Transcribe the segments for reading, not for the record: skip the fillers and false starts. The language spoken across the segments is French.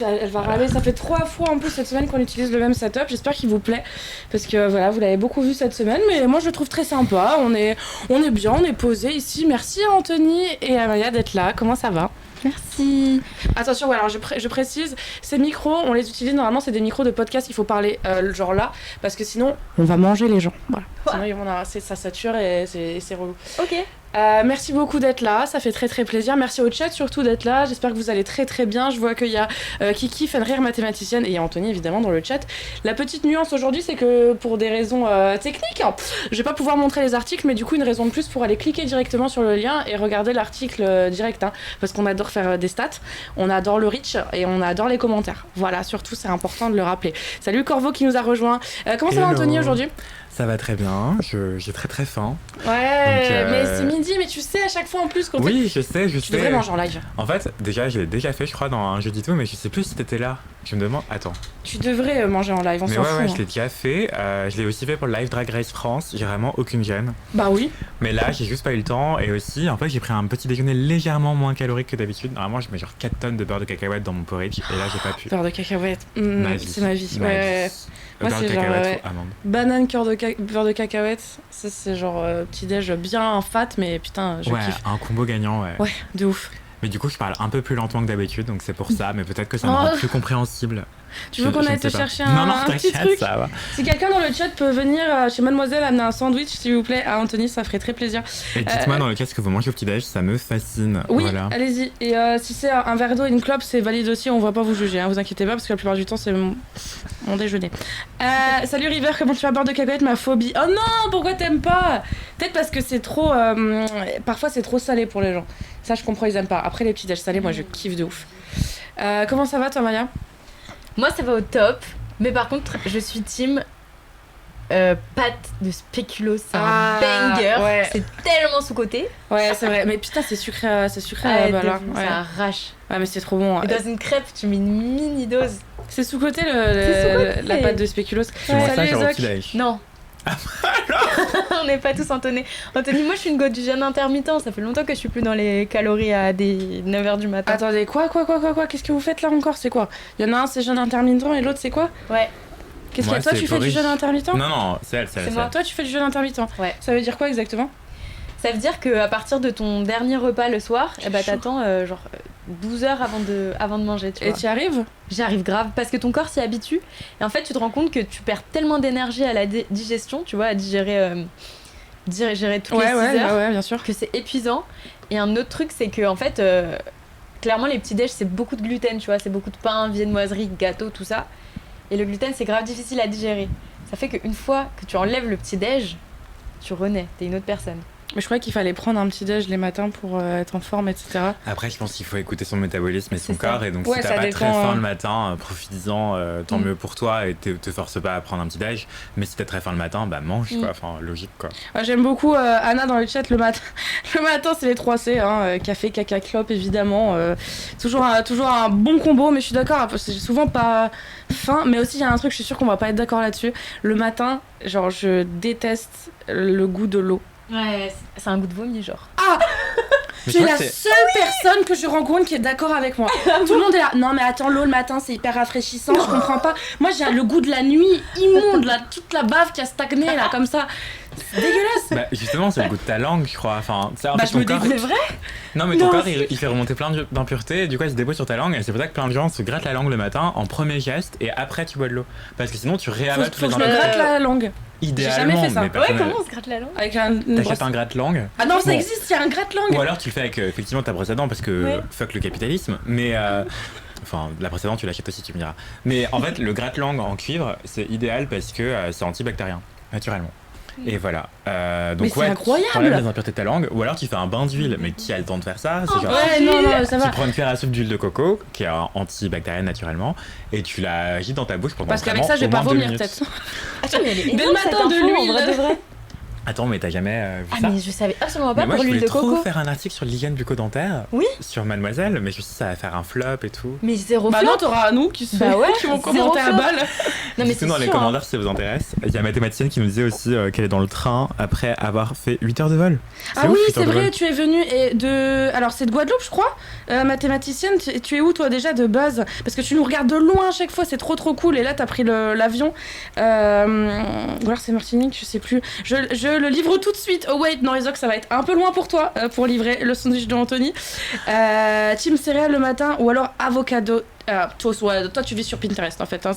Elle va râler, ça fait 3 fois en plus cette semaine qu'on utilise le même setup, j'espère qu'il vous plaît, parce que voilà, vous l'avez beaucoup vu cette semaine, mais moi je le trouve très sympa, on est bien, on est posé ici, merci à Anthony et à Maya d'être là, comment ça va ? Merci. Attention, voilà, alors je précise, ces micros, on les utilise normalement, c'est des micros de podcast, il faut parler genre là, parce que sinon on va manger les gens, voilà. Sinon ça sature et c'est relou. Ok. Merci beaucoup d'être là, ça fait très très plaisir. Merci au chat surtout d'être là, j'espère que vous allez très très bien. Je vois qu'il y a Kiki, Fenrir, mathématicienne, et il y a Anthony évidemment dans le chat. La petite nuance aujourd'hui, c'est que pour des raisons techniques, je vais pas pouvoir montrer les articles, mais du coup une raison de plus pour aller cliquer directement sur le lien et regarder l'article direct, hein, parce qu'on adore faire des stats, on adore le reach et on adore les commentaires. Voilà, surtout c'est important de le rappeler. Salut Corvo qui nous a rejoint. Comment ça va Anthony aujourd'hui ? Ça va très bien, j'ai très très faim. Ouais, donc, mais c'est midi, mais tu sais à chaque fois en plus quand oui, je sais. Tu devrais manger en live. En fait, déjà, je l'ai déjà fait, je crois, dans un jeudi tout, mais je sais plus si t'étais là. Je me demande, attends. Tu devrais manger en live, on s'en fout. Ouais, hein. je l'ai déjà fait. Je l'ai aussi fait pour le live Drag Race France, j'ai vraiment aucune gêne. Bah oui. Mais là, j'ai juste pas eu le temps, et aussi, en fait, j'ai pris un petit déjeuner légèrement moins calorique que d'habitude. Normalement, je mets genre 4 tonnes de beurre de cacahuète dans mon porridge, et là, j'ai pas pu. Beurre de cacahuète, c'est ma vie. Ouais. Moi, beurre de c'est cacahuète genre ou amande. banane, beurre de cacahuète. Ça, c'est genre petit-déj bien fat, mais putain, je kiffe. Un combo gagnant, ouais. Ouais, de ouf. Mais du coup, je parle un peu plus lentement que d'habitude, donc c'est pour ça, mais peut-être que ça me rend plus compréhensible. Tu veux qu'on aille te chercher non, un petit truc ça va. Si quelqu'un dans le chat peut venir chez Mademoiselle amener un sandwich, s'il vous plaît, à Anthony, ça ferait très plaisir. Et dites-moi dans le cas ce que vous mangez au petit-déj, ça me fascine. Oui, voilà. allez-y. Et si c'est un verre d'eau et une clope, c'est valide aussi, on va pas vous juger, hein, vous inquiétez pas, parce que la plupart du temps, c'est mon déjeuner. Salut River, comment tu vas, beurre de cacahuète, ma phobie. Oh non, pourquoi t'aimes pas ? Peut-être parce que c'est trop... parfois, c'est trop salé pour les gens. Ça, je comprends, ils aiment pas. Après, les petits déj salés, moi, je kiffe de ouf. Comment ça va, toi, Maya ? Moi, ça va au top. Mais par contre, je suis team pâte de spéculoos. C'est un banger. Ouais. C'est tellement sous-côté. Ouais, c'est vrai. Mais putain, c'est sucré là. Ça arrache. Ouais, mais c'est trop bon. Et dans une crêpe, tu mets une mini dose. C'est sous-côté, sous-côté. la pâte de spéculoos. Tu manges ça Salut genre au Zoc. petit-déj. Non. On n'est pas tous Anthony. Anthony, moi je suis une go du jeûne intermittent. Ça fait longtemps que je suis plus dans les calories à des 9h du matin. Attendez, quoi ? Qu'est-ce que vous faites là encore ? C'est quoi ? Il y en a un, c'est jeûne intermittent et l'autre, c'est quoi ? Ouais. Qu'est-ce qu'il y a ? Toi, tu fais du jeûne intermittent ? Non, c'est elle. C'est moi. Toi, tu fais du jeûne intermittent. Ouais. Ça veut dire quoi exactement ? Ça veut dire qu'à partir de ton dernier repas le soir, t'attends genre 12 heures avant de manger. Tu vois. Et tu y arrives ? J'y arrive grave parce que ton corps s'y habitue. Et en fait, tu te rends compte que tu perds tellement d'énergie à la digestion, tu vois, à digérer toutes les 6 heures, ouais, bien sûr. que c'est épuisant. Et un autre truc, c'est que en fait, clairement, les petits déj, c'est beaucoup de gluten, tu vois, c'est beaucoup de pain, viennoiserie, gâteau, tout ça. Et le gluten, c'est grave difficile à digérer. Ça fait qu'une fois que tu enlèves le petit déj, tu renais, t'es une autre personne. Mais je croyais qu'il fallait prendre un petit déj les matins pour être en forme, etc. Après, je pense qu'il faut écouter son métabolisme et son C'est ça. corps. Et donc, Ouais, si ça t'as pas dépend, très faim le matin, profites-en, tant Mm. mieux pour toi. Et te force pas à prendre un petit déj. Mais si t'as très faim le matin, bah mange, quoi. Enfin, logique, quoi. Ouais, j'aime beaucoup Anna dans le chat le matin. Le matin, c'est les 3 C, hein, café, caca, clope, évidemment. Toujours un bon combo, mais je suis d'accord, j'ai souvent pas faim. Mais aussi, il y a un truc, je suis sûre qu'on va pas être d'accord là-dessus. Le matin, genre, je déteste le goût de l'eau. Ouais, c'est un goût de vomi, genre. Mais C'est je crois la que seule personne que je rencontre qui est d'accord avec moi. Tout le monde est là. Non, mais attends, l'eau le matin, c'est hyper rafraîchissant, je comprends pas. Moi, j'ai le goût de la nuit immonde, là, toute la bave qui a stagné, là, comme ça. C'est dégueulasse. Bah, justement, c'est le goût de ta langue, je crois. Enfin, en Bah, fait, je me ton corps. dégoûte. C'est vrai ? Non, mais ton Non, corps, c'est- il fait remonter plein d'impuretés. Et du coup, elle se débrouille sur ta langue. Et c'est pour ça que plein de gens se grattent la langue le matin en premier geste. Et après, tu bois de l'eau. Parce que sinon, tu réavales toutes Faut les que je me impuretés. gratte la langue. Idéalement, jamais fait ça. mais Ouais, personne- comment on se gratte la langue ? Avec une brosse. T'achètes un gratte-langue. Ah non, ça Bon. existe, il y a un gratte-langue. Ou alors tu le fais avec effectivement ta brosse à dents parce que Ouais. fuck le capitalisme. Mais enfin, la brosse à dents tu l'achètes aussi, tu me diras. Mais en fait, le gratte-langue en cuivre, c'est idéal parce que c'est antibactérien, naturellement. Et voilà. Donc Mais c'est ouais, incroyable. t'enlèves les impuretés de ta langue, ou alors tu fais un bain d'huile. Mais qui a le temps de faire ça? C'est genre. Ouais, non, ça Tu va. prends une cuillère à soupe d'huile de coco, qui est antibactérienne naturellement, et tu la agites dans ta bouche pendant Parce qu'avec vraiment ça, je vais au pas moins 2 vomir, minutes. peut-être. Attends, mais elle est Dès le énorme, matin, cette de info, l'huile. en vrai de vrai. Attends, mais t'as jamais vu Ah, ça? mais je savais absolument pas Mais moi, pour je l'huile voulais de trop coco. faire un article sur l'hygiène bucco-dentaire. Oui. Sur Mademoiselle, mais je me suis dit ça va faire un flop et tout. Mais zéro Bah flop. non, t'auras nous qui, Bah ouais, qui vont zéro commenter à flop. balle. Non, mais Dites-nous c'est dans les sûr, commentaires si ça vous intéresse. Il y a mathématicienne qui nous disait aussi qu'elle est dans le train après avoir fait 8 heures de vol. Ah ouf, oui, 8 c'est heures de vrai, vol. tu es venue alors c'est de Guadeloupe, je crois. Mathématicienne, tu es où toi déjà de base? Parce que tu nous regardes de loin à chaque fois, c'est trop cool. Et là, t'as pris l'avion. Ou alors c'est Martinique, je sais plus. Je le livre tout de suite. Oh wait, non, Isoc, ça va être un peu loin pour toi pour livrer le sandwich de Anthony. Team céréales le matin ou alors avocado. Toast, ouais, toi tu vis sur Pinterest en fait, hein,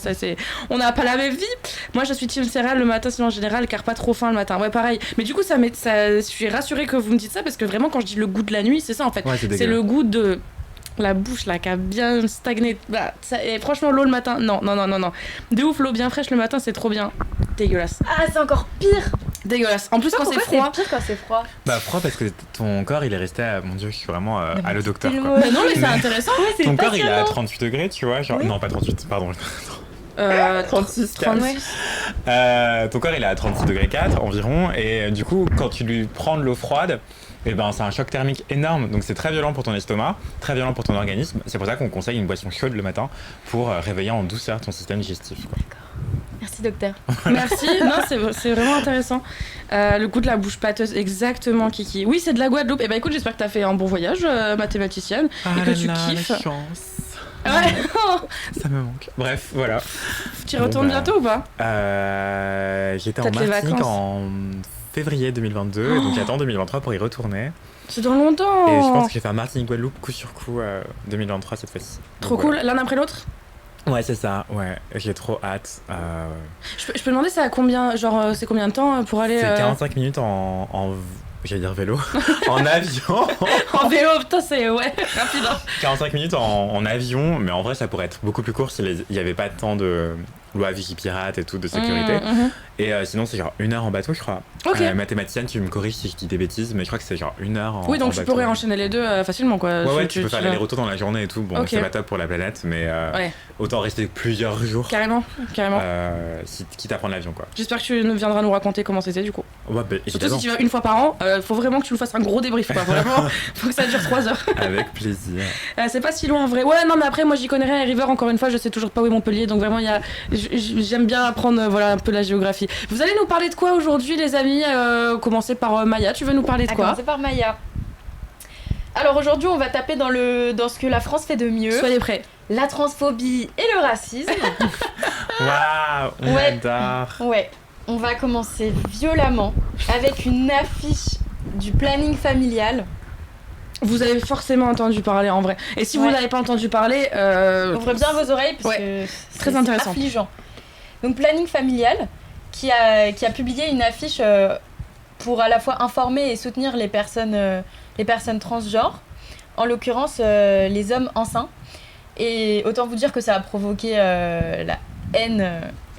on n'a pas la même vie. Moi je suis team céréales le matin sinon en général car pas trop faim le matin, ouais pareil. Mais du coup je suis rassurée que vous me dites ça parce que vraiment quand je dis le goût de la nuit c'est ça en fait, Ouais, c'est le goût de la bouche là qui a bien stagné. Et franchement l'eau le matin, non. De ouf, l'eau bien fraîche le matin c'est trop bien. Dégueulasse. Ah, c'est encore pire. Dégueulasse. En plus quand c'est Pourquoi froid. c'est pire quand c'est froid. Bah froid parce que ton corps il est resté mon dieu je suis vraiment à le docteur tellement- quoi. Bah non mais c'est intéressant. Ouais, c'est Ton corps il est à passionnant. 38 degrés tu vois genre Oui. non pas 38 pardon 36, 36. ton corps il est à 36 degrés 4 environ et du coup quand tu lui prends de l'eau froide et ben c'est un choc thermique énorme donc c'est très violent pour ton estomac, très violent pour ton organisme. C'est pour ça qu'on conseille une boisson chaude le matin pour réveiller en douceur ton système digestif quoi. Merci, docteur. Merci, non, c'est vraiment intéressant. Le goût de la bouche pâteuse, exactement, Kiki. Oui, c'est de la Guadeloupe. Et bah écoute, j'espère que t'as fait un bon voyage, mathématicienne, et que tu kiffes. La chance. Ouais. Ça me manque. Bref, voilà. Tu y retournes Bon, bah, bientôt ou pas? J'étais en Peut-être les Martinique vacances. en février 2022, et donc j'attends 2023 pour y retourner. C'est dans longtemps. Et je pense que je vais faire Martinique-Guadeloupe coup sur coup 2023 cette fois-ci. Trop Donc, cool, l'un après l'autre. Ouais, c'est ça, ouais. J'ai trop hâte. Je peux demander, c'est à combien, genre, c'est combien de temps pour aller C'est 45 minutes j'allais dire vélo, en avion. en vélo? Putain, c'est ouais, rapide. Hein. 45 minutes en avion, mais en vrai ça pourrait être beaucoup plus court s'il n'y avait pas tant de loi Vigipirate et tout de sécurité. Et sinon c'est genre 1 heure en bateau je crois. Ok. Mathématicienne, tu me corriges si je dis des bêtises, mais je crois que c'est genre 1 heure en Oui, donc en tu bateau. pourrais enchaîner les deux facilement quoi. Ouais, tu peux faire les retours dans la journée et tout. Bon, Ok. c'est pas top pour la planète, mais Ouais. autant rester plusieurs jours. Carrément. Quitte à prendre l'avion quoi. J'espère que tu viendras nous raconter comment c'était du coup. Ouais, bah, Surtout évidemment. si tu vas une fois par an, faut vraiment que tu nous fasses un gros débrief quoi. Vraiment, faut que ça dure 3 heures. Avec plaisir. C'est pas si loin en vrai. Ouais, non, mais après, moi j'y connais rien. River, encore une fois, je sais toujours pas où est Montpellier. Donc vraiment, j'aime bien apprendre voilà, un peu la géographie. Vous allez nous parler de quoi aujourd'hui, les amis? Commencer par Maya. Tu veux nous parler de À quoi? commencer par Maya. Alors aujourd'hui, on va taper dans ce que la France fait de mieux. Soyez prêts. La transphobie et le racisme. Waouh, on Ouais. adore. Ouais, on va commencer violemment avec une affiche du planning familial. Vous avez forcément entendu parler en vrai. Et si vous Ouais. n'avez pas entendu parler, Ouvrez bien vos oreilles parce Ouais. que Très intéressant. c'est affligeant. Donc planning familial qui a publié une affiche pour à la fois informer et soutenir les personnes transgenres, en l'occurrence les hommes enceints. Et autant vous dire que ça a provoqué la haine,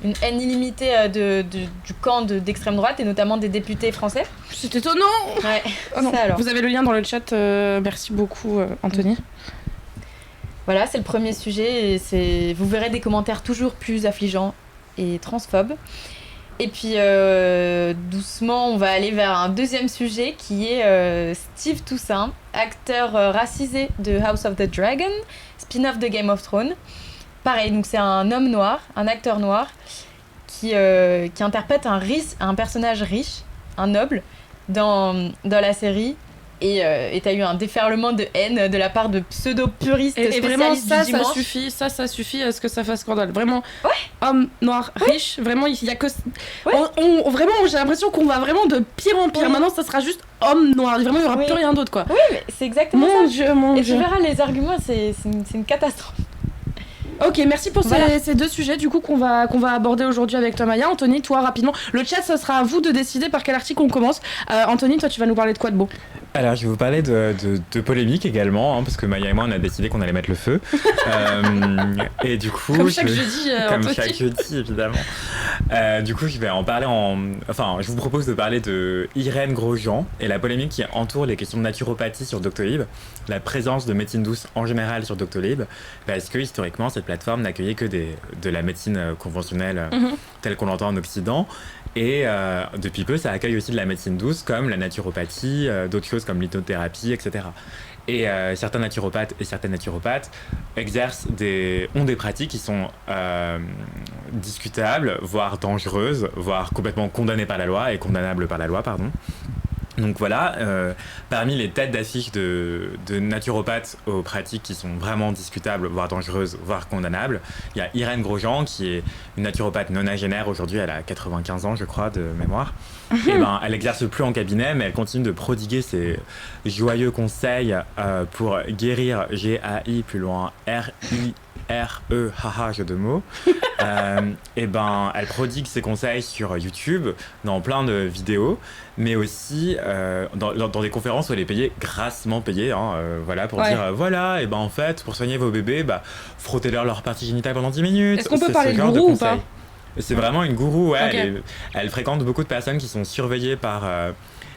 une haine illimitée du camp d'extrême droite et notamment des députés français. c'est étonnant. Ouais, Oh non. ça alors. Vous avez le lien dans le chat. Merci beaucoup, Anthony. Voilà, c'est le premier sujet et vous verrez des commentaires toujours plus affligeants et transphobes. Et puis doucement, on va aller vers un deuxième sujet qui est Steve Toussaint, acteur racisé de House of the Dragon, spin-off de Game of Thrones. Pareil, donc c'est un homme noir, un acteur noir qui interprète un personnage riche, un noble, dans la série. Et t'as eu un déferlement de haine de la part de pseudo-puristes Et vraiment, spécialistes ça du dimanche. ça suffit à ce que ça fasse scandale. Vraiment, Ouais. homme noir, riche, vraiment, il y a que. Ouais. Vraiment, j'ai l'impression qu'on va vraiment de pire en pire. Ouais. Maintenant, ça sera juste homme noir. Vraiment, il n'y aura Oui. plus rien d'autre, quoi. Oui, mais c'est exactement Mon ça. Dieu, mon Et Dieu. tu verras, les arguments, c'est une catastrophe. Ok, merci pour Voilà. ces deux sujets du coup qu'on va aborder aujourd'hui avec toi Maya. Anthony, toi rapidement, le chat ça sera à vous de décider par quel article on commence. Anthony, toi tu vas nous parler de quoi de beau? Alors, je vais vous parler de polémique également, hein, parce que Maya et moi, on a décidé qu'on allait mettre le feu. Et du coup, Comme chaque je- jeudi, Comme Anthony. chaque jeudi, évidemment. Du coup, je vais en parler Enfin, je vous propose de parler de Irène Grosjean et la polémique qui entoure les questions de naturopathie sur Doctolib, la présence de médecine douce en général sur Doctolib, parce que historiquement, cette plateforme n'accueillait que de la médecine conventionnelle Mhm. telle qu'on l'entend en Occident. Et depuis peu, ça accueille aussi de la médecine douce comme la naturopathie, d'autres choses comme l'hypnothérapie, etc. Et certains naturopathes et certaines naturopathes ont des pratiques qui sont discutables, voire dangereuses, voire complètement condamnées par la loi et condamnables par la loi, pardon. Donc voilà, parmi les têtes d'affiche de naturopathes aux pratiques qui sont vraiment discutables, voire dangereuses, voire condamnables, il y a Irène Grosjean qui est une naturopathe nonagénaire, aujourd'hui elle a 95 ans je crois de mémoire. Et ben, elle n'exerce plus en cabinet mais elle continue de prodiguer ses joyeux conseils pour guérir, G-A-I plus loin, R-E, haha, jeu de mots. Et ben, elle prodigue ses conseils sur YouTube, dans plein de vidéos, mais aussi dans des conférences où elle est payée, grassement payée, hein, voilà, pour dire, voilà, et ben en fait, pour soigner vos bébés, bah, frottez-leur leur partie génitale pendant 10 minutes. Est-ce qu'on peut parler de gourou ou pas ? C'est vraiment une gourou, ouais. Okay. Elle fréquente beaucoup de personnes qui sont surveillées par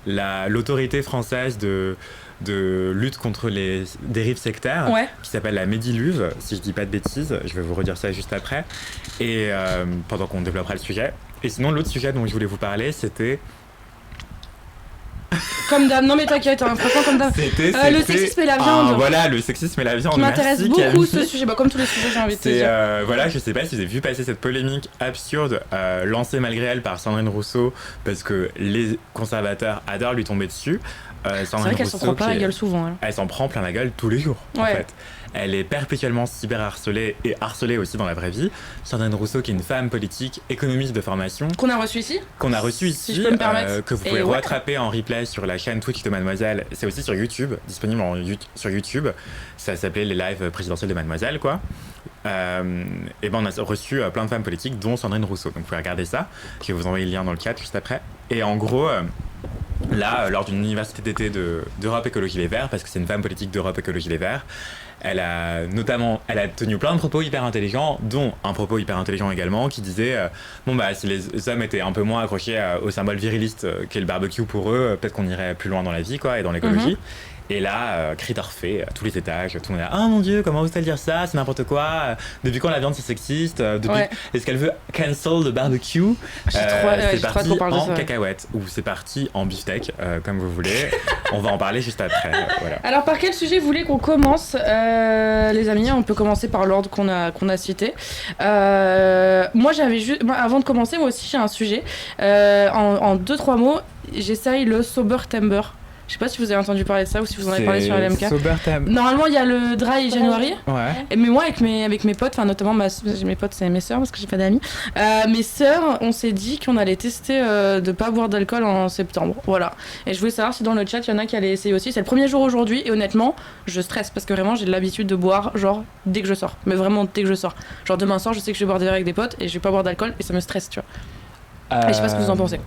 l'autorité française de lutte contre les dérives sectaires, qui s'appelle la Médiluve, si je dis pas de bêtises, je vais vous redire ça juste après, et pendant qu'on développera le sujet. Et sinon, l'autre sujet dont je voulais vous parler, c'était... Comme d'hab, non mais t'inquiète, hein, franchement comme d'hab. Le sexisme et la viande. Voilà, le sexisme et la viande. Qui m'intéresse beaucoup ce sujet, bah, comme tous les sujets j'ai envie de te dire. Voilà, je sais pas si vous avez vu passer cette polémique absurde lancée malgré elle par Sandrine Rousseau, parce que les conservateurs adorent lui tomber dessus. C'est vrai qu'elle s'en prend plein la gueule souvent. Elle s'en prend plein la gueule tous les jours, en fait. Elle est perpétuellement cyberharcelée et harcelée aussi dans la vraie vie. Sandrine Rousseau, qui est une femme politique, économiste de formation. Qu'on a reçue ici. Si je peux me permettre. Que vous pouvez rattraper en replay sur la chaîne Twitch de Mademoiselle. C'est aussi sur YouTube, disponible sur YouTube. Ça s'appelait les lives présidentiels de Mademoiselle, quoi. Et ben on a reçu plein de femmes politiques, dont Sandrine Rousseau. Donc vous pouvez regarder ça. Je vais vous envoyer le lien dans le chat juste après. Et en gros... là, lors d'une université d'été d'Europe Écologie Les Verts, parce que c'est une femme politique d'Europe Écologie Les Verts, elle a tenu plein de propos hyper intelligents, dont un propos hyper intelligent également, qui disait bon bah si les hommes étaient un peu moins accrochés au symbole viriliste qu'est le barbecue pour eux, peut-être qu'on irait plus loin dans la vie, quoi, et dans l'écologie. Et là, cri d'orphée à tous les étages, tout le monde est là, ah mon dieu, comment ose-t-elle dire ça, c'est n'importe quoi, depuis quand la viande c'est sexiste, est-ce qu'elle veut cancel le barbecue, c'est parti en cacahuète, ou c'est parti en beefsteak, comme vous voulez, on va en parler juste après, voilà. Alors par quel sujet vous voulez qu'on commence, les amis? On peut commencer par l'ordre qu'on a cité. Moi avant de commencer, moi aussi j'ai un sujet, en 2-3 mots, j'essaye le Sober Timber. Je sais pas si vous avez entendu parler de ça ou si vous en avez parlé sur LMK. Normalement, il y a le Dry January. Ouais. Mais moi, avec mes potes, enfin notamment mes potes, c'est mes sœurs parce que j'ai pas d'amis. Mes sœurs, on s'est dit qu'on allait tester de pas boire d'alcool en septembre. Voilà. Et je voulais savoir si dans le chat, il y en a qui allaient essayer aussi. C'est le premier jour aujourd'hui et honnêtement, je stresse parce que vraiment, j'ai l'habitude de boire genre dès que je sors. Mais vraiment dès que je sors. Genre demain soir, je sais que je vais boire des verres avec des potes et je vais pas boire d'alcool et ça me stresse, tu vois. Et je sais pas ce que vous en pensez.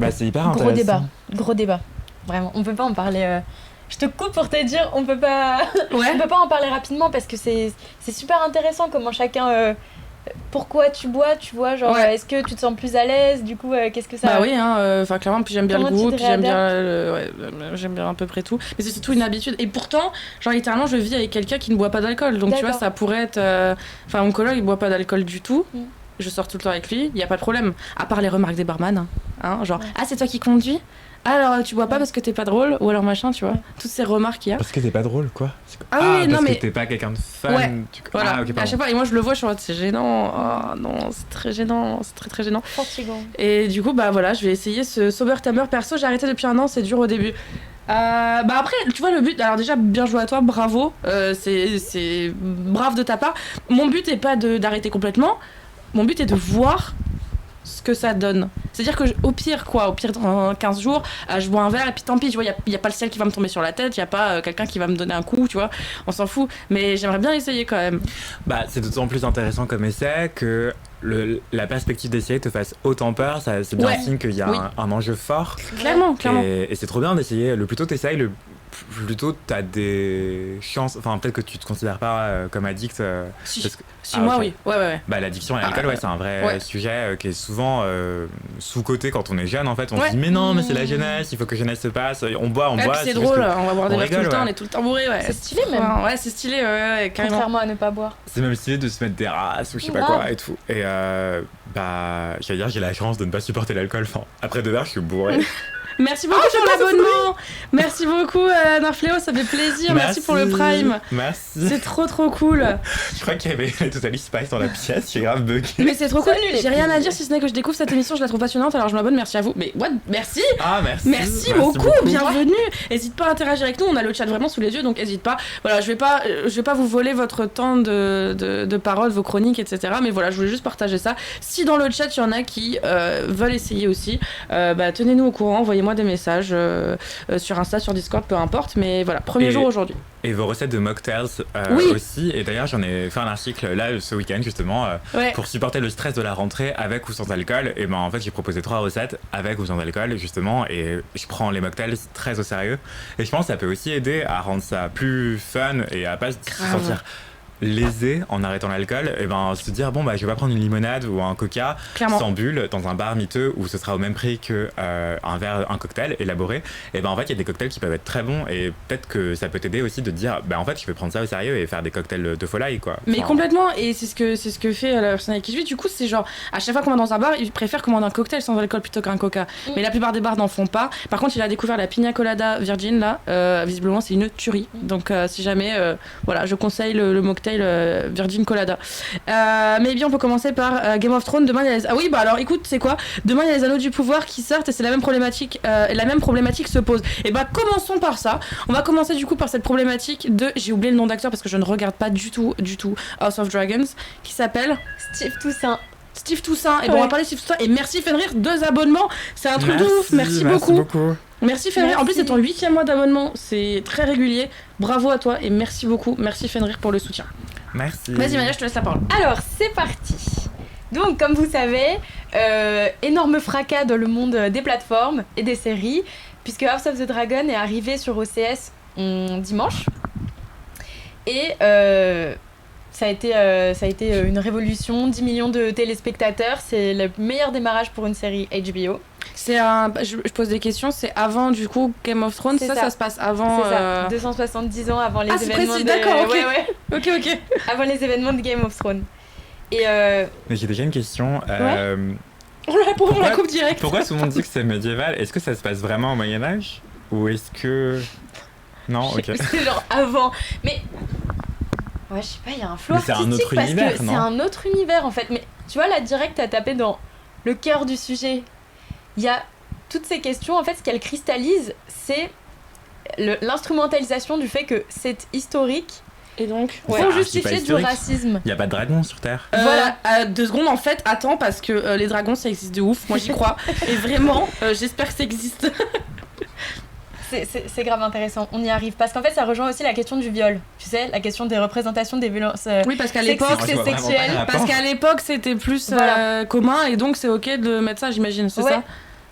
Bah c'est hyper intéressant. Gros débat. Vraiment, on peut pas en parler. Je te coupe pour te dire, on peut pas en parler rapidement parce que c'est super intéressant comment chacun. Pourquoi tu bois, tu vois, genre est-ce que tu te sens plus à l'aise, du coup qu'est-ce que ça. Bah oui, enfin clairement, puis j'aime bien le goût, puis j'aime bien à peu près tout. Mais c'est surtout une habitude. Et pourtant, genre littéralement, je vis avec quelqu'un qui ne boit pas d'alcool, donc tu vois, ça pourrait être. Enfin, mon coloc, il boit pas d'alcool du tout. Je sors tout le temps avec lui, il y a pas de problème. À part les remarques des barman, hein, genre ah c'est toi qui conduis. Alors tu bois pas parce que t'es pas drôle ou alors machin, tu vois, toutes ces remarques qu'il y a. Parce que t'es pas drôle, quoi. Oui, non, parce mais que t'es pas quelqu'un de fun. Ouais. Voilà. Okay, à chaque fois, et moi je le vois, je suis en mode c'est gênant. Oh non, c'est très gênant, c'est très très gênant. Fatigant. Et du coup bah voilà, je vais essayer ce Sober Timer. Perso, j'ai arrêté depuis 1 an, c'est dur au début. Bah après, tu vois le but. Alors déjà, bien joué à toi, bravo. C'est brave de ta part. Mon but est pas d'arrêter complètement. Mon but est de voir ce que ça donne. C'est-à-dire que au pire dans 15 jours, je bois un verre et puis tant pis, tu vois, il y a pas le ciel qui va me tomber sur la tête, il y a pas quelqu'un qui va me donner un coup, tu vois, on s'en fout, mais j'aimerais bien essayer quand même. Bah, c'est d'autant plus intéressant comme essai que la perspective d'essayer te fasse autant peur, c'est bien un signe qu'il y a un enjeu fort. Clairement. Et c'est trop bien d'essayer, le plus tôt t'essayes, le plutôt t'as des chances. Enfin, peut-être que tu te considères pas comme addict. Si, parce que- si Ah, moi, ok. oui. Ouais. Bah, l'addiction à l'alcool, ouais, c'est un vrai Ouais. sujet qui est souvent sous-coté quand on est jeune. En fait, on Ouais. se dit, mais non, mais c'est la jeunesse, il faut que jeunesse se passe. On boit, Ouais, boit. puis c'est juste drôle, que- on va boire des on verres tout le rigole, temps, ouais. on est tout le temps bourré, ouais. C'est stylé même. Ouais, c'est stylé, ouais, carrément. Contrairement à ne pas boire. C'est même stylé de se mettre des races ou je sais pas Grave. quoi et tout. Et bah, j'allais dire, j'ai la chance de ne pas supporter l'alcool. Enfin, après 2 verres, je suis bourré. Merci beaucoup pour l'abonnement. Merci beaucoup, Narfléo, ça fait plaisir. Merci pour le Prime. Merci. C'est trop cool. Je crois qu'il y avait les Total Spice dans la pièce, j'ai grave bugué. Mais c'est trop cool. Salut, les J'ai rien à filles. dire si ce n'est que je découvre cette émission, je la trouve passionnante, alors je m'abonne. Merci à vous. Mais what? Merci. Ah, merci. Merci beaucoup, bienvenue. N'hésite pas à interagir avec nous, on a le chat vraiment sous les yeux, donc n'hésite pas. Voilà, je vais pas vous voler votre temps de parole, vos chroniques, etc. Mais voilà, je voulais juste partager ça. Si dans le chat il y en a qui veulent essayer aussi, bah, tenez-nous au courant, envoyez-moi des messages sur Insta, sur Discord, peu importe. Mais voilà, premier Et- jour aujourd'hui. Et vos recettes de mocktails Oui. aussi. Et d'ailleurs, j'en ai fait un article là ce week-end justement Ouais. pour supporter le stress de la rentrée avec ou sans alcool. Et ben en fait, j'ai proposé 3 recettes avec ou sans alcool justement. Et je prends les mocktails très au sérieux. Et je pense que ça peut aussi aider à rendre ça plus fun et à pas se Grave. sentir lésé en arrêtant l'alcool. Et ben se dire bon bah je vais pas prendre une limonade ou un coca Clairement. sans bulle dans un bar miteux où ce sera au même prix que un cocktail élaboré. Et ben en fait il y a des cocktails qui peuvent être très bons et peut-être que ça peut t'aider aussi de te dire bah en fait je vais prendre ça au sérieux et faire des cocktails de folie quoi. Mais Enfin, complètement, et c'est ce que fait la personne avec qui je vis. Du coup, c'est genre, à chaque fois qu'on va dans un bar, il préfère commander un cocktail sans alcool plutôt qu'un coca. Mais la plupart des bars n'en font pas. Par contre, il a découvert la pina colada virgin, là. Visiblement, c'est une tuerie. Donc, si jamais, voilà, je conseille le mocktail virgin colada. Mais bien, on peut commencer par Game of Thrones. Demain, il y a les... Ah oui, bah alors, écoute, c'est quoi? Demain, il y a les Anneaux du Pouvoir qui sortent et c'est la même problématique. La même problématique se pose. Et bah, commençons par ça. On va commencer du coup par cette problématique de... J'ai oublié le nom d'acteur parce que je ne regarde pas du tout House of Dragons, qui s'appelle Steve Toussaint. Steve Toussaint. Et bon, on va Ouais. parler de Steve Toussaint. Et merci Fenrir, 2 abonnements. C'est un truc de ouf. Merci beaucoup. Merci Fenrir. En plus, c'est ton 8e mois d'abonnement. C'est très régulier. Bravo à toi et merci beaucoup. Merci Fenrir pour le soutien. Merci. Vas-y, Maya, je te laisse la parole. Alors, c'est parti. Donc, comme vous savez, énorme fracas dans le monde des plateformes et des séries, puisque House of the Dragon est arrivé sur OCS dimanche. Et ça a été une révolution, 10 millions de téléspectateurs, c'est le meilleur démarrage pour une série HBO. Je pose des questions. C'est avant du coup Game of Thrones. C'est Ça ça. se passe avant. C'est ça, 270 ans avant les Ah, c'est événements précis, de... d'accord, ok. Ouais, Ok. avant les événements de Game of Thrones. Et Mais j'ai déjà une question. On la pour Pourquoi- la coupe direct. Pourquoi tout le monde dit que c'est médiéval? Est-ce que ça se passe vraiment au Moyen-Âge? Ou est-ce que. Non, ok. c'est genre avant. Mais ouais, je sais pas, il y a un flow Mais c'est un artistique autre parce univers, que non c'est un autre univers en fait. Mais tu vois, là direct, t'as tapé dans le cœur du sujet. Il y a toutes ces questions. En fait, ce qu'elles cristallisent, c'est l'instrumentalisation du fait que c'est historique Et donc. pour Ouais. Ah, justifier c'est pas du historique. racisme. Il y a pas de dragon sur Terre? Voilà. 2 secondes en fait, attends parce que les dragons ça existe de ouf, moi j'y crois. Et vraiment, j'espère que ça existe. C'est grave intéressant. On y arrive parce qu'en fait, ça rejoint aussi la question du viol. Tu sais, la question des représentations des violences. Oui, parce qu'à Sexiste l'époque, et Moi, je vois vraiment sexuel. pas le rapport. parce qu'à l'époque c'était plus Voilà. commun et donc c'est ok de mettre ça, j'imagine, c'est Ouais. ça?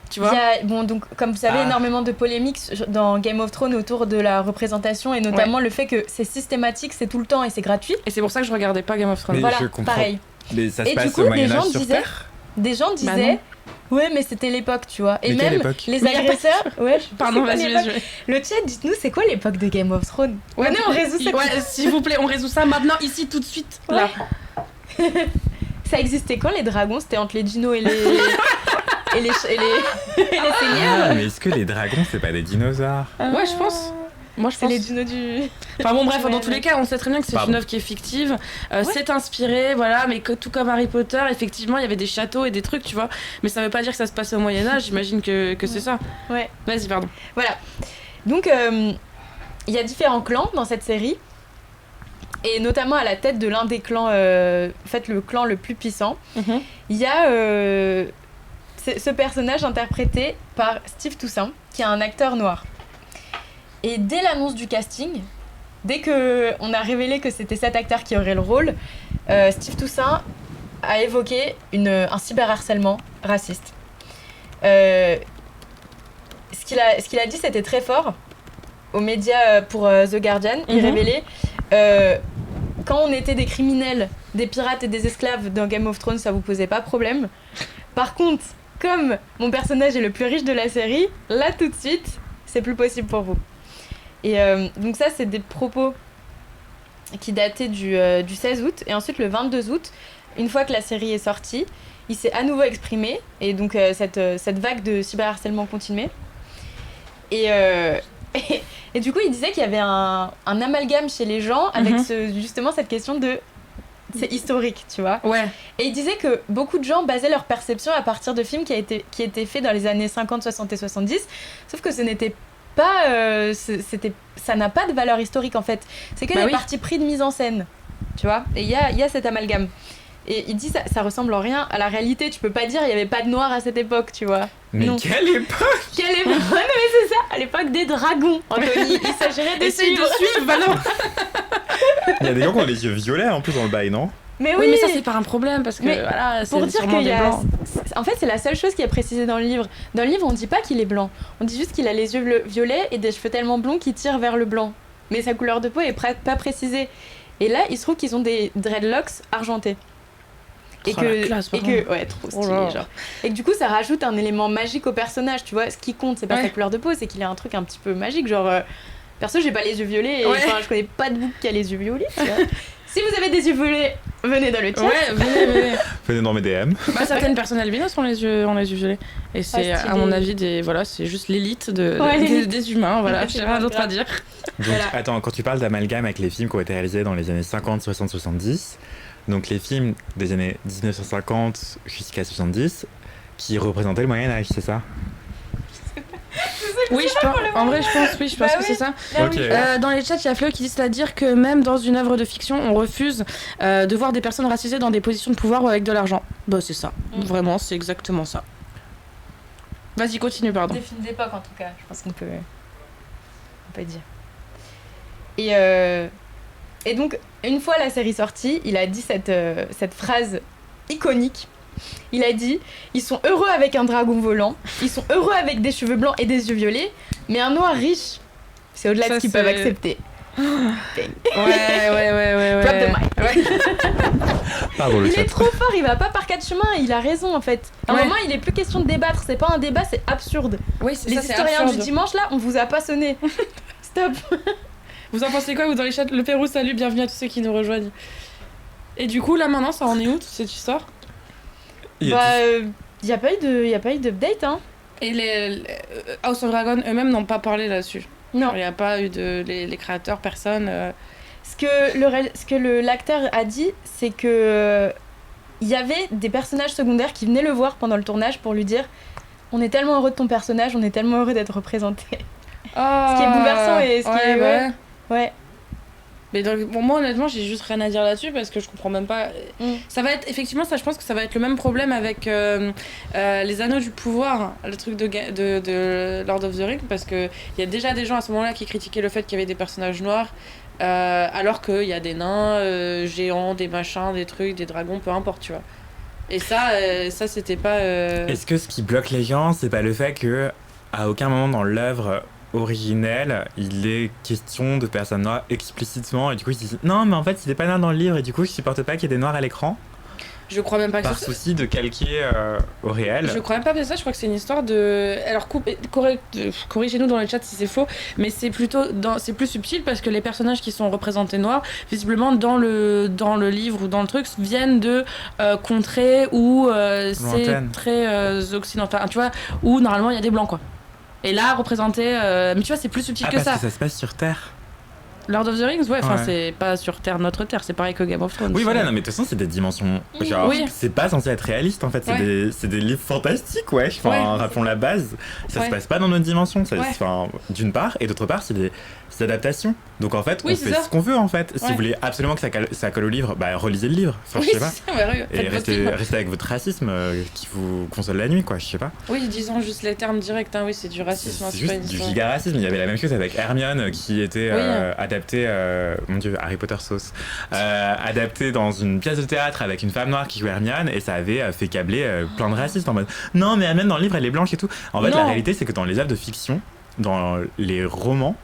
Tu vois? Il y a, bon, donc, comme vous savez, Ah. énormément de polémiques dans Game of Thrones autour de la représentation et notamment le fait que c'est systématique, c'est tout le temps et c'est gratuit. Et c'est pour ça que je regardais pas Game of Thrones. Mais Voilà, je comprends. pareil. Mais ça se Et du passe coup, au des Moyen-Âge gens sur disaient- Terre? Des gens Bah disaient, ouais, mais c'était l'époque, tu vois. Et Mais quelle même époque? les Mais y a pas- agresseurs. Ouais, je Pardon, sais pas vas-y, l'époque. vas-y. Le chat, dites-nous, c'est quoi l'époque de Game of Thrones? Venez, on résout cette Ouais, s'il vous plaît, on résout ça maintenant, ici, tout de suite. Ouais. Là. Ça existait quand les dragons? C'était entre les dinos et les. et les seigneurs? Ah, mais est-ce que les dragons, c'est pas des dinosaures? Ouais, je pense. Moi, je C'est pense. les dinos du. Enfin bon, bref, Ouais, dans ouais. tous les cas, on sait très bien que c'est Pardon. une œuvre qui est fictive. C'est inspiré, voilà, mais tout comme Harry Potter, effectivement, il y avait des châteaux et des trucs, tu vois. Mais ça veut pas dire que ça se passait au Moyen-Âge, j'imagine que c'est ça. Ouais. Vas-y, pardon. Voilà. Donc, il y a différents clans dans cette série. Et notamment à la tête de l'un des clans, en fait, le clan le plus puissant, il y a ce personnage interprété par Steve Toussaint, qui est un acteur noir. Et dès l'annonce du casting, dès qu'on a révélé que c'était cet acteur qui aurait le rôle, Steve Toussaint a évoqué un cyberharcèlement raciste. Ce qu'il a dit, c'était très fort. aux médias pour The Guardian. Il révélait quand on était des criminels, des pirates et des esclaves dans Game of Thrones, ça vous posait pas problème. Par contre, comme mon personnage est le plus riche de la série, là tout de suite, c'est plus possible pour vous. Et donc ça, c'est des propos qui dataient du 16 août. Et ensuite, le 22 août, une fois que la série est sortie, il s'est à nouveau exprimé. Et donc cette vague de cyberharcèlement continuait. Et du coup, il disait qu'il y avait un amalgame chez les gens avec justement cette question de... C'est historique, tu vois. Ouais. Et il disait que beaucoup de gens basaient leur perception à partir de films qui étaient faits dans les années 50, 60 et 70. Sauf que ce n'était pas... ça n'a pas de valeur historique, en fait. C'est que des partis pris de mise en scène, tu vois. Et il y a cet amalgame. Et il dit ça ressemble en rien à la réalité. Tu peux pas dire il y avait pas de noirs à cette époque, tu vois. Mais non. quelle époque! Quelle époque! Non mais c'est ça, à l'époque des dragons, Anthony. Il s'agirait de suivre. Bah non. Il y a des gens qui ont les yeux violets en plus dans le bail, non? Mais oui, mais ça c'est pas un problème parce que mais voilà, c'est pour dire sûrement qu'il y des a... blancs. En fait, c'est la seule chose qui est précisée dans le livre. Dans le livre, on dit pas qu'il est blanc. On dit juste qu'il a les yeux violets et des cheveux tellement blonds qui tirent vers le blanc. Mais sa couleur de peau est pas précisée. Et là, il se trouve qu'ils ont des dreadlocks argentés. Et ouais, trop stylé, genre. Et que du coup, ça rajoute un élément magique au personnage, tu vois. Ce qui compte, c'est pas sa couleur de peau, c'est qu'il a un truc un petit peu magique, genre... Perso, j'ai pas les yeux violets, et je connais pas de bouc qui a les yeux violets, tu vois. Si vous avez des yeux violets, venez dans le chat. Ouais, venez. Venez dans mes DM. Bah, certaines personnes albinos ont les yeux violets. Et c'est, à mon avis, c'est juste l'élite des humains, voilà. J'ai rien d'autre à dire. Donc, attends, quand tu parles d'amalgame avec les films qui ont été réalisés dans les années 50, 60, 70, donc les films des années 1950 jusqu'à 70, qui représentaient le Moyen-Âge, c'est ça? Oui, je pense que c'est ça. Okay. Dans les chats, il y a Flo qui dit c'est-à-dire que même dans une œuvre de fiction, on refuse de voir des personnes racisées dans des positions de pouvoir ou avec de l'argent. Bah, c'est ça. Vraiment, c'est exactement ça. Vas-y, continue, pardon. C'est film d'époque, en tout cas. Je pense qu'on peut dire. Et donc, une fois la série sortie, il a dit cette phrase iconique. Il a dit « Ils sont heureux avec un dragon volant, ils sont heureux avec des cheveux blancs et des yeux violets, mais un noir riche, c'est au-delà de ce qu'ils peuvent accepter. » Ouais. Drop the mic. Pardon, il est trop fort, il va pas par quatre chemins, il a raison en fait. À un moment, il est plus question de débattre, c'est pas un débat, c'est absurde. Oui, c'est Les ça, historiens c'est du dimanche là, on vous a pas sonné. Stop. Vous en pensez quoi, vous, dans les chats? Le Pérou, salut, bienvenue à tous ceux qui nous rejoignent. Et du coup, là maintenant, ça en est où cette histoire? Y a pas eu d'update, hein. Et les House of Dragon eux-mêmes n'ont pas parlé là-dessus. Non. Il n'y a pas eu les créateurs, personne. Ce que l'acteur a dit, c'est que il y avait des personnages secondaires qui venaient le voir pendant le tournage pour lui dire « On est tellement heureux de ton personnage, on est tellement heureux d'être représenté. » Ce qui est bouleversant et ce qui est... Ouais. Mais donc, bon, moi honnêtement j'ai juste rien à dire là-dessus parce que je comprends même pas. Ça va être effectivement ça, je pense que ça va être le même problème avec les Anneaux du Pouvoir, le truc de Lord of the Rings, parce que il y a déjà des gens à ce moment-là qui critiquaient le fait qu'il y avait des personnages noirs alors qu'il y a des nains géants, des machins, des trucs, des dragons, peu importe, tu vois. Et ça c'était pas. Est-ce que ce qui bloque les gens, c'est pas le fait que à aucun moment dans l'œuvre originel, il est question de personnes noires explicitement, et du coup ils se disent non mais en fait il est pas noir dans le livre et du coup je supporte pas qu'il y ait des noirs à l'écran. Je crois même pas que par souci de calquer au réel. Je crois même pas que ça, je crois que c'est une histoire de... Alors corrigez-nous dans le chat si c'est faux, mais c'est c'est plus subtil parce que les personnages qui sont représentés noirs, visiblement dans le livre ou dans le truc, viennent de contrées où c'est très occidental, tu vois, où normalement il y a des blancs quoi. Et là, représenté... mais tu vois, c'est plus subtil que ça. Parce que ça se passe sur Terre. Lord of the Rings, c'est pas sur Terre, notre Terre, c'est pareil que Game of Thrones. Oui, voilà, non, mais de toute façon, c'est des dimensions. Genre, c'est pas censé être réaliste en fait, c'est des livres fantastiques, wesh. Enfin, rappelons la base, ça se passe pas dans notre dimension. D'une part, et d'autre part, c'est des adaptations. Donc en fait, on fait ce qu'on veut en fait. Si vous voulez absolument que ça colle au livre, bah relisez le livre. Enfin, je sais pas. Et restez avec votre racisme qui vous console la nuit, quoi, je sais pas. Oui, disons juste les termes directs, hein, oui, c'est du racisme. C'est juste du giga racisme. Il y avait la même chose avec Hermione qui était adaptée, mon dieu, Harry Potter sauce, adaptée dans une pièce de théâtre avec une femme noire qui jouait Hermione et ça avait fait câbler plein de racistes en mode non, mais Hermione dans le livre elle est blanche et tout. En fait, la réalité c'est que dans les œuvres de fiction, dans les romans,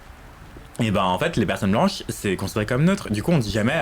Et ben en fait les personnes blanches c'est considéré comme neutre. Du coup on dit jamais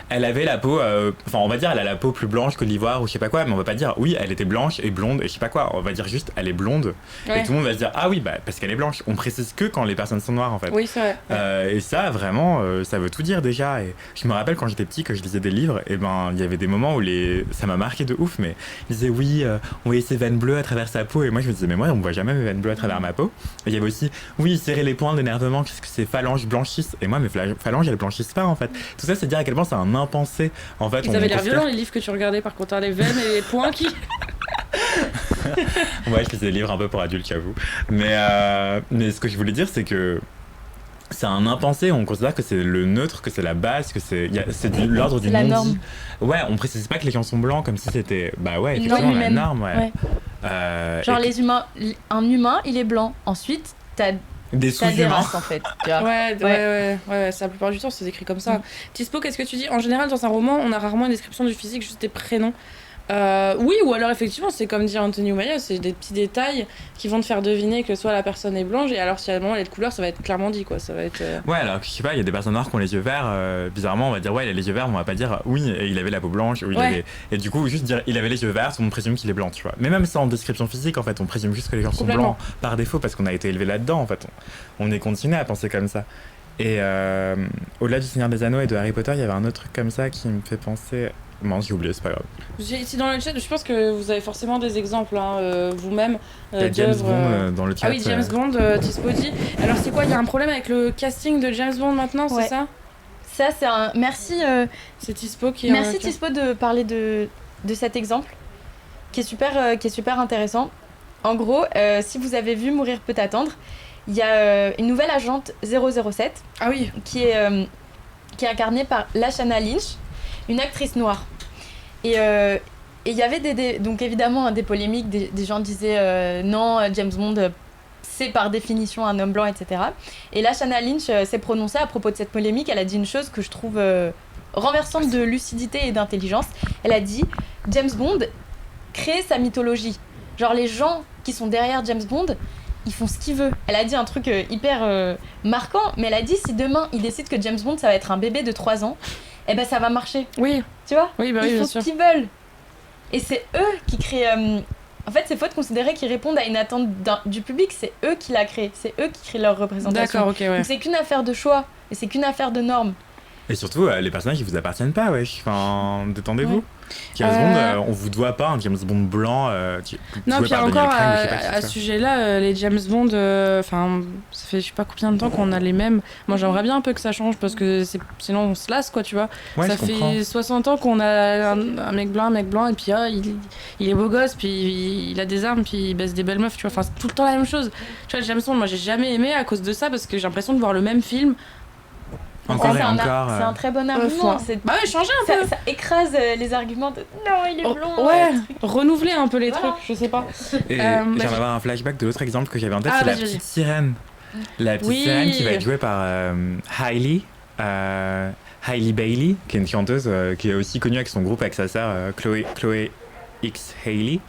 elle avait la peau enfin on va dire elle a la peau plus blanche que l'ivoire ou je sais pas quoi, mais on va pas dire oui elle était blanche et blonde et je sais pas quoi. On va dire juste elle est blonde et tout le monde va se dire ah oui bah parce qu'elle est blanche. On précise que quand les personnes sont noires en fait. Oui, c'est vrai. Et ça vraiment ça veut tout dire déjà. Et je me rappelle quand j'étais petit que je lisais des livres et ben il y avait des moments où ça m'a marqué de ouf, mais ils disaient oui on voyait ses veines bleues à travers sa peau et moi je me disais mais moi on voit jamais mes veines bleues à travers ma peau. Et il y avait aussi oui serrer les poings d'énervement parce que ces phalanges blanchissent et moi mes phalanges elles blanchissent pas en fait. Tout ça c'est dire à quel point c'est un impensé en fait. Ils avaient l'air violents les livres que tu regardais par contre, hein, les veines et les points qui... Ouais, je lisais des livres un peu pour adultes j'avoue, mais ce que je voulais dire c'est que c'est un impensé, on considère que c'est le neutre, que c'est la base, que c'est de l'ordre du la non-dit. norme. Ouais, on précise pas que les gens sont blancs comme si c'était bah ouais Une effectivement norme la humaine. norme ouais. Genre Et les humains, un humain il est blanc, ensuite t'as des t'as des sous-humains. races en fait, tu vois. Ouais, c'est la plupart du temps c'est décrit comme ça. Tispo, qu'est-ce que tu dis? En général dans un roman on a rarement une description du physique, juste des prénoms. Oui, ou alors effectivement, c'est comme dit Anthony Oumaya, c'est des petits détails qui vont te faire deviner que soit la personne est blanche, et alors si à un moment elle est de couleur, ça va être clairement dit quoi. Ça va être. Ouais, alors je sais pas, il y a des personnes noires qui ont les yeux verts, bizarrement on va dire ouais il a les yeux verts, mais on va pas dire oui il avait la peau blanche, ou il avait... Et du coup juste dire il avait les yeux verts, on présume qu'il est blanc, tu vois. Mais même sans description physique en fait, on présume juste que les gens sont blancs par défaut parce qu'on a été élevé là-dedans en fait. On est conditionné à penser comme ça. Et au-delà du Seigneur des Anneaux et de Harry Potter, il y avait un autre truc comme ça qui me fait penser... Non, j'ai oublié, c'est pas grave. Ici dans le chat, je pense que vous avez forcément des exemples vous-même. Il y a James d'œuvres, Bond dans le chat. Ah oui, James Bond, Tispo dit. Alors c'est quoi, il y a un problème avec le casting de James Bond maintenant, c'est ça? Ça c'est un... Merci, c'est Tispo qui... merci Tispo de parler de cet exemple qui est super intéressant. En gros, si vous avez vu Mourir peut attendre, il y a une nouvelle agente 007 ah oui. qui est incarnée par Lashana Lynch, une actrice noire. Et il y avait donc évidemment des polémiques, des gens disaient non, James Bond c'est par définition un homme blanc, etc. Et Lashana Lynch s'est prononcée à propos de cette polémique. Elle a dit une chose que je trouve renversante de lucidité et d'intelligence. Elle a dit James Bond crée sa mythologie. Genre les gens qui sont derrière James Bond, ils font ce qu'ils veulent. Elle a dit un truc hyper marquant, mais elle a dit si demain ils décident que James Bond ça va être un bébé de 3 ans, eh ben ça va marcher. Oui. Tu vois? Oui, bah ils oui, font bien ce sûr. qu'ils veulent. Et c'est eux qui créent... En fait, c'est faux de considérer qu'ils répondent à une attente du public, c'est eux qui la créent, c'est eux qui créent leur représentation. D'accord, ok, ouais. Donc c'est qu'une affaire de choix, et c'est qu'une affaire de normes. Et surtout, les personnages ils vous appartiennent pas, wesh. Enfin, détendez-vous. Ouais. James Bond, on vous doit pas un James Bond blanc. Non, joué puis par encore Daniel Craig, je sais pas qui à c'est ce ça. sujet-là, les James Bond, enfin, ça fait je sais pas combien de temps qu'on a les mêmes. Moi, j'aimerais bien un peu que ça change parce que sinon on se lasse, quoi, tu vois. Ouais, ça je comprends. fait 60 ans qu'on a un mec blanc, et puis il est beau gosse, puis il a des armes, puis il baisse des belles meufs, tu vois. Enfin, c'est tout le temps la même chose. Tu vois, James Bond, moi, j'ai jamais aimé à cause de ça parce que j'ai l'impression de voir le même film. Encore Ça, et c'est encore. c'est un très bon argument. Bah ouais, changer un peu. Ça écrase les arguments de non, il est blond. Ouais, renouveler un peu les Voilà. trucs, je sais pas. Et vas-y. j'aimerais avoir un flashback de l'autre exemple que j'avais en tête, Ah, c'est la vas-y, petite sirène. La petite Oui. sirène qui va être jouée par Hailey Bailey, qui est une chanteuse qui est aussi connue avec son groupe avec sa sœur Chloé X Hailey.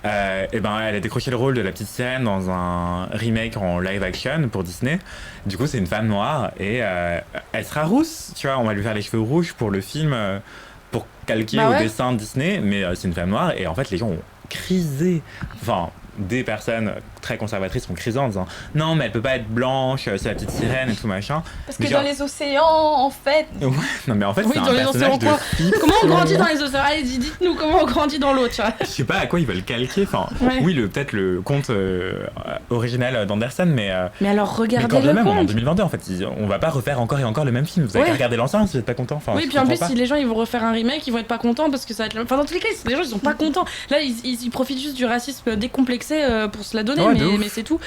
Et ben elle a décroché le rôle de la petite sirène dans un remake en live action pour Disney. Du coup c'est une femme noire et elle sera rousse, tu vois, on va lui faire les cheveux rouges pour le film pour calquer Bah ouais. au dessin de Disney, mais c'est une femme noire et en fait les gens ont crisé, enfin des personnes très conservatrices ont crisé en disant non mais elle peut pas être blanche, c'est la petite sirène et tout machin. Parce que Déjà- dans les océans, en fait. Ouais, non mais en fait Oui, c'est dans un les personnage océans de quoi fiction. Comment on grandit dans les océans? Allez, dites-nous comment on grandit dans l'eau, tu vois. Je sais pas à quoi ils veulent calquer, enfin Ouais. oui peut-être le conte original d'Anderson, mais Mais alors mais regardez quand le même, on est en conte. 2022 en fait, on va pas refaire encore et encore le même film. Vous avez Ouais. qu'à regarder l'ancien si vous êtes pas content. Enfin, Oui, je puis en comprends plus, pas. si les gens ils vont refaire un remake, ils vont être pas contents parce que ça va être. Enfin, dans tous les cas, les gens ils sont pas contents. Là, ils profitent juste du racisme décomplexé pour se la donner, Ouais, de ouf. mais c'est tout.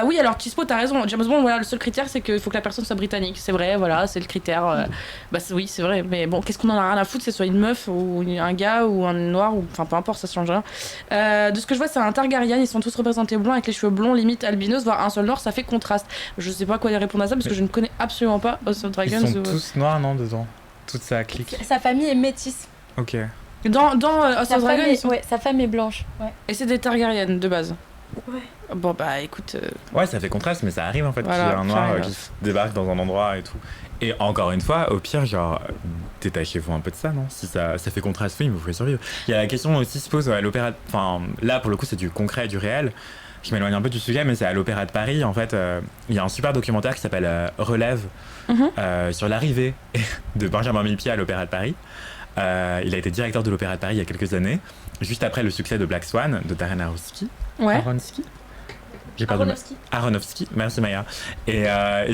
Oui, alors Tispo, t'as raison. James Bond, voilà, le seul critère c'est qu'il faut que la personne soit britannique. C'est vrai, voilà, c'est le critère. Bah oui, c'est vrai, mais bon, qu'est-ce qu'on en a rien à foutre, que ce soit une meuf ou un gars ou un noir, ou enfin peu importe, ça change rien. De ce que je vois, c'est un Targaryen, ils sont tous représentés blancs avec les cheveux blonds, limite albinos, voire un seul noir, ça fait contraste. Je sais pas quoi y répondre à ça parce que je ne connais absolument pas House of Dragons. Ils sont tous noirs, non, dedans. Toute sa clique. Sa famille est métisse. Ok. Dans House Sa of femme, Dragons, ils sont... sa femme est blanche. Ouais. Et c'est des Targaryennes de base. Bon, bah écoute. Ouais, ça fait contraste, mais ça arrive en fait Voilà, qu'il y ait un noir fair qui enough. débarque dans un endroit et tout. Et encore une fois, au pire, genre, détachez-vous un peu de ça, non? Si ça fait contraste, oui, mais vous pouvez survivre. Il y a la question aussi se pose à l'opéra. Enfin, là, pour le coup, c'est du concret et du réel. Je m'éloigne un peu du sujet, mais c'est à l'Opéra de Paris. En fait, il y a un super documentaire qui s'appelle Relève Mhm. sur l'arrivée de Benjamin Millepied à l'Opéra de Paris. Il a été directeur de l'Opéra de Paris il y a quelques années, juste après le succès de Black Swan de Darren Aronofsky. Ouais. Aronofsky. J'ai perdu ma- Aronofsky, merci Maya. Et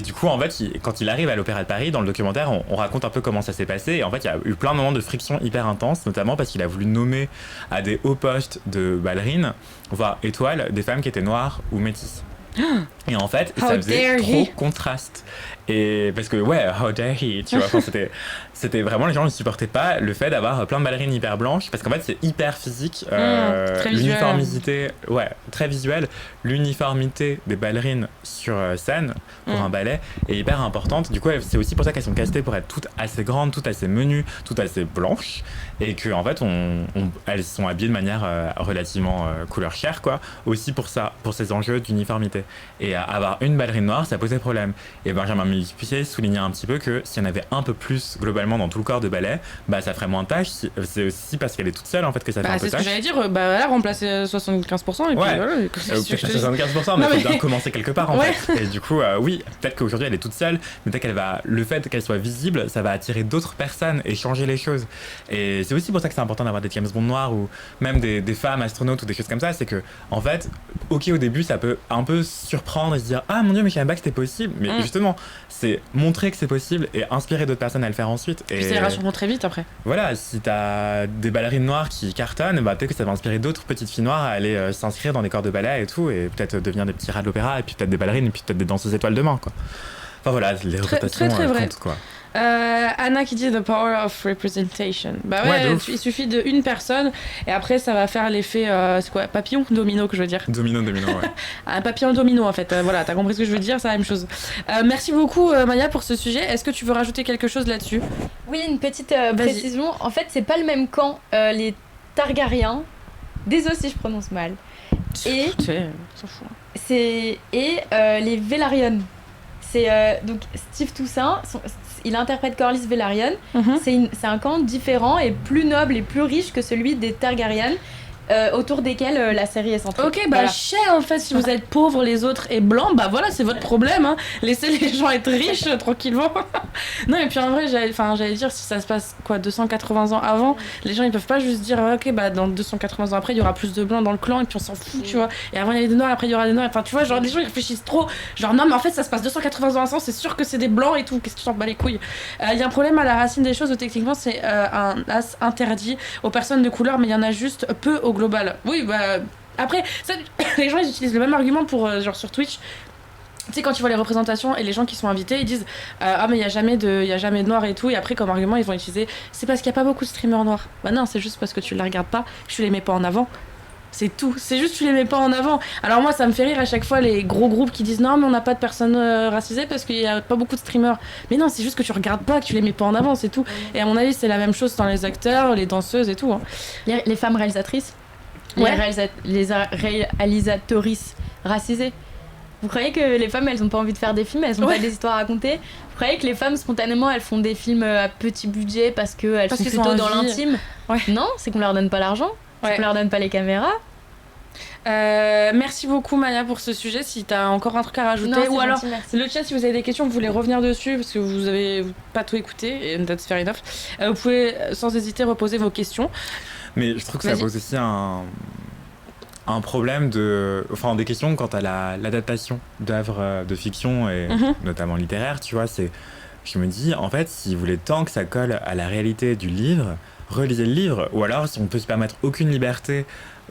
du coup, en fait, quand il arrive à l'Opéra de Paris, dans le documentaire, on raconte un peu comment ça s'est passé. Et en fait, il y a eu plein de moments de friction hyper intenses, notamment parce qu'il a voulu nommer à des hauts postes de ballerines, voire étoiles, des femmes qui étaient noires ou métisses. Et en fait, How ça faisait dare trop he. contraste. Et parce que, ouais, how dare he, tu vois, enfin, c'était vraiment, les gens ne supportaient pas le fait d'avoir plein de ballerines hyper blanches, parce qu'en fait, c'est hyper physique. Très visuel. L'uniformité, ouais, très visuel. L'uniformité des ballerines sur scène pour un ballet est hyper importante. Du coup, c'est aussi pour ça qu'elles sont castées pour être toutes assez grandes, toutes assez menues, toutes assez blanches. Et que, en fait, elles sont habillées de manière relativement couleur chair, quoi. Aussi pour ça, pour ces enjeux d'uniformité. Et avoir une ballerine noire, ça posait problème. Et Benjamin Millepied soulignait un petit peu que s'il y en avait un peu plus globalement dans tout le corps de ballet, bah ça ferait moins de tâches. C'est aussi parce qu'elle est toute seule en fait que ça fait Bah, un peu c'est ce de que tâches. j'allais dire, bah voilà, remplacer 75% et puis Ouais. voilà. qu'est-ce que Peut-être je te dis 75%, mais Non, il mais- faut bien commencer quelque part en Ouais. fait. Et du coup, oui, peut-être qu'aujourd'hui elle est toute seule, mais peut-être qu'elle va, le fait qu'elle soit visible, ça va attirer d'autres personnes et changer les choses. Et c'est aussi pour ça que c'est important d'avoir des James Bond noirs ou même des femmes astronautes ou des choses comme ça. C'est que, en fait, ok, au début, ça peut un peu surprendre et se dire ah mon dieu, mais je savais pas que c'était possible. Mais justement, c'est montrer que c'est possible et inspirer d'autres personnes à le faire ensuite. Puis Et ça ira sûrement très vite après. voilà, si t'as des ballerines noires qui cartonnent, bah peut-être que ça va inspirer d'autres petites filles noires à aller s'inscrire dans des corps de ballet et tout, et peut-être devenir des petits rats de l'opéra, et puis peut-être des ballerines, et puis peut-être des danseuses étoiles demain, quoi. Enfin voilà, les représentations très vrai. comptent, quoi. Anna qui dit The Power of Representation. Bah Ouais, de ouais, ouf. il suffit d'une personne et après ça va faire l'effet, c'est quoi, papillon, domino que je veux dire. Domino, ouais. Un papillon domino en fait. Voilà, t'as compris ce que je veux dire, c'est la même chose. Merci beaucoup Maya pour ce sujet. Est-ce que tu veux rajouter quelque chose là-dessus? Oui, une petite précision. En fait, c'est pas le même camp. Les Targaryens, désolé si je prononce mal. Et Tu sais, on s'en fout. les Velaryon. C'est donc Steve Toussaint, il interprète Corlys Velaryon. Mhm. C'est un camp différent et plus noble et plus riche que celui des Targaryen, autour desquels la série est centrée. Ok, bah Voilà. cher en fait, si vous êtes pauvres, les autres et blancs, bah voilà, c'est votre problème, hein. Laissez les gens être riches tranquillement. Non, et puis en vrai, j'allais dire, si ça se passe quoi, 280 ans avant, les gens ils peuvent pas juste dire, ok, bah dans 280 ans après, il y aura plus de blancs dans le clan et puis on s'en fout, tu vois. Et avant il y avait des noirs, après il y aura des noirs, enfin tu vois, genre les gens ils réfléchissent trop. Genre non, mais en fait ça se passe 280 ans avant, c'est sûr que c'est des blancs et tout, qu'est-ce que tu t'en bats les couilles. Il y a un problème à la racine des choses où techniquement c'est un as interdit aux personnes de couleur, mais il y en a juste peu au global. Oui, bah. Après, ça, les gens ils utilisent le même argument pour genre sur Twitch. Tu sais, quand tu vois les représentations et les gens qui sont invités, ils disent ah, mais il y a jamais de noirs et tout. Et après, comme argument, ils vont utiliser c'est parce qu'il n'y a pas beaucoup de streamers noirs. Bah non, c'est juste parce que tu les regardes pas, que tu les mets pas en avant. C'est tout. C'est juste que tu les mets pas en avant. Alors, moi, ça me fait rire à chaque fois les gros groupes qui disent non, mais on n'a pas de personnes racisées parce qu'il y a pas beaucoup de streamers. Mais non, c'est juste que tu regardes pas, que tu les mets pas en avant, c'est tout. Et à mon avis, c'est la même chose dans les acteurs, les danseuses et tout. Hein. Les femmes réalisatrices, Ouais. les réalisatrices racisées. Vous croyez que les femmes, elles ont pas envie de faire des films, elles ont Ouais. pas des histoires à raconter? Vous croyez que les femmes, spontanément, elles font des films à petit budget parce qu'elles Parce sont qu'ils plutôt ont dans envie. l'intime? Ouais. Non, c'est qu'on leur donne pas l'argent, c'est Ouais. qu'on leur donne pas les caméras. Merci beaucoup Maya pour ce sujet. Si t'as encore un truc à rajouter, Non, c'est ou alors gentil, merci. le chat, si vous avez des questions, vous voulez revenir dessus parce que vous avez pas tout écouté, et that's fair enough. Vous pouvez sans hésiter reposer vos questions. Mais je trouve que ça Vas-y. pose aussi un problème enfin des questions quant à l'adaptation d'œuvres de fiction et Mhm. notamment littéraires, tu vois. Je me dis, en fait, si vous voulez tant que ça colle à la réalité du livre, relisez le livre. Ou alors, si on peut se permettre aucune liberté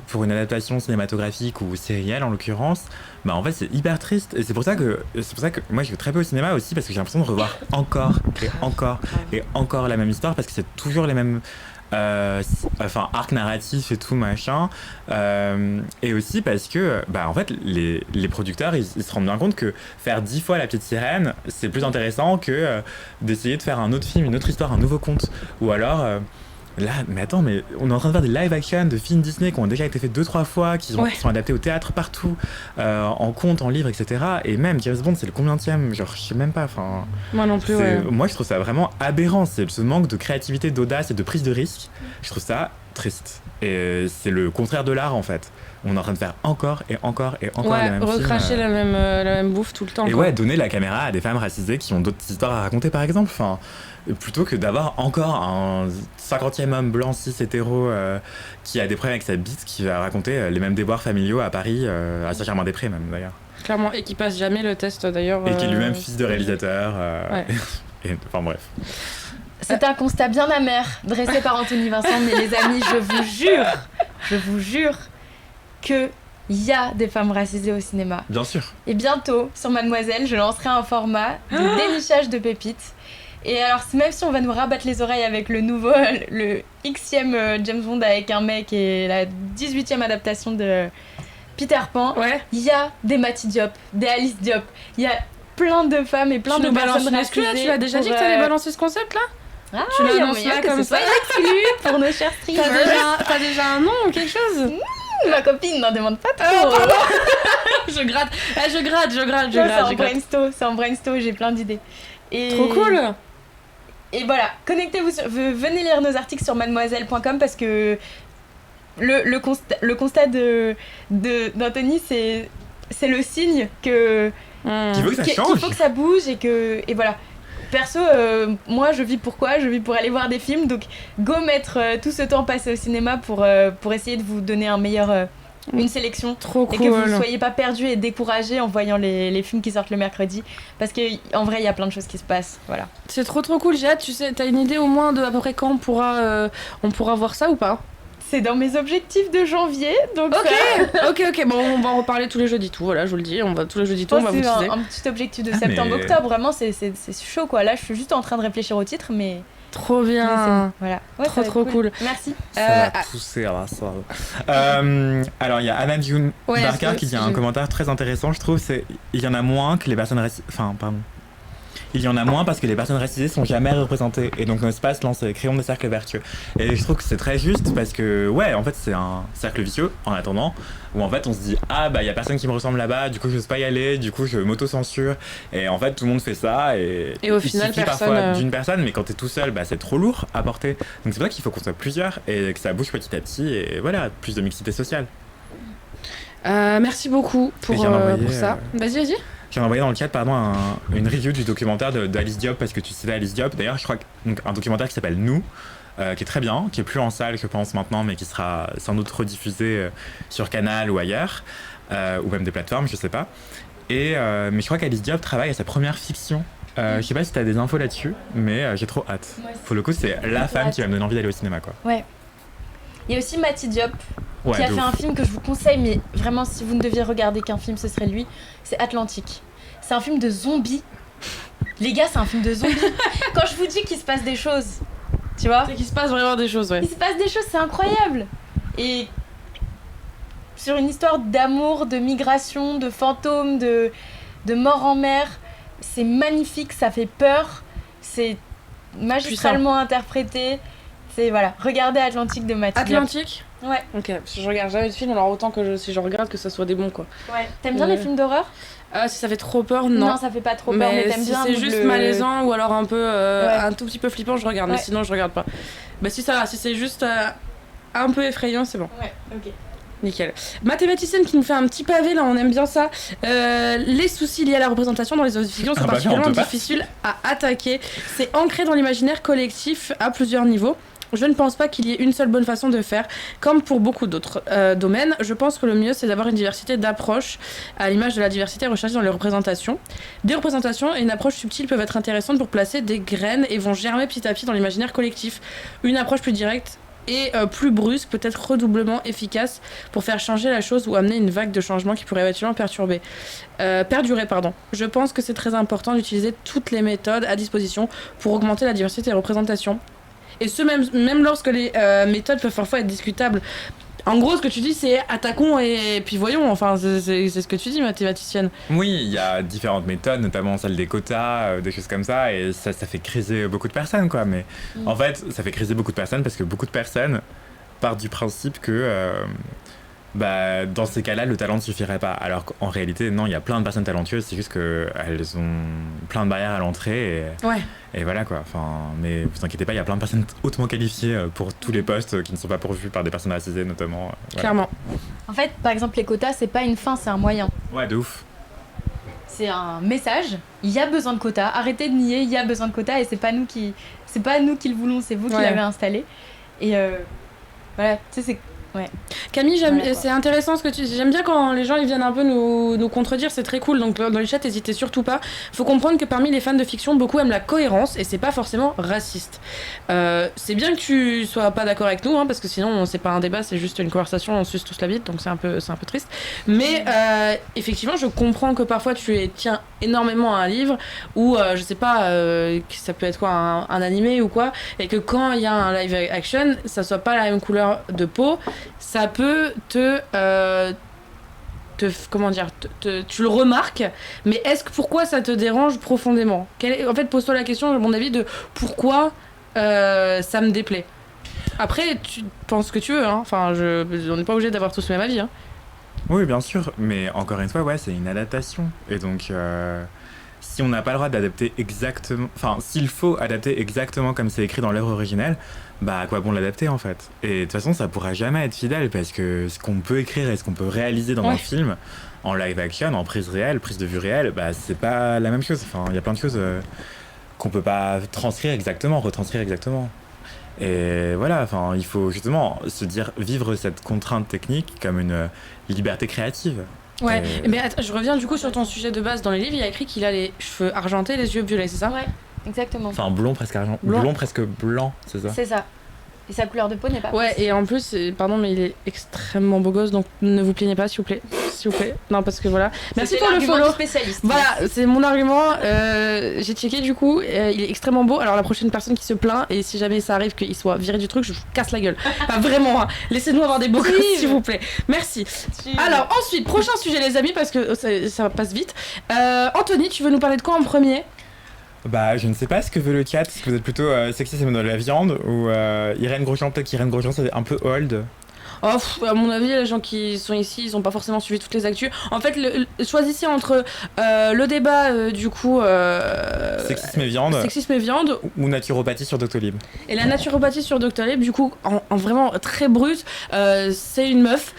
pour une adaptation cinématographique ou sérielle en l'occurrence, bah en fait c'est hyper triste. Et c'est pour ça que moi je vais très peu au cinéma aussi, parce que j'ai l'impression de revoir encore et encore et encore la même histoire, parce que c'est toujours les mêmes arcs narratifs et tout machin, et aussi parce que bah en fait les producteurs ils se rendent bien compte que faire 10 fois La Petite Sirène c'est plus intéressant que d'essayer de faire un autre film, une autre histoire, un nouveau conte, ou alors Là, mais attends, mais on est en train de faire des live action de films Disney qui ont déjà été faits 2-3 fois, qui sont adaptés au théâtre partout, en contes, en livres, etc. Et même James Bond, c'est le combienième? Genre, je sais même pas. Enfin, moi non plus. Ouais. Moi, je trouve ça vraiment aberrant. C'est ce manque de créativité, d'audace et de prise de risque. Je trouve ça triste. Et c'est le contraire de l'art, en fait. On est en train de faire encore et encore et encore les mêmes films. Recracher la même bouffe tout le temps. Et quoi. donner la caméra à des femmes racisées qui ont d'autres histoires à raconter, par exemple. Enfin, plutôt que d'avoir encore un 50e homme blanc cis hétéro qui a des problèmes avec sa bite, qui va raconter les mêmes déboires familiaux à Paris, à Saint-Germain-des-Prés même d'ailleurs. Clairement, et qui passe jamais le test d'ailleurs. Et qui est lui-même fils de réalisateur. Enfin bref. C'est un constat bien amer dressé par Anthony Vincent, mais les amis, je vous jure qu'il y a des femmes racisées au cinéma. Bien sûr. Et bientôt, sur Mademoiselle, je lancerai un format de dénichage de pépites. Et alors, même si on va nous rabattre les oreilles avec le Xème James Bond avec un mec et la 18e adaptation de Peter Pan, il y a des Mati Diop, des Alice Diop, il y a plein de femmes et plein de personnes racisées. Tu as déjà dit que tu allais balancer ce concept là? Ah, tu il y a l'annonces moyen là que comme ce soit exclu pour nos chers streamers. T'as déjà un nom ou quelque chose? Ma copine n'en demande pas trop. Je gratte. C'est en brainstorm, j'ai plein d'idées. Et... Trop cool. Et voilà, connectez-vous, venez lire nos articles sur mademoiselle.com parce que le constat d'Anthony, c'est le signe que qu'il faut que ça change. Qu'il faut que ça bouge et voilà. Perso, moi je vis pour aller voir des films, donc go mettre tout ce temps passé au cinéma pour essayer de vous donner une sélection. Trop cool. Et que vous ne soyez pas perdus et découragés en voyant les films qui sortent le mercredi, parce qu'en vrai il y a plein de choses qui se passent. Voilà. C'est trop cool, j'ai hâte. Tu sais, t'as une idée au moins de à peu près quand on pourra voir ça ou pas? C'est dans mes objectifs de janvier, donc... Ok, bon, on va en reparler tous les jeudis tout, voilà, je vous le dis, on va tous les jeudis tout, on va vous teaser. Un petit objectif de septembre-octobre, vraiment, c'est chaud, quoi. Là, je suis juste en train de réfléchir au titre, mais... Trop bien. Voilà. Trop cool. Merci. Ça va pousser à la salle. Alors, il y a Anna June Barker qui dit un commentaire très intéressant, je trouve, c'est... Il y en a moins que les personnes... Il y en a moins parce que les personnes racisées sont jamais représentées et donc n'osent pas se lancer. Créons des cercles vertueux. Et je trouve que c'est très juste parce que en fait c'est un cercle vicieux en attendant où en fait on se dit il y a personne qui me ressemble là-bas, du coup je n'ose pas y aller, du coup je m'auto-censure et en fait tout le monde fait ça et au final il suffit parfois d'une personne, mais quand t'es tout seul c'est trop lourd à porter. Donc c'est pour ça qu'il faut qu'on soit plusieurs et que ça bouge petit à petit et voilà, plus de mixité sociale. Merci beaucoup pour ça. Vas-y. J'ai envoyé dans le chat une review du documentaire d'Alice Diop parce que tu citais Alice Diop. D'ailleurs, je crois un documentaire qui s'appelle Nous, qui est très bien, qui est plus en salle, je pense maintenant, mais qui sera sans doute rediffusé sur Canal ou ailleurs, ou même des plateformes, je sais pas. Mais je crois qu'Alice Diop travaille à sa première fiction. Je sais pas si t'as des infos là-dessus, mais j'ai trop hâte. Pour le coup, c'est la femme qui va me donner envie d'aller au cinéma, quoi. Ouais. Il y a aussi Mati Diop qui a fait un film que je vous conseille, mais vraiment si vous ne deviez regarder qu'un film, ce serait lui. C'est Atlantique. C'est un film de zombies. Les gars, c'est un film de zombies. Quand je vous dis qu'il se passe des choses, tu vois, c'est qu'il se passe vraiment des choses, Il se passe des choses, c'est incroyable. Et sur une histoire d'amour, de migration, de fantômes, de mort en mer, c'est magnifique, ça fait peur, c'est magistralement interprété. C'est regardez Atlantique de Mati Diop. Atlantique. Ouais. Ok, parce que je regarde jamais de films, alors autant que si je regarde que ça soit des bons quoi. Ouais. T'aimes bien les films d'horreur? Si ça fait trop peur, non. Non, ça fait pas trop peur, mais t'aimes si bien. Si c'est juste malaisant ou alors un peu un tout petit peu flippant, je regarde, mais sinon je regarde pas. Si ça va, si c'est juste un peu effrayant, c'est bon. Ouais, ok. Nickel. Mathématicienne qui nous fait un petit pavé, là, on aime bien ça. Les soucis liés à la représentation dans les autofictions sont particulièrement difficiles à attaquer. C'est ancré dans l'imaginaire collectif à plusieurs niveaux. Je ne pense pas qu'il y ait une seule bonne façon de faire. Comme pour beaucoup d'autres domaines, je pense que le mieux, c'est d'avoir une diversité d'approches à l'image de la diversité recherchée dans les représentations. Des représentations et une approche subtile peuvent être intéressantes pour placer des graines et vont germer petit à petit dans l'imaginaire collectif. Une approche plus directe et plus brusque peut être redoublement efficace pour faire changer la chose ou amener une vague de changement qui pourrait éventuellement perdurer. Je pense que c'est très important d'utiliser toutes les méthodes à disposition pour augmenter la diversité des représentations. Et ce même lorsque les méthodes peuvent parfois être discutables En gros, ce que tu dis, c'est attaquons et puis voyons. Enfin, c'est ce que tu dis, mathématicienne. Oui, il y a différentes méthodes, notamment celle des quotas, des choses comme ça, et ça fait criser beaucoup de personnes, quoi. Mais en fait, ça fait criser beaucoup de personnes parce que beaucoup de personnes partent du principe que dans ces cas-là, le talent ne suffirait pas. Alors qu'en réalité, non, il y a plein de personnes talentueuses, c'est juste qu'elles ont plein de barrières à l'entrée. Et voilà, quoi. Enfin, mais vous inquiétez pas, il y a plein de personnes hautement qualifiées pour tous les postes qui ne sont pas pourvus par des personnes racisées, notamment. Voilà. Clairement. En fait, par exemple, les quotas, c'est pas une fin, c'est un moyen. Ouais, de ouf. C'est un message, il y a besoin de quotas, arrêtez de nier, il y a besoin de quotas et c'est pas nous qui le voulons, c'est vous qui l'avez installé. Et voilà, tu sais, c'est... Ouais. Camille, c'est intéressant ce que tu dis. J'aime bien quand les gens ils viennent un peu nous contredire, c'est très cool. Donc dans les chats, n'hésitez surtout pas. Faut comprendre que parmi les fans de fiction, beaucoup aiment la cohérence et c'est pas forcément raciste. C'est bien que tu sois pas d'accord avec nous, hein, parce que sinon c'est pas un débat, c'est juste une conversation, on suce tous la bite, donc c'est un peu triste. Mais effectivement, je comprends que parfois tu tiens énormément à un livre ou je sais pas, ça peut être quoi, un animé ou quoi, et que quand il y a un live action, ça soit pas la même couleur de peau. Ça peut comment dire, tu le remarques, mais pourquoi ça te dérange profondément? En fait, pose-toi la question, à mon avis, de pourquoi ça me déplaît. Après, tu penses ce que tu veux, hein. Enfin, on n'est pas obligé d'avoir tous le même avis, hein. Oui, bien sûr, mais encore une fois, ouais, c'est une adaptation. Et donc, si on n'a pas le droit d'adapter exactement... Enfin, s'il faut adapter exactement comme c'est écrit dans l'œuvre originelle, à quoi bon l'adapter, en fait? Et de toute façon, ça pourra jamais être fidèle, parce que ce qu'on peut écrire et ce qu'on peut réaliser dans un film, en live action, en prise réelle, prise de vue réelle, c'est pas la même chose. Enfin, il y a plein de choses qu'on peut pas retranscrire exactement. Et voilà, enfin, il faut justement se dire, vivre cette contrainte technique comme une liberté créative. Ouais, mais attends, je reviens du coup sur ton sujet de base. Dans les livres, il y a écrit qu'il a les cheveux argentés, les yeux violets, c'est ça? Ouais, exactement. Enfin, blond presque argent. Blond presque blanc, c'est ça? C'est ça. Et sa couleur de peau n'est pas... Ouais, et en plus, pardon, mais il est extrêmement beau gosse, donc ne vous plaignez pas, s'il vous plaît. S'il vous plaît. Non, parce que voilà. Merci pour le follow. Spécialiste. Voilà, c'est mon argument. J'ai checké du coup, il est extrêmement beau. Alors la prochaine personne qui se plaint, et si jamais ça arrive qu'il soit viré du truc, je vous casse la gueule. Enfin, vraiment, hein. Laissez-nous avoir des beaux gosses, s'il vous plaît. Merci. Alors ensuite, prochain sujet les amis, parce que ça passe vite. Anthony, tu veux nous parler de quoi en premier? Je ne sais pas ce que veut le chat. Est-ce que vous êtes plutôt sexiste et de la viande ou Irène Grosjean? Peut-être qu'Irène Grosjean c'est un peu old. À mon avis, les gens qui sont ici, ils ont pas forcément suivi toutes les actus. En fait, choisissez entre le débat du coup sexisme et viande ou naturopathie sur Doctolib. Et la naturopathie sur Doctolib, du coup, en vraiment très brut, c'est une meuf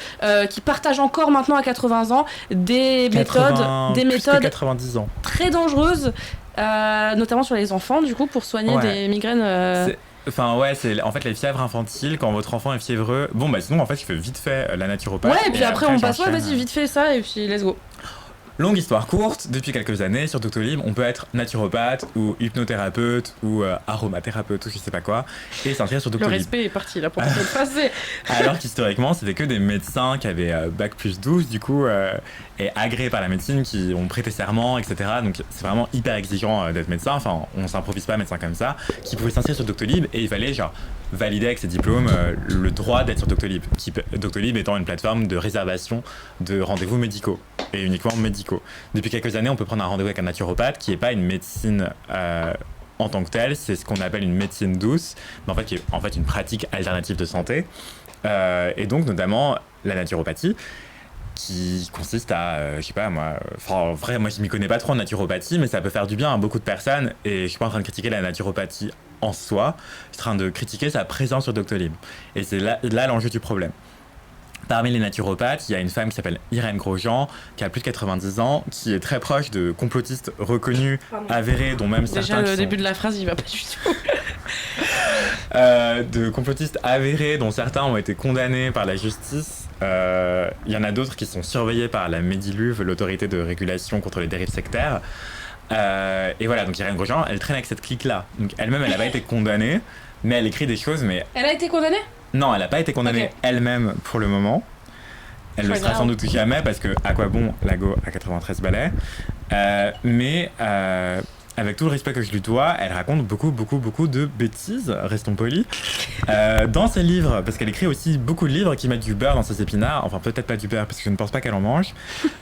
qui partage encore maintenant à 80 ans des méthodes 90 ans. Très dangereuses. Notamment sur les enfants, du coup, pour soigner des migraines. C'est en fait les fièvres infantiles, quand votre enfant est fiévreux. Sinon, en fait, il fait vite fait la naturopathe. Ouais, et puis après on passe, vas-y, vite fait ça, et puis let's go. Longue histoire courte, depuis quelques années sur Doctolib, on peut être naturopathe ou hypnothérapeute ou aromathérapeute ou je sais pas quoi et s'inscrire sur Doctolib. Le respect est parti là pour cette phrase. Alors qu'historiquement, c'était que des médecins qui avaient bac plus 12 du coup et agréés par la médecine qui ont prêté serment, etc. Donc c'est vraiment hyper exigeant d'être médecin. Enfin, on s'improvise pas médecin comme ça. Qui pouvaient s'inscrire sur Doctolib et il fallait valider avec ses diplômes le droit d'être sur Doctolib. Doctolib étant une plateforme de réservation de rendez-vous médicaux et uniquement médicaux. Depuis quelques années, on peut prendre un rendez-vous avec un naturopathe qui n'est pas une médecine en tant que telle, c'est ce qu'on appelle une médecine douce, mais qui est en fait une pratique alternative de santé. Et donc notamment la naturopathie, qui consiste à, je sais pas moi, en vrai moi je m'y connais pas trop en naturopathie, mais ça peut faire du bien à beaucoup de personnes, et je suis pas en train de critiquer la naturopathie en soi, je suis en train de critiquer sa présence sur Doctolib. Et c'est là l'enjeu du problème. Parmi les naturopathes, il y a une femme qui s'appelle Irène Grosjean, qui a plus de 90 ans, qui est très proche de complotistes reconnus, avérés, dont même certains... Déjà, le début de la phrase, il va pas du tout. De complotistes avérés, dont certains ont été condamnés par la justice. Il y en a d'autres qui sont surveillés par la Mediluv, l'autorité de régulation contre les dérives sectaires. Et voilà, donc Irène Grosjean, elle traîne avec cette clique-là. Donc elle-même, elle n'a pas été condamnée, mais elle écrit des choses, mais... Elle a été condamnée ? Non, elle n'a pas été condamnée elle-même pour le moment. Elle ne le sera sans doute jamais parce que à quoi bon la go à 93 balais. Mais avec tout le respect que je lui dois, elle raconte beaucoup de bêtises, restons polis, dans ses livres, parce qu'elle écrit aussi beaucoup de livres qui mettent du beurre dans ses épinards, enfin peut-être pas du beurre, parce que je ne pense pas qu'elle en mange,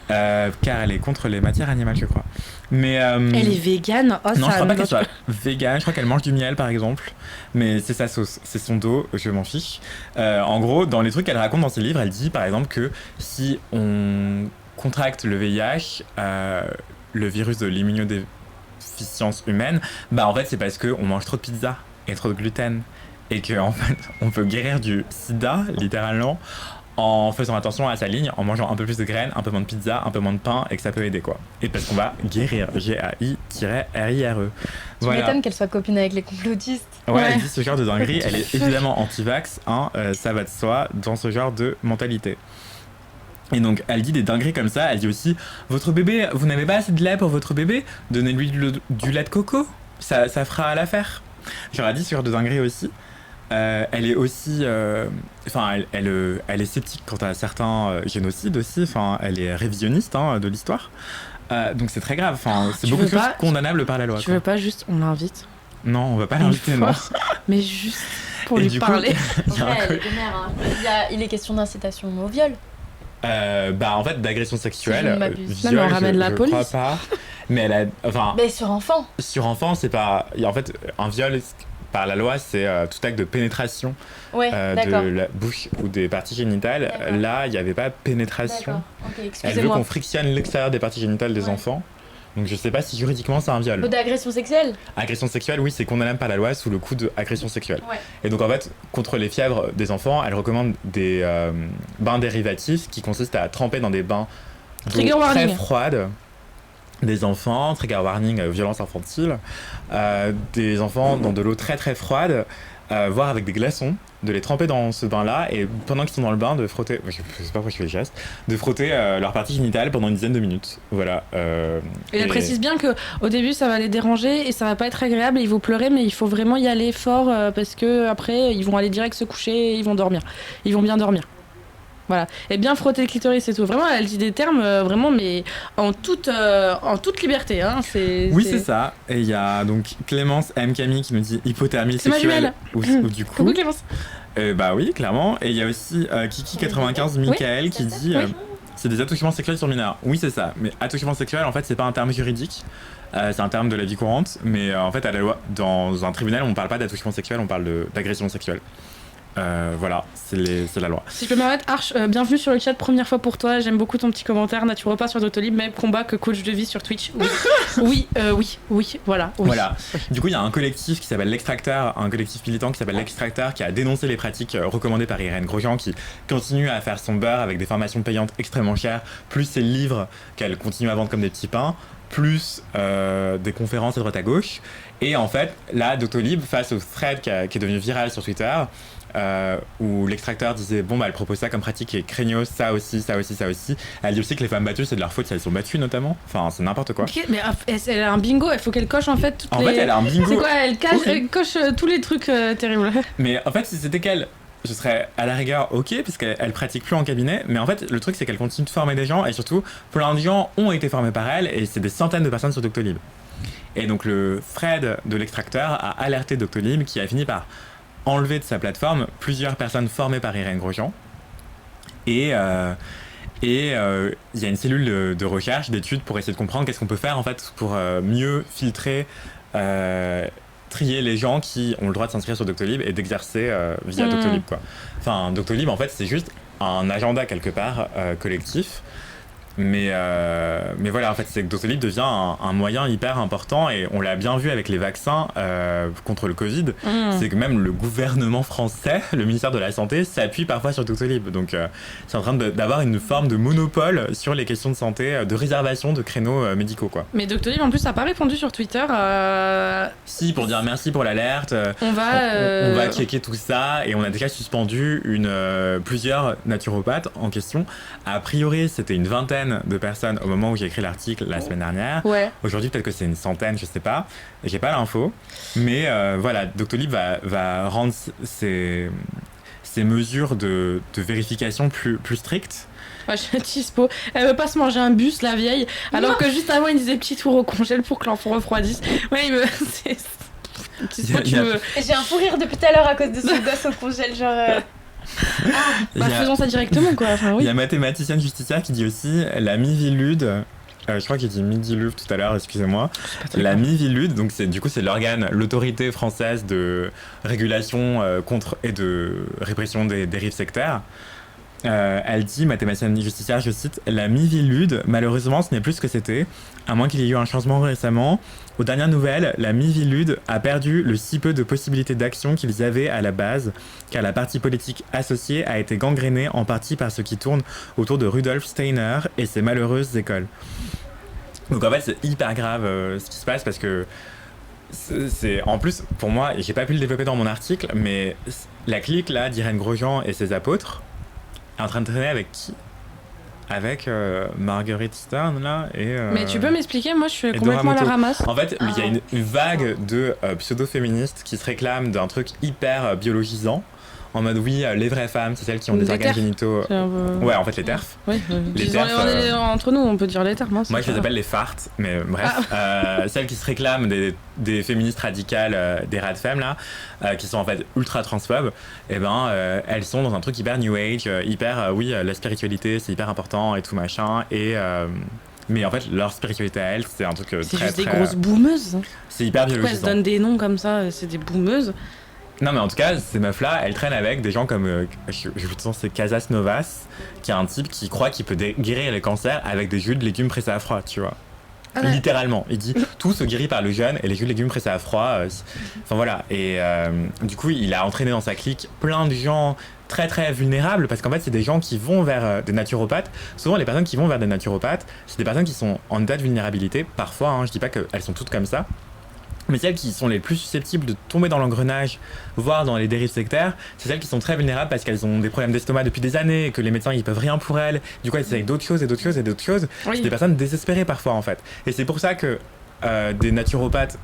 car elle est contre les matières animales, je crois. Mais, Elle est végane. Oh, non, ça je crois pas me- qu'elle soit végane, je crois qu'elle mange du miel par exemple, mais c'est sa sauce, c'est son dos, je m'en fiche. En gros, dans les trucs qu'elle raconte dans ses livres, elle dit par exemple que si on contracte le VIH, le virus de l'immunodéficience humaine, bah en fait c'est parce qu'on mange trop de pizza et trop de gluten. Et qu'en fait, on peut guérir du sida, littéralement, en faisant attention à sa ligne, en mangeant un peu plus de graines, un peu moins de pizza, un peu moins de pain, et que ça peut aider, quoi. Et parce qu'on va guérir, G-A-I-R-I-R-E. Tu m'étonnes qu'elle soit copine avec les complotistes. Ouais, elle dit ce genre de dinguerie, elle est évidemment anti-vax, hein, ça va de soi, dans ce genre de mentalité. Et donc, elle dit des dingueries comme ça, elle dit aussi « Votre bébé, vous n'avez pas assez de lait pour votre bébé? Donnez-lui du lait de coco, ça fera l'affaire. » J'aurais dit ce genre de dinguerie aussi. Elle est aussi, enfin, elle est sceptique quant à certains génocides aussi. Enfin, elle est révisionniste de l'histoire. Donc c'est très grave. Enfin, c'est Tu beaucoup de veux choses pas- condamnables par la loi. Tu quoi. veux pas juste, on l'invite Non, on va pas une l'inviter, non. fois, mais juste pour Et lui du coup, parler. il y a un Ouais, co- elle est vénère, hein. Il est question d'incitation au viol. bah en fait d'agression sexuelle, Si je ne m'abuse. Non, mais on ramène la je police. crois pas. Mais elle a, enfin, Mais sur enfant. sur enfant, c'est pas. En fait, un viol par la loi, c'est tout acte de pénétration Ouais, d'accord. de la bouche ou des parties génitales. D'accord. Là, il n'y avait pas pénétration. D'accord. Ok, Elle veut excusez-moi. qu'on frictionne l'extérieur des parties génitales des Ouais. enfants. Donc je sais pas si juridiquement c'est un viol. D'agression sexuelle. Agression sexuelle, oui, c'est condamnable par la loi sous le coup d'agression sexuelle. Ouais. Et donc en fait, contre les fièvres des enfants, elle recommande des bains dérivatifs qui consistent à tremper dans des bains d'eau Trigger très warning. froides des enfants, trigger warning, violence infantile, des enfants dans de l'eau très très froide, voire avec des glaçons, de les tremper dans ce bain-là et pendant qu'ils sont dans le bain, de frotter, je sais pas pourquoi je fais les gestes, de frotter leur partie génitale pendant une dizaine de minutes. Voilà. Et elle précise bien que au début ça va les déranger et ça va pas être agréable et ils vont pleurer, mais il faut vraiment y aller fort parce que après ils vont aller direct se coucher et ils vont dormir. Ils vont bien dormir. Voilà. Et bien frotter le clitoris et tout. Vraiment, elle dit des termes vraiment, mais en toute liberté. Hein. Oui, c'est ça. Et il y a donc Clémence M. Camille qui nous dit hypothermie C'est ma sexuelle jumelle. ou du coup. Coucou Clémence. Bah oui, clairement. Et il y a aussi Kiki95 Michael qui dit c'est des attouchements sexuels sur mineurs. Oui, c'est ça. Mais attouchement sexuel, en fait, c'est pas un terme juridique. C'est un terme de la vie courante. Mais en fait, à la loi, dans un tribunal, on parle pas d'attouchement sexuel, on parle d'agression sexuelle. Voilà, c'est la loi. Si je peux me permettre, Arch, bienvenue sur le chat, première fois pour toi. J'aime beaucoup ton petit commentaire. Naturopathe sur Doctolib, même combat que coach de vie sur Twitch. Oui, oui, voilà. Oui. Voilà. Du coup, il y a un collectif qui s'appelle l'Extracteur, un collectif militant qui s'appelle l'Extracteur, qui a dénoncé les pratiques recommandées par Irène Grosjean, qui continue à faire son beurre avec des formations payantes extrêmement chères, plus ses livres qu'elle continue à vendre comme des petits pains, plus des conférences à droite à gauche. Et en fait, là, Doctolib, face au thread qui est devenu viral sur Twitter, où l'extracteur disait bon bah elle propose ça comme pratique et craignos ça aussi. Elle dit aussi que les femmes battues c'est de leur faute si elles sont battues notamment. Enfin c'est n'importe quoi. Ok, mais elle a un bingo, il faut qu'elle coche en fait toutes En les... fait elle a un bingo. C'est quoi, elle horrible. coche tous les trucs terribles. Mais en fait si c'était qu'elle, je serais à la rigueur ok puisqu'elle pratique plus en cabinet. Mais en fait le truc c'est qu'elle continue de former des gens et surtout plein de gens ont été formés par elle et c'est des centaines de personnes sur Doctolib. Et donc le thread de l'extracteur a alerté Doctolib qui a fini par enlever de sa plateforme plusieurs personnes formées par Irène Grosjean. Et il y a une cellule de recherche, d'études pour essayer de comprendre qu'est-ce qu'on peut faire en fait pour mieux filtrer, trier les gens qui ont le droit de s'inscrire sur Doctolib et d'exercer via Doctolib quoi. Enfin Doctolib en fait c'est juste un agenda quelque part collectif. Mais voilà, en fait, c'est que Doctolib devient un moyen hyper important et on l'a bien vu avec les vaccins contre le Covid. C'est que même le gouvernement français, le ministère de la Santé, s'appuie parfois sur Doctolib. Donc c'est en train d'avoir une forme de monopole sur les questions de santé, de réservation de créneaux médicaux, quoi. Mais Doctolib en plus n'a pas répondu sur Twitter. Si, pour dire merci pour l'alerte, On va checker tout ça et on a déjà suspendu plusieurs naturopathes en question. A priori, c'était une vingtaine de personnes au moment où j'ai écrit l'article la semaine dernière. Ouais. Aujourd'hui, peut-être que c'est une centaine, je sais pas. J'ai pas l'info. Mais voilà, Doctolib va rendre ses ces mesures de vérification plus strictes. Ouais, je suis dispo. Elle veut pas se manger un bus, la vieille, alors que juste avant, il disait petit tour au congèle pour que l'enfant refroidisse. Ouais, il me... Dispo, tu me... J'ai un fou rire depuis tout à l'heure à cause de ce gosse au congèle, genre... faisons ça directement, quoi. Enfin, oui. Il y a mathématicienne justicière qui dit aussi la MIVILUD. Je crois qu'il dit MIDILUD tout à l'heure, excusez-moi. La MIVILUD, donc c'est l'organe, l'autorité française de régulation contre et de répression des dérives sectaires. Elle dit, mathématicienne justicière, je cite, la MIVILUD, malheureusement, ce n'est plus ce que c'était, à moins qu'il y ait eu un changement récemment. Aux dernières nouvelles, la MIVILUD a perdu le si peu de possibilités d'action qu'ils avaient à la base, car la partie politique associée a été gangrénée en partie par ce qui tourne autour de Rudolf Steiner et ses malheureuses écoles. Donc en fait, c'est hyper grave ce qui se passe parce que c'est en plus, pour moi, et j'ai pas pu le développer dans mon article, mais la clique là d'Irène Grosjean et ses apôtres est en train de traîner avec qui ? Avec Marguerite Stern là et mais tu peux m'expliquer, moi je suis complètement à la ramasse. En fait, il y a une vague de pseudo-féministes qui se réclament d'un truc hyper biologisant. En mode oui, les vraies femmes, c'est celles qui ont des organes génitaux. Ouais, en fait, les TERF. Oui, les TERF, entre nous, on peut dire les termes. Moi, je les appelle les fartes, mais bref. Celles qui se réclament des féministes radicales, des radfemmes, là, qui sont en fait ultra transphobes, et elles sont dans un truc hyper new age, hyper, la spiritualité, c'est hyper important et tout machin. Mais en fait, leur spiritualité à elles, c'est un truc c'est juste des grosses boumeuses. C'est hyper biologisant. Pourquoi elles se donnent des noms comme ça, c'est des boumeuses. Non mais en tout cas, ces meufs-là, elles traînent avec des gens comme, je pense c'est Casas Novas, qui est un type qui croit qu'il peut guérir les cancers avec des jus de légumes pressés à froid, tu vois. Ouais. Littéralement, il dit tout se guérit par le jeûne et les jus de légumes pressés à froid. Enfin voilà, et du coup, il a entraîné dans sa clique plein de gens très très vulnérables parce qu'en fait, c'est des gens qui vont vers des naturopathes. Souvent, les personnes qui vont vers des naturopathes, c'est des personnes qui sont en état de vulnérabilité. Parfois, je dis pas qu'elles sont toutes comme ça. Mais celles qui sont les plus susceptibles de tomber dans l'engrenage, voire dans les dérives sectaires, c'est celles qui sont très vulnérables parce qu'elles ont des problèmes d'estomac depuis des années et que les médecins ils peuvent rien pour elles. Du coup, elles essayent d'autres choses et d'autres choses et d'autres choses. Oui. C'est des personnes désespérées parfois en fait. Et c'est pour ça que des naturopathes,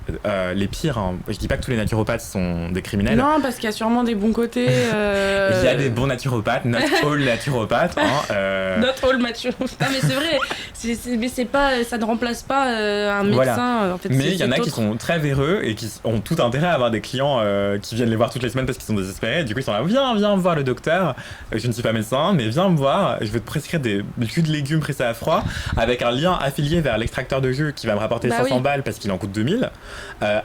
les pires, je dis pas que tous les naturopathes sont des criminels. Non, parce qu'il y a sûrement des bons côtés. Il y a des bons naturopathes, not all naturopathes. Not all naturopathes. Non, mais c'est vrai, mais c'est pas, ça ne remplace pas un médecin. Voilà. En fait, mais il y en a qui sont très véreux et qui ont tout intérêt à avoir des clients qui viennent les voir toutes les semaines parce qu'ils sont désespérés. Du coup, ils sont là, viens voir le docteur. Je ne suis pas médecin, mais viens me voir. Je vais te prescrire des jus de légumes pressés à froid avec un lien affilié vers l'extracteur de jus qui va me rapporter 500 balles parce qu'il en coûte 2000.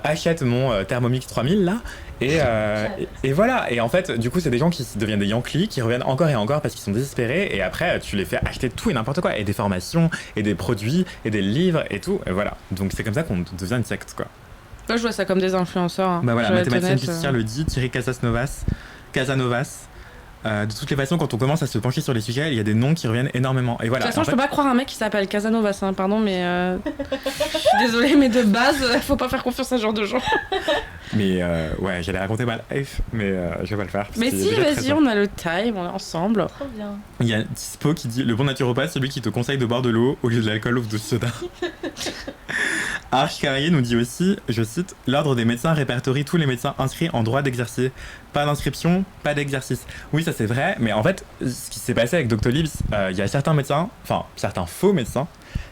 Achète mon Thermomix 3000 là. Et voilà. Et en fait, du coup, c'est des gens qui deviennent des Yankees, qui reviennent encore et encore parce qu'ils sont désespérés. Et après, tu les fais acheter tout et n'importe quoi. Et des formations, et des produits, et des livres, et tout. Et voilà. Donc c'est comme ça qu'on devient une secte, quoi. Moi, je vois ça comme des influenceurs. Bah voilà, mathématicienne justicière le dit, Thierry Casanovas. De toutes les façons, quand on commence à se pencher sur les sujets, il y a des noms qui reviennent énormément. Et voilà. De toute façon, je peux pas croire un mec qui s'appelle Casanovas, pardon, mais je suis désolée, mais de base, faut pas faire confiance à ce genre de gens. Mais ouais, j'allais raconter ma life, mais je vais pas le faire. Mais si, vas-y, on a le time, on est ensemble. Trop bien. Il y a Dispo qui dit le bon naturopathe, celui qui te conseille de boire de l'eau au lieu de l'alcool ou de soda. Arch Carrier nous dit aussi, je cite, l'ordre des médecins répertorie tous les médecins inscrits en droit d'exercer. Pas d'inscription, pas d'exercice. Oui, ça c'est vrai, mais en fait, ce qui s'est passé avec Doctolib, il y a certains médecins, enfin certains faux médecins,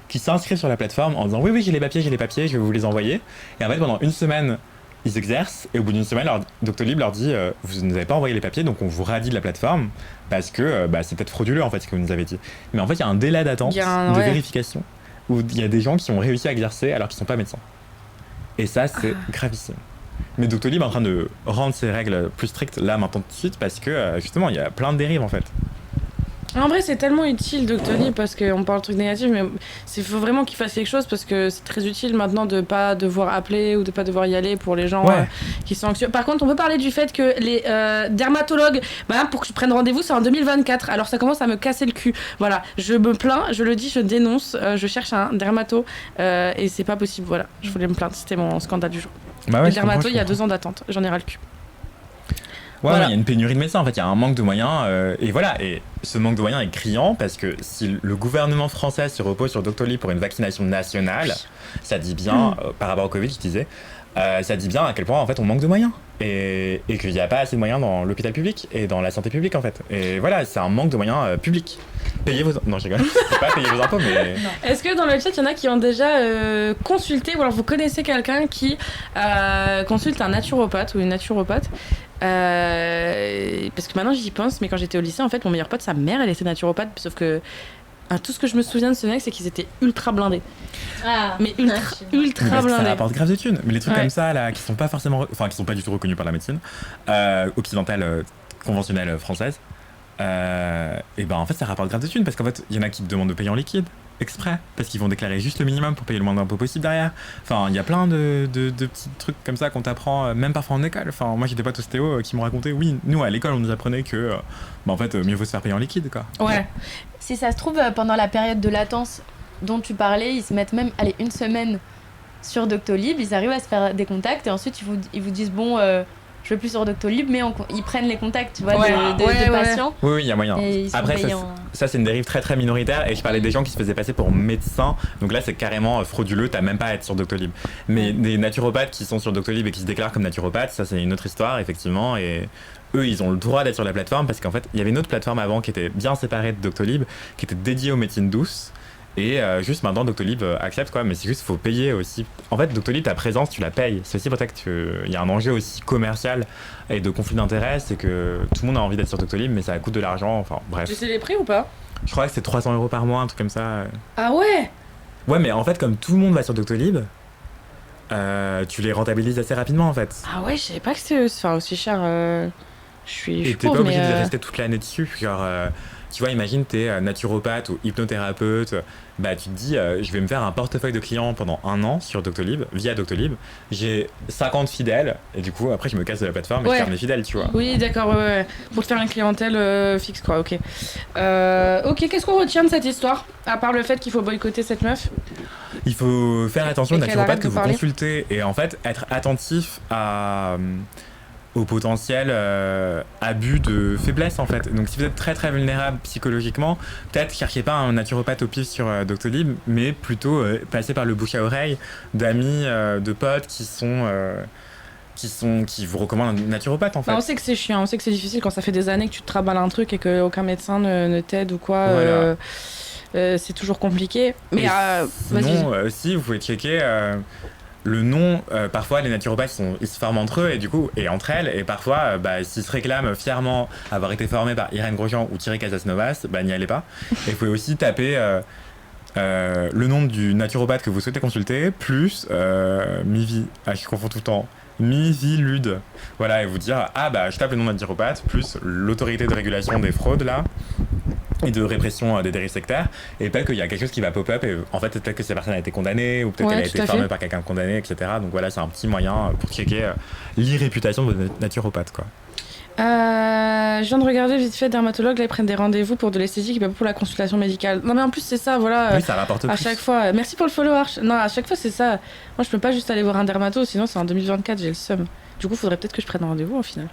qui s'inscrivent sur la plateforme en disant oui, j'ai les papiers, je vais vous les envoyer. Et en fait, pendant une semaine, ils exercent, et au bout d'une semaine, Doctolib leur dit vous ne nous avez pas envoyé les papiers, donc on vous radie de la plateforme, parce que c'est peut-être frauduleux en fait ce que vous nous avez dit. Mais en fait, il y a un délai d'attente, de vérification, où il y a des gens qui ont réussi à exercer alors qu'ils ne sont pas médecins. Et ça, c'est gravissime. Mais Doctolib est en train de rendre ces règles plus strictes là maintenant tout de suite parce que justement il y a plein de dérives en fait. En vrai, c'est tellement utile Doctolib parce qu'on parle de trucs négatifs, mais il faut vraiment qu'ils fassent quelque chose parce que c'est très utile maintenant de pas devoir appeler ou de pas devoir y aller pour les gens qui sont anxieux. Par contre, on peut parler du fait que les dermatologues, pour que je prenne rendez-vous, c'est en 2024. Alors ça commence à me casser le cul. Voilà, je me plains, je le dis, je dénonce, je cherche un dermato et c'est pas possible. Voilà, je voulais me plaindre, c'était mon scandale du jour. Le dermato, il y a 2 ans d'attente, j'en ai ras le cul. Ouais, voilà. Il y a une pénurie de médecins, en fait, il y a un manque de moyens, et voilà, et ce manque de moyens est criant parce que si le gouvernement français se repose sur Doctolib pour une vaccination nationale, ça dit bien, par rapport au Covid, je disais, ça dit bien à quel point en fait on manque de moyens et qu'il n'y a pas assez de moyens dans l'hôpital public et dans la santé publique en fait. Et voilà, c'est un manque de moyens publics. Payez vos... Non, je rigole. C'est pas payer vos impôts, mais... Est-ce que dans le chat, il y en a qui ont déjà consulté, ou alors vous connaissez quelqu'un qui consulte un naturopathe ou une naturopathe parce que maintenant j'y pense, mais quand j'étais au lycée, en fait, mon meilleur pote, sa mère, elle était naturopathe, sauf que tout ce que je me souviens de ce mec, c'est qu'ils étaient ultra blindés. Mais ultra parce que ça blindés. rapporte grave de thunes. Mais les trucs Ouais. comme ça, là, qui sont pas forcément... Enfin, qui sont pas du tout reconnus par la médecine occidentale, conventionnelle française, et ben en fait ça rapporte grave de thunes parce qu'en fait il y en a qui te demandent de payer en liquide exprès parce qu'ils vont déclarer juste le minimum pour payer le moins d'impôts possible derrière. Enfin il y a plein de petits trucs comme ça qu'on t'apprend même parfois en école. Enfin moi j'ai des potes ostéo qui m'ont raconté oui nous à l'école on nous apprenait que en fait mieux vaut se faire payer en liquide quoi. Ouais. Si ça se trouve, pendant la période de latence dont tu parlais, ils se mettent même, allez, une semaine sur Doctolib, ils arrivent à se faire des contacts et ensuite ils vous disent bon, je veux plus sur Doctolib, mais ils prennent les contacts, tu vois, Ouais. de patients. Oui il y a moyen. Et ils sont Après payés en- ça c'est une dérive très très minoritaire et je parlais des gens qui se faisaient passer pour médecins donc là c'est carrément frauduleux, t'as même pas à être sur Doctolib. Mais des naturopathes qui sont sur Doctolib et qui se déclarent comme naturopathes, ça c'est une autre histoire effectivement et eux ils ont le droit d'être sur la plateforme parce qu'en fait il y avait une autre plateforme avant qui était bien séparée de Doctolib qui était dédiée aux médecines douces et juste maintenant Doctolib accepte quoi mais c'est juste faut payer aussi. En fait Doctolib ta présence tu la payes, c'est aussi pour ça qu'il y a un enjeu aussi commercial et de conflit d'intérêts, c'est que tout le monde a envie d'être sur Doctolib mais ça coûte de l'argent, enfin bref. Tu sais les prix ou pas? Je crois que c'est 300 € par mois, un truc comme ça. Ah ouais. Ouais, mais en fait, comme tout le monde va sur Doctolib, tu les rentabilises assez rapidement en fait. Ah ouais, je savais pas que c'était aussi cher. Je suis Et t'es pauvre, pas obligé mais, de rester toute l'année dessus. Genre, tu vois, imagine t'es naturopathe ou hypnothérapeute, bah tu te dis, je vais me faire un portefeuille de clients pendant un an sur Doctolib, via Doctolib. J'ai 50 fidèles, et du coup, après, je me casse de la plateforme et Ouais. je ferme mes fidèles, tu vois. Oui, d'accord, ouais. Pour te faire une clientèle fixe, quoi, ok. Ok, qu'est-ce qu'on retient de cette histoire? À part le fait qu'il faut boycotter cette meuf. Il faut faire attention aux Et qu'elle naturopathes arrête que de vous parler. consultez et en fait être attentif au potentiel abus de faiblesse en fait. Donc si vous êtes très très vulnérable psychologiquement, peut-être cherchez pas un naturopathe au pif sur Doctolib, mais plutôt passer par le bouche à oreille d'amis, de potes qui vous recommandent un naturopathe en fait. Bah, on sait que c'est chiant, on sait que c'est difficile quand ça fait des années que tu te travailles un truc et qu'aucun médecin ne t'aide ou quoi. Voilà. C'est toujours compliqué. Mais Et vas-y. sinon, si vous pouvez checker le nom, parfois les naturopathes ils se forment entre eux et du coup et entre elles et parfois s'ils se réclament fièrement avoir été formés par Irène Grosjean ou Thierry Casasnovas, n'y allez pas. Et vous pouvez aussi taper le nom du naturopathe que vous souhaitez consulter plus Mivi, je confonds tout le temps. Mivilude. Voilà, et vous dire je tape le nom d'un naturopathe plus l'autorité de régulation des fraudes là et de répression des dérives sectaires et peut-être qu'il y a quelque chose qui va pop-up et en fait peut-être que cette personne a été condamnée ou peut-être Ouais, qu'elle a tout été à formée fait. par quelqu'un de condamné, etc. Donc voilà, c'est un petit moyen pour checker l'irréputation de votre naturopathe quoi. Je viens de regarder vite fait dermatologue, là ils prennent des rendez-vous pour de l'esthétique et pas pour la consultation médicale. Non mais en plus c'est ça, voilà. Oui, ça rapporte À plus. chaque fois, merci pour le follow Arch. Non, à chaque fois c'est ça. Moi je peux pas juste aller voir un dermato, sinon c'est en 2024, j'ai le seum. Du coup faudrait peut-être que je prenne un rendez-vous au final.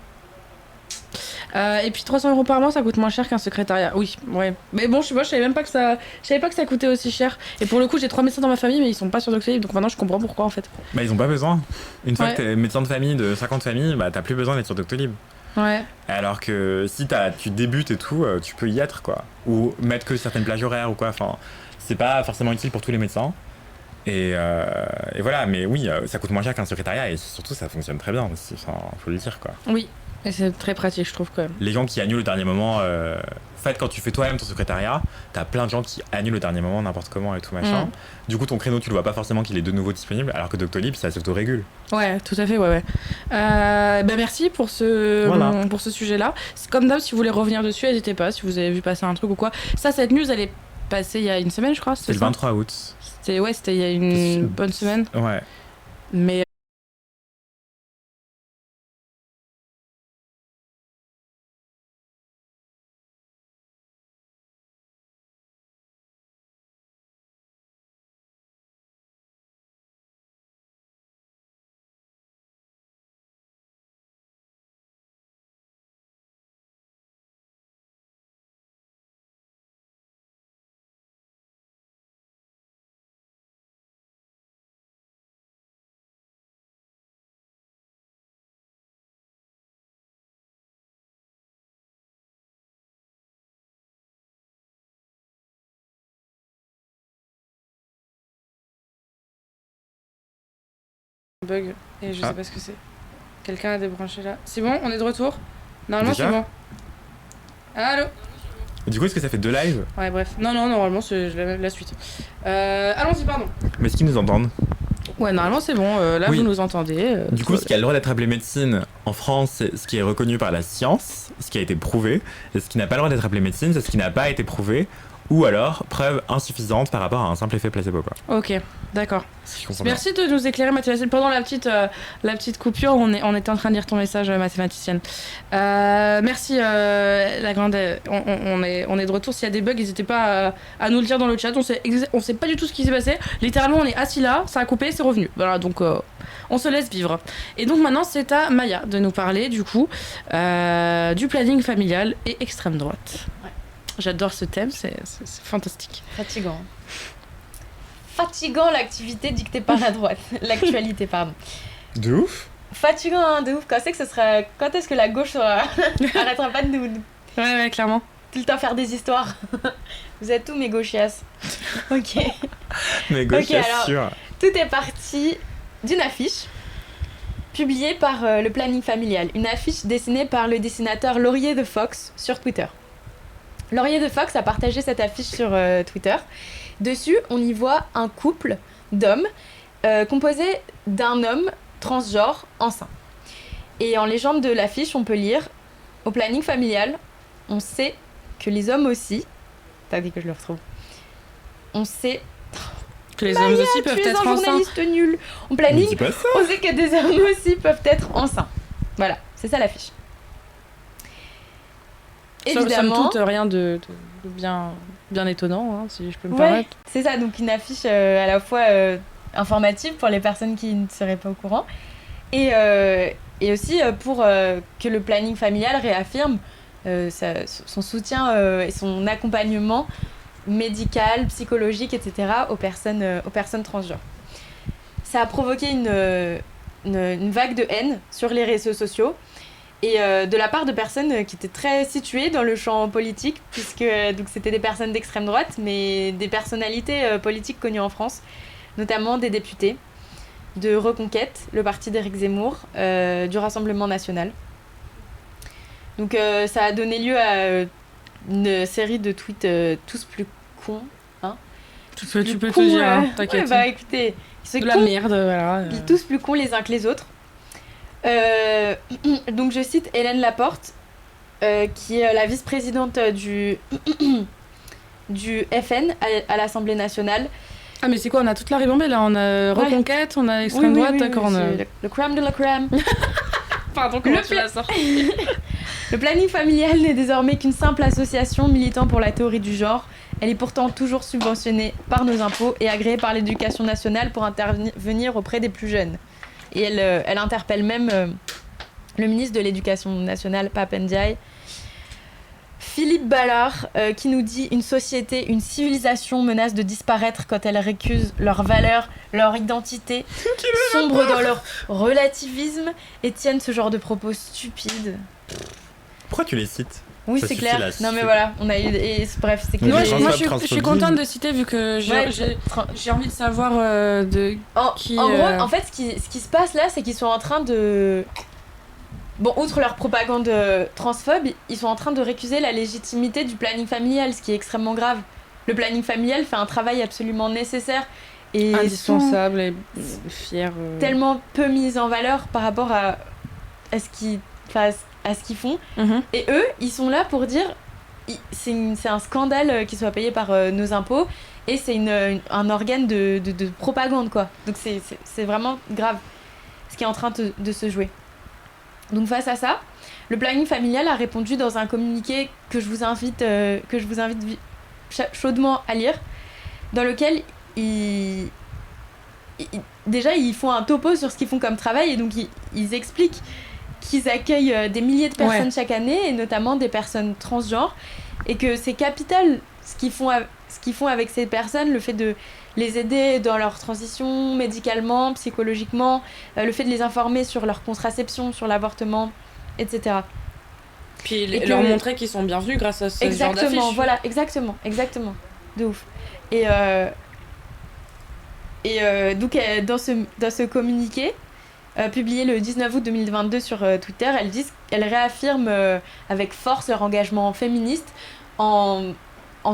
Et puis 300 € par mois, ça coûte moins cher qu'un secrétariat. Oui, ouais. Mais bon, je savais même pas que ça, je savais pas que ça coûtait aussi cher. Et pour le coup, j'ai 3 médecins dans ma famille, mais ils sont pas sur Doctolib, donc maintenant je comprends pourquoi en fait. Bah ils ont pas besoin. Une fois Ouais. que t'es médecin de famille de 50 familles, t'as plus besoin d'être sur Doctolib. Ouais. Alors que si tu débutes et tout, tu peux y être quoi. Ou mettre que certaines plages horaires ou quoi. Enfin, c'est pas forcément utile pour tous les médecins. Et voilà, mais oui, ça coûte moins cher qu'un secrétariat et surtout ça fonctionne très bien aussi. Enfin, faut le dire quoi. Oui. Et c'est très pratique, je trouve quand même. Les gens qui annulent au dernier moment, en fait, quand tu fais toi-même ton secrétariat, t'as plein de gens qui annulent au dernier moment n'importe comment et tout machin. Mm. Du coup, ton créneau, tu le vois pas forcément qu'il est de nouveau disponible, alors que Doctolib, ça s'autorégule. Ouais, tout à fait, ouais. Merci pour Voilà. pour ce sujet-là. C'est comme d'hab, si vous voulez revenir dessus, n'hésitez pas, si vous avez vu passer un truc ou quoi. Ça, cette news, elle est passée il y a une semaine, je crois. C'est le ça 23 août. C'était il y a une bonne semaine. Ouais. Mais Bug. Et je Ah. sais pas ce que c'est. Quelqu'un a débranché là. C'est bon, on est de retour. Normalement, Déjà c'est bon. Allô? Du coup, est-ce que ça fait 2 lives? Ouais, bref. Non, normalement, c'est la suite. Allons-y, pardon. Mais est-ce qu'ils nous entendent? Ouais, normalement, c'est bon. Là, Oui. vous nous entendez. Du coup, ce qui a le droit d'être appelé médecine en France, c'est ce qui est reconnu par la science, ce qui a été prouvé. Et ce qui n'a pas le droit d'être appelé médecine, c'est ce qui n'a pas été prouvé. Ou alors, preuve insuffisante par rapport à un simple effet placebo, quoi. Ok, d'accord. Si je comprends bien. Merci de nous éclairer, mathématicienne. Pendant la petite coupure, on était en train de lire ton message, mathématicienne. Merci, la grande. On est de retour. S'il y a des bugs, n'hésitez pas à nous le dire dans le chat. On sait pas du tout ce qui s'est passé. Littéralement, on est assis là, ça a coupé, c'est revenu. Voilà, donc on se laisse vivre. Et donc maintenant, c'est à Maya de nous parler, du coup, du planning familial et extrême droite. Ouais. J'adore ce thème, c'est fantastique. Fatigant. Fatigant l'activité dictée par la droite. L'actualité, pardon. De ouf. Fatigant, hein, de ouf. Quand est-ce que la gauche arrêtera pas de nous Ouais, clairement. tout le temps faire des histoires? Vous êtes tous mes gauchias. Ok. Mais gauche, Ok, alors- sûr. Tout est parti d'une affiche publiée par le planning familial. Une affiche dessinée par le dessinateur Laurier de Fox sur Twitter. Laurier de Fox a partagé cette affiche sur Twitter. Dessus, on y voit un couple d'hommes composé d'un homme transgenre enceint. Et en légende de l'affiche, on peut lire « Au planning familial, on sait que les hommes aussi... » T'as dit que je le retrouve. On sait... Que les hommes aussi peuvent Tu es être un enceints. journaliste nul. En Mais planning, dis pas ça. on sait que des hommes aussi peuvent être enceints. Voilà, c'est ça l'affiche. Somme Évidemment, toute, rien de bien étonnant, hein, si je peux me ouais, permettre. c'est ça, donc une affiche à la fois informative pour les personnes qui ne seraient pas au courant et aussi pour que le planning familial réaffirme son soutien et son accompagnement médical, psychologique, etc. aux personnes transgenres. Ça a provoqué une vague de haine sur les réseaux sociaux et de la part de personnes qui étaient très situées dans le champ politique, puisque donc c'était des personnes d'extrême droite, mais des personnalités politiques connues en France, notamment des députés de Reconquête, le parti d'Éric Zemmour, du Rassemblement national. Donc ça a donné lieu à une série de tweets tous plus cons. Tu peux Plus te cons, dire, hein, ouais, t'inquiète. bah écoutez, c'est de la con. merde, voilà. Ils sont tous plus cons les uns que les autres. Donc je cite Hélène Laporte, qui est la vice-présidente du FN à l'Assemblée nationale. Ah, mais c'est quoi? On a toute la ribambelle là. On a Reconquête, on a extrême droite, d'accord. on a- c'est le crème de la crème. Pardon, comment Le tu la sors? Le planning familial n'est désormais qu'une simple association militant pour la théorie du genre. Elle est pourtant toujours subventionnée par nos impôts et agréée par l'éducation nationale pour intervenir auprès des plus jeunes. Et elle interpelle même le ministre de l'Éducation nationale, Pape Ndiaye, Philippe Ballard, qui nous dit « Une société, une civilisation menace de disparaître quand elle récuse leurs valeurs, leur identité, sombre dans leur relativisme et tiennent ce genre de propos stupides. » Pourquoi tu les cites? Oui, Ça c'est suffit, clair. là, Non, suffit. mais voilà, on a eu. Bref, c'est que. Mais Moi, les je, gens moi, savent je suis transphobie. contente de citer vu que Ouais, j'ai envie de savoir de qui. En gros, en fait, ce qui se passe là, c'est qu'ils sont en train de. Bon, outre leur propagande transphobe, ils sont en train de récuser la légitimité du planning familial, ce qui est extrêmement grave. Le planning familial fait un travail absolument nécessaire et indispensable et fier. tellement peu mis en valeur par rapport à ce qu'ils font. Mhm. Et eux, ils sont là pour dire c'est un scandale qu'ils soient payés par nos impôts et c'est un organe de propagande, quoi. Donc c'est vraiment grave ce qui est en train de se jouer. Donc face à ça, le planning familial a répondu dans un communiqué que je vous invite chaudement à lire, dans lequel déjà ils font un topo sur ce qu'ils font comme travail et donc ils expliquent qu'ils accueillent des milliers de personnes chaque année et notamment des personnes transgenres et que c'est capital ce qu'ils font avec ces personnes, le fait de les aider dans leur transition médicalement, psychologiquement, le fait de les informer sur leur contraception, sur l'avortement, etc. Puis Et leur que- montrer qu'ils sont bienvenus grâce à ce genre Exactement, d'affiche. voilà, exactement, de ouf. Et donc dans ce communiqué, publié le 19 août 2022 sur Twitter, elles réaffirment avec force leur engagement féministe en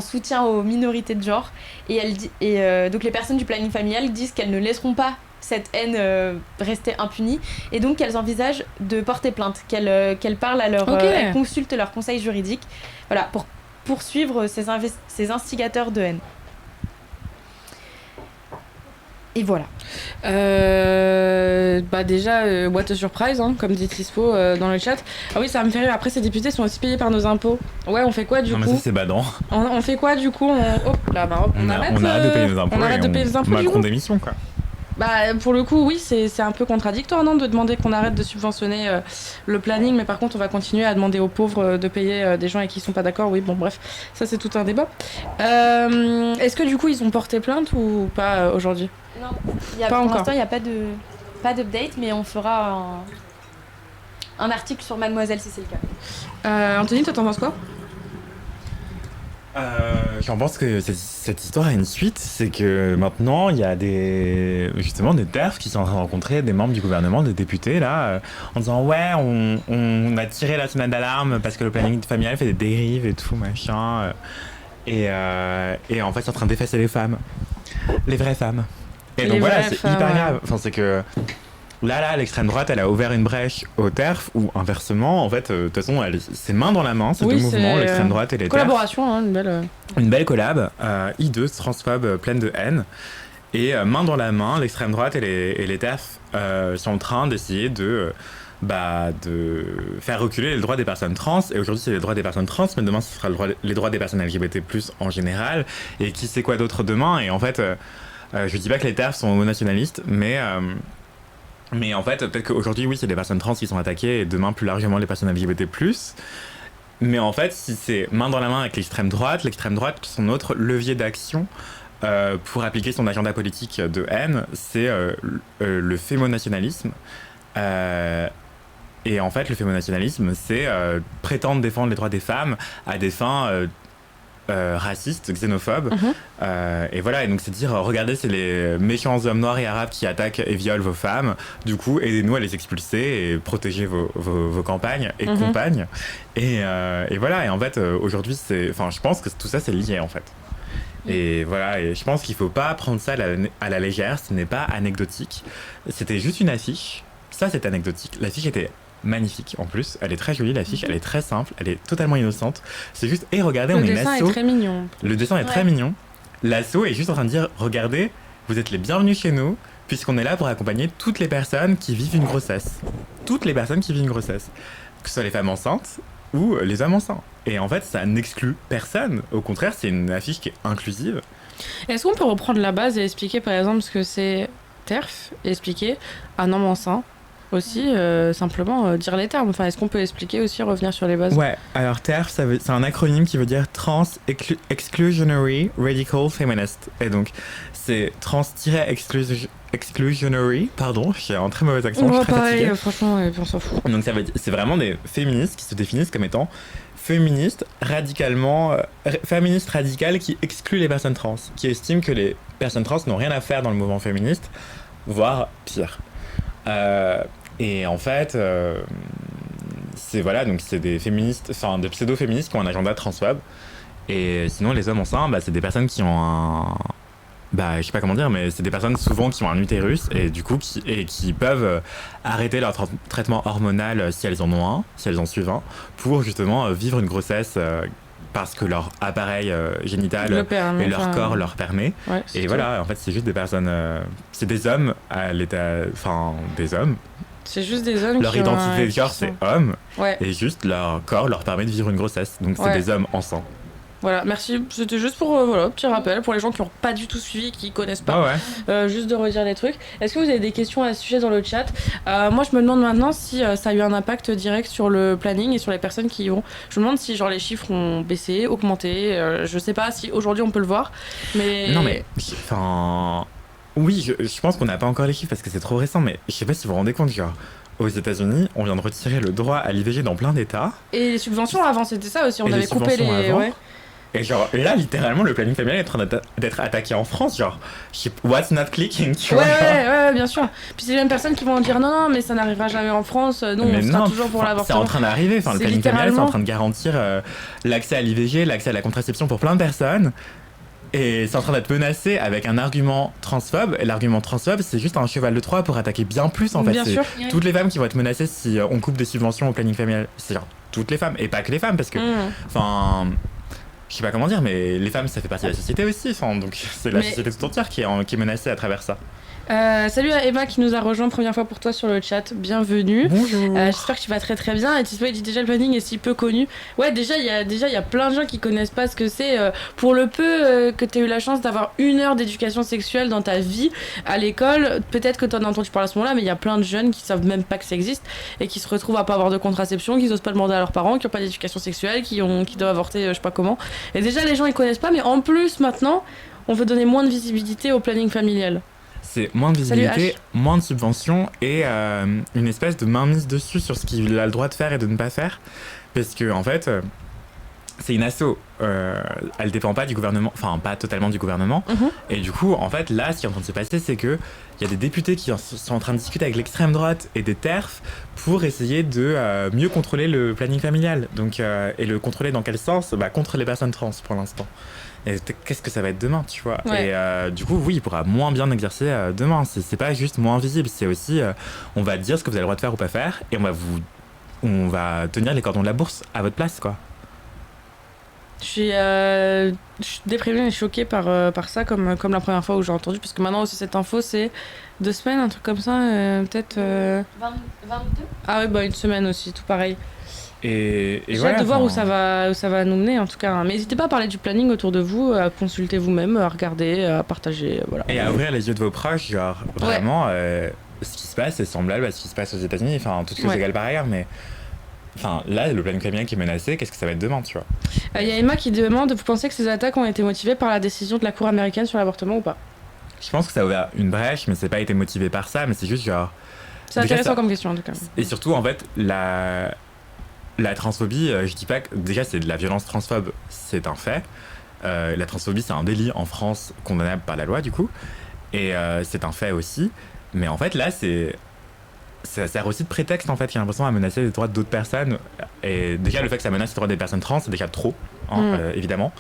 soutien aux minorités de genre. Donc les personnes du planning familial disent qu'elles ne laisseront pas cette haine rester impunie, et donc qu'elles envisagent de porter plainte, qu'elles parlent à elles consultent leur conseil juridique, voilà, pour poursuivre ces instigateurs de haine. Et voilà. Déjà, what a surprise, hein, comme dit Trispo dans le chat. Ah oui, ça me fait rire. Après, ces députés sont aussi payés par nos impôts. Ouais, on fait quoi du coup? Non, mais ça, c'est badant. On fait quoi du coup? On arrête de payer nos impôts. On arrête de payer nos impôts. Macron démission, quoi. Bah, pour le coup, oui, c'est un peu contradictoire, non, de demander qu'on arrête de subventionner le planning, mais par contre, on va continuer à demander aux pauvres de payer des gens avec qui ils sont pas d'accord. Oui, bon, bref, ça, c'est tout un débat. Est-ce que du coup, ils ont porté plainte ou pas aujourd'hui? Non, pour l'instant, il n'y a pas d'update, mais on fera un article sur Mademoiselle si c'est le cas. Anthony, toi, t'en penses quoi? J'en pense que cette histoire a une suite, c'est que maintenant il y a des TERF qui sont en train de rencontrer des membres du gouvernement, des députés là, en disant ouais on a tiré la sonnette d'alarme parce que le planning familial fait des dérives et tout machin, et en fait c'est en train d'effacer les femmes, les vraies femmes. Et donc voilà, c'est hyper grave. Enfin c'est que là, l'extrême droite, elle a ouvert une brèche au TERF, ou inversement, en fait, de toute façon, c'est main dans la main, ces deux mouvements, l'extrême droite et les TERF. Collaboration, hein, une belle collab, hideuse, transphobe, pleine de haine. Et main dans la main, l'extrême droite et les TERF sont en train d'essayer de faire reculer les droits des personnes trans. Et aujourd'hui, c'est les droits des personnes trans, mais demain, ce sera les droits des personnes LGBT+, en général. Et qui sait quoi d'autre demain? Et en fait, je dis pas que les TERF sont homonationalistes, mais en fait, peut-être qu'aujourd'hui, oui, c'est les personnes trans qui sont attaquées et demain, plus largement, les personnes LGBT+. Mais en fait, si c'est main dans la main avec l'extrême droite, son autre levier d'action pour appliquer son agenda politique de haine, c'est le fémonationalisme. Et en fait, le fémonationalisme, c'est prétendre défendre les droits des femmes à des fins racistes, xénophobes. Et voilà, et donc c'est dire, regardez, c'est les méchants hommes noirs et arabes qui attaquent et violent vos femmes, du coup aidez-nous à les expulser et protéger vos campagnes et compagnes. Et voilà, et en fait aujourd'hui, je pense que tout ça c'est lié en fait. Et voilà, et je pense qu'il faut pas prendre ça à la légère, ce n'est pas anecdotique. C'était juste une affiche, ça c'est anecdotique. L'affiche était magnifique en plus, elle est très jolie l'affiche, elle est très simple, elle est totalement innocente. C'est juste, regardez, on est une asso. Le dessin est très mignon. Le dessin est très mignon. L'asso est juste en train de dire, regardez, vous êtes les bienvenus chez nous, puisqu'on est là pour accompagner toutes les personnes qui vivent une grossesse. Toutes les personnes qui vivent une grossesse. Que ce soit les femmes enceintes ou les hommes enceints. Et en fait, ça n'exclut personne. Au contraire, c'est une affiche qui est inclusive. Est-ce qu'on peut reprendre la base et expliquer par exemple ce que c'est TERF et expliquer un homme enceint aussi, simplement dire les termes. Enfin, est-ce qu'on peut expliquer aussi, revenir sur les bases? Ouais, alors TERF, c'est un acronyme qui veut dire Trans Exclusionary Radical Feminist. Et donc, c'est Trans-Exclusionary, pardon, j'ai un très mauvais accent, je suis très fatiguée. Franchement, on s'en fout. Donc, c'est vraiment des féministes qui se définissent comme étant féministes radicales qui excluent les personnes trans, qui estiment que les personnes trans n'ont rien à faire dans le mouvement féministe, voire pire. Et en fait, c'est des féministes, enfin des pseudo-féministes qui ont un agenda transphobe. Et sinon, les hommes enceints, c'est des personnes qui ont je sais pas comment dire, mais c'est des personnes souvent qui ont un utérus et du coup qui peuvent arrêter leur traitement hormonal si elles en ont un, si elles en suivent un, pour justement vivre une grossesse parce que leur appareil génital et leur corps leur permet. Ouais, et voilà, en fait, c'est juste des personnes, c'est des hommes à l'état, des hommes. C'est juste des hommes leur identité de corps, c'est homme, et juste leur corps leur permet de vivre une grossesse. Donc c'est des hommes enceints. Voilà, merci. C'était juste pour petit rappel pour les gens qui n'ont pas du tout suivi, qui connaissent pas. Juste de redire les trucs. Est-ce que vous avez des questions à ce sujet dans le chat? Moi, je me demande maintenant si ça a eu un impact direct sur le planning et sur les personnes qui y vont. Je me demande si les chiffres ont baissé, augmenté. Je sais pas si aujourd'hui on peut le voir, mais non, mais oui, je pense qu'on n'a pas encore les chiffres parce que c'est trop récent. Mais je sais pas si vous vous rendez compte, aux États-Unis, on vient de retirer le droit à l'IVG dans plein d'États. Et les subventions avant, c'était ça aussi. On avait coupé les. Et genre, là, littéralement, le planning familial est en train d'être attaqué en France. Genre, what's not clicking, tu vois. Ouais, bien sûr. Puis c'est les mêmes personnes qui vont dire non, mais ça n'arrivera jamais en France. Nous, on sera toujours pour l'avortement. C'est en train d'arriver. Enfin, le planning familial, c'est en train de garantir l'accès à l'IVG, l'accès à la contraception pour plein de personnes. Et c'est en train d'être menacé avec un argument transphobe. Et l'argument transphobe, c'est juste un cheval de Troie pour attaquer bien plus, en fait. Bien sûr. Toutes les femmes qui vont être menacées si on coupe des subventions au planning familial. C'est genre toutes les femmes. Et pas que les femmes, parce que. Enfin. Je sais pas comment dire, mais les femmes, ça fait partie de la société aussi. Enfin, donc c'est la société tout entière qui est menacée à travers ça. Salut à Emma qui nous a rejoint première fois pour toi sur le chat, bienvenue. Bonjour. J'espère que tu vas très très bien. Et Tispo dit déjà le planning est si peu connu. Ouais, déjà il y a plein de gens qui connaissent pas ce que c'est. Pour le peu que tu as eu la chance d'avoir 1 heure d'éducation sexuelle dans ta vie à l'école, peut-être que tu en as entendu parler à ce moment-là, mais il y a plein de jeunes qui savent même pas que ça existe et qui se retrouvent à pas avoir de contraception, qui osent pas demander à leurs parents, qui ont pas d'éducation sexuelle, qui doivent avorter je sais pas comment. Et déjà les gens ils connaissent pas, mais en plus maintenant on veut donner moins de visibilité au planning familial. C'est moins de visibilité, moins de subventions et une espèce de mainmise dessus sur ce qu'il a le droit de faire et de ne pas faire. Parce que, en fait, c'est une asso. Elle dépend pas du gouvernement, enfin, pas totalement du gouvernement. Et du coup, en fait, là, ce qui est en train de se passer, c'est qu'il y a des députés qui sont en train de discuter avec l'extrême droite et des TERF pour essayer de mieux contrôler le planning familial. Donc, et le contrôler dans quel sens ? Contre les personnes trans pour l'instant. Et qu'est-ce que ça va être demain, tu vois. Et du coup, oui, il pourra moins bien exercer demain. C'est pas juste moins visible, c'est aussi on va dire ce que vous avez le droit de faire ou pas faire et on va tenir les cordons de la bourse à votre place, quoi. Je suis déprimée et choquée par ça, comme la première fois où j'ai entendu, parce que maintenant aussi cette info c'est 2 semaines, un truc comme ça, peut-être... 22 Ah ouais, 1 semaine aussi, tout pareil. Et j'ai voilà, hâte de voir où ça va nous mener en tout cas. Mais n'hésitez pas à parler du planning autour de vous, à consulter vous-même, à regarder, à partager, voilà. Et à ouvrir les yeux de vos proches, genre vraiment, ce qui se passe est semblable à ce qui se passe aux États-Unis, enfin toutes choses égales par ailleurs, mais enfin là le planning familial qui est menacé, qu'est-ce que ça va être demain, tu vois. Y a Emma qui demande, vous pensez que ces attaques ont été motivées par la décision de la Cour américaine sur l'avortement ou pas ? Je pense que ça a ouvert une brèche, mais c'est pas été motivé par ça, mais c'est juste genre... C'est intéressant comme question en tout cas. Et surtout en fait la transphobie, je dis pas que déjà c'est de la violence transphobe, c'est un fait. La transphobie c'est un délit en France condamnable par la loi du coup, et c'est un fait aussi. Mais en fait là ça sert aussi de prétexte en fait, qui a l'impression à menacer les droits d'autres personnes. Et déjà le fait que ça menace les droits des personnes trans c'est déjà trop, évidemment.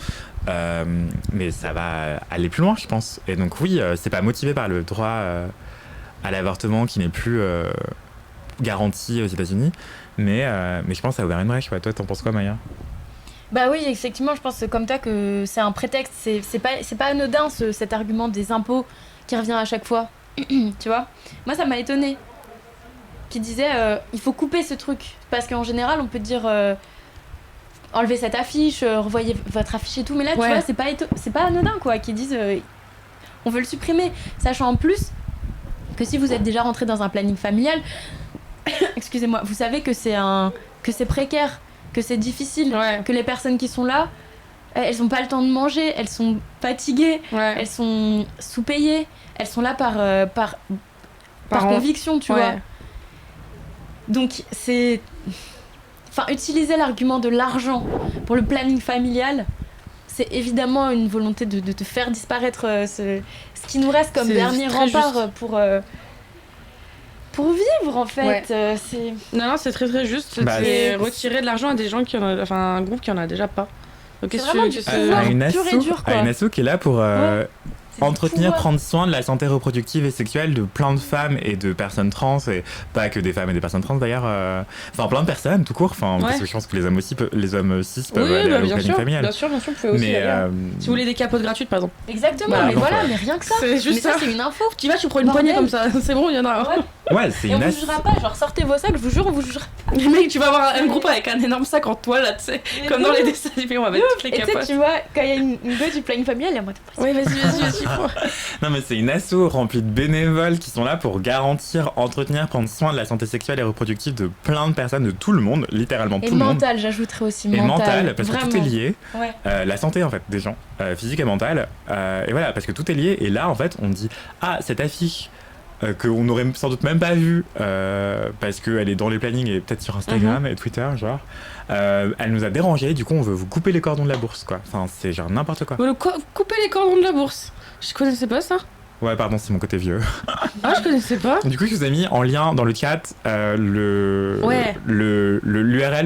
Mais ça va aller plus loin je pense. Et donc oui, c'est pas motivé par le droit à l'avortement qui n'est plus garanti aux États-Unis. Mais je pense que ça a ouvert une brèche. Ouais. Toi, t'en penses quoi, Maya ? Bah oui, effectivement, je pense comme toi que c'est un prétexte. C'est pas anodin cet argument des impôts qui revient à chaque fois. Tu vois ? Moi, ça m'a étonnée. Qui disait il faut couper ce truc. Parce qu'en général, on peut dire enlevez cette affiche, revoyez votre affiche et tout. Mais là, tu vois, c'est pas anodin, quoi. Qui disent on veut le supprimer. Sachant en plus que si vous êtes déjà rentré dans un planning familial. Excusez-moi, vous savez que c'est précaire, que c'est difficile, que les personnes qui sont là, elles n'ont pas le temps de manger, elles sont fatiguées, elles sont sous-payées, elles sont là par conviction, tu vois. Donc utiliser l'argument de l'argent pour le planning familial, c'est évidemment une volonté de te faire disparaître ce qui nous reste comme dernier rempart pour vivre en fait. Non, c'est très très juste. C'est retirer de l'argent à des gens un groupe qui en a déjà pas. Donc, c'est vraiment du pouvoir pur et dur, quoi. À une asso qui est là pour entretenir, prendre soin de la santé reproductive et sexuelle de plein de femmes et de personnes trans, et pas que des femmes et des personnes trans d'ailleurs, plein de personnes tout court, parce que je pense que les hommes cis peuvent aller au planning familial. Bien sûr, vous pouvez aussi aller. Si vous voulez des capotes gratuites par exemple. Exactement, mais rien que ça. C'est juste ça. C'est une info. Tu vas, tu prends une poignée comme ça, c'est bon, il y en a. Ouais, c'est et on vous jugera pas, genre sortez vos sacs, je vous jure, on vous jugera pas. Mais mec, tu vas avoir un groupe avec un énorme sac en toile là, tu sais, comme dans les dessins animés, on va mettre toutes les capotes. Tu vois, quand il y a une gueule du planning familial, il y a moi de ouais, vas-y. Non, mais c'est une asso remplie de bénévoles qui sont là pour garantir, entretenir, prendre soin de la santé sexuelle et reproductive de plein de personnes, de tout le monde, littéralement tout le monde. Et mental, j'ajouterais aussi mental. Et mental, parce vraiment. que tout est lié. Ouais. La santé, en fait, des gens, physique et mentale. Et voilà, parce que tout est lié. Et là, en fait, on dit, cette affiche qu'on n'aurait sans doute même pas vue parce qu'elle est dans les plannings et peut-être sur Instagram et Twitter, genre. Elle nous a dérangé, du coup on veut vous couper les cordons de la bourse, quoi. Enfin, c'est genre n'importe quoi. Couper les cordons de la bourse. Je connaissais pas ça. Ouais, pardon, c'est mon côté vieux. Ah, je connaissais pas. Du coup, je vous ai mis en lien dans le chat l'URL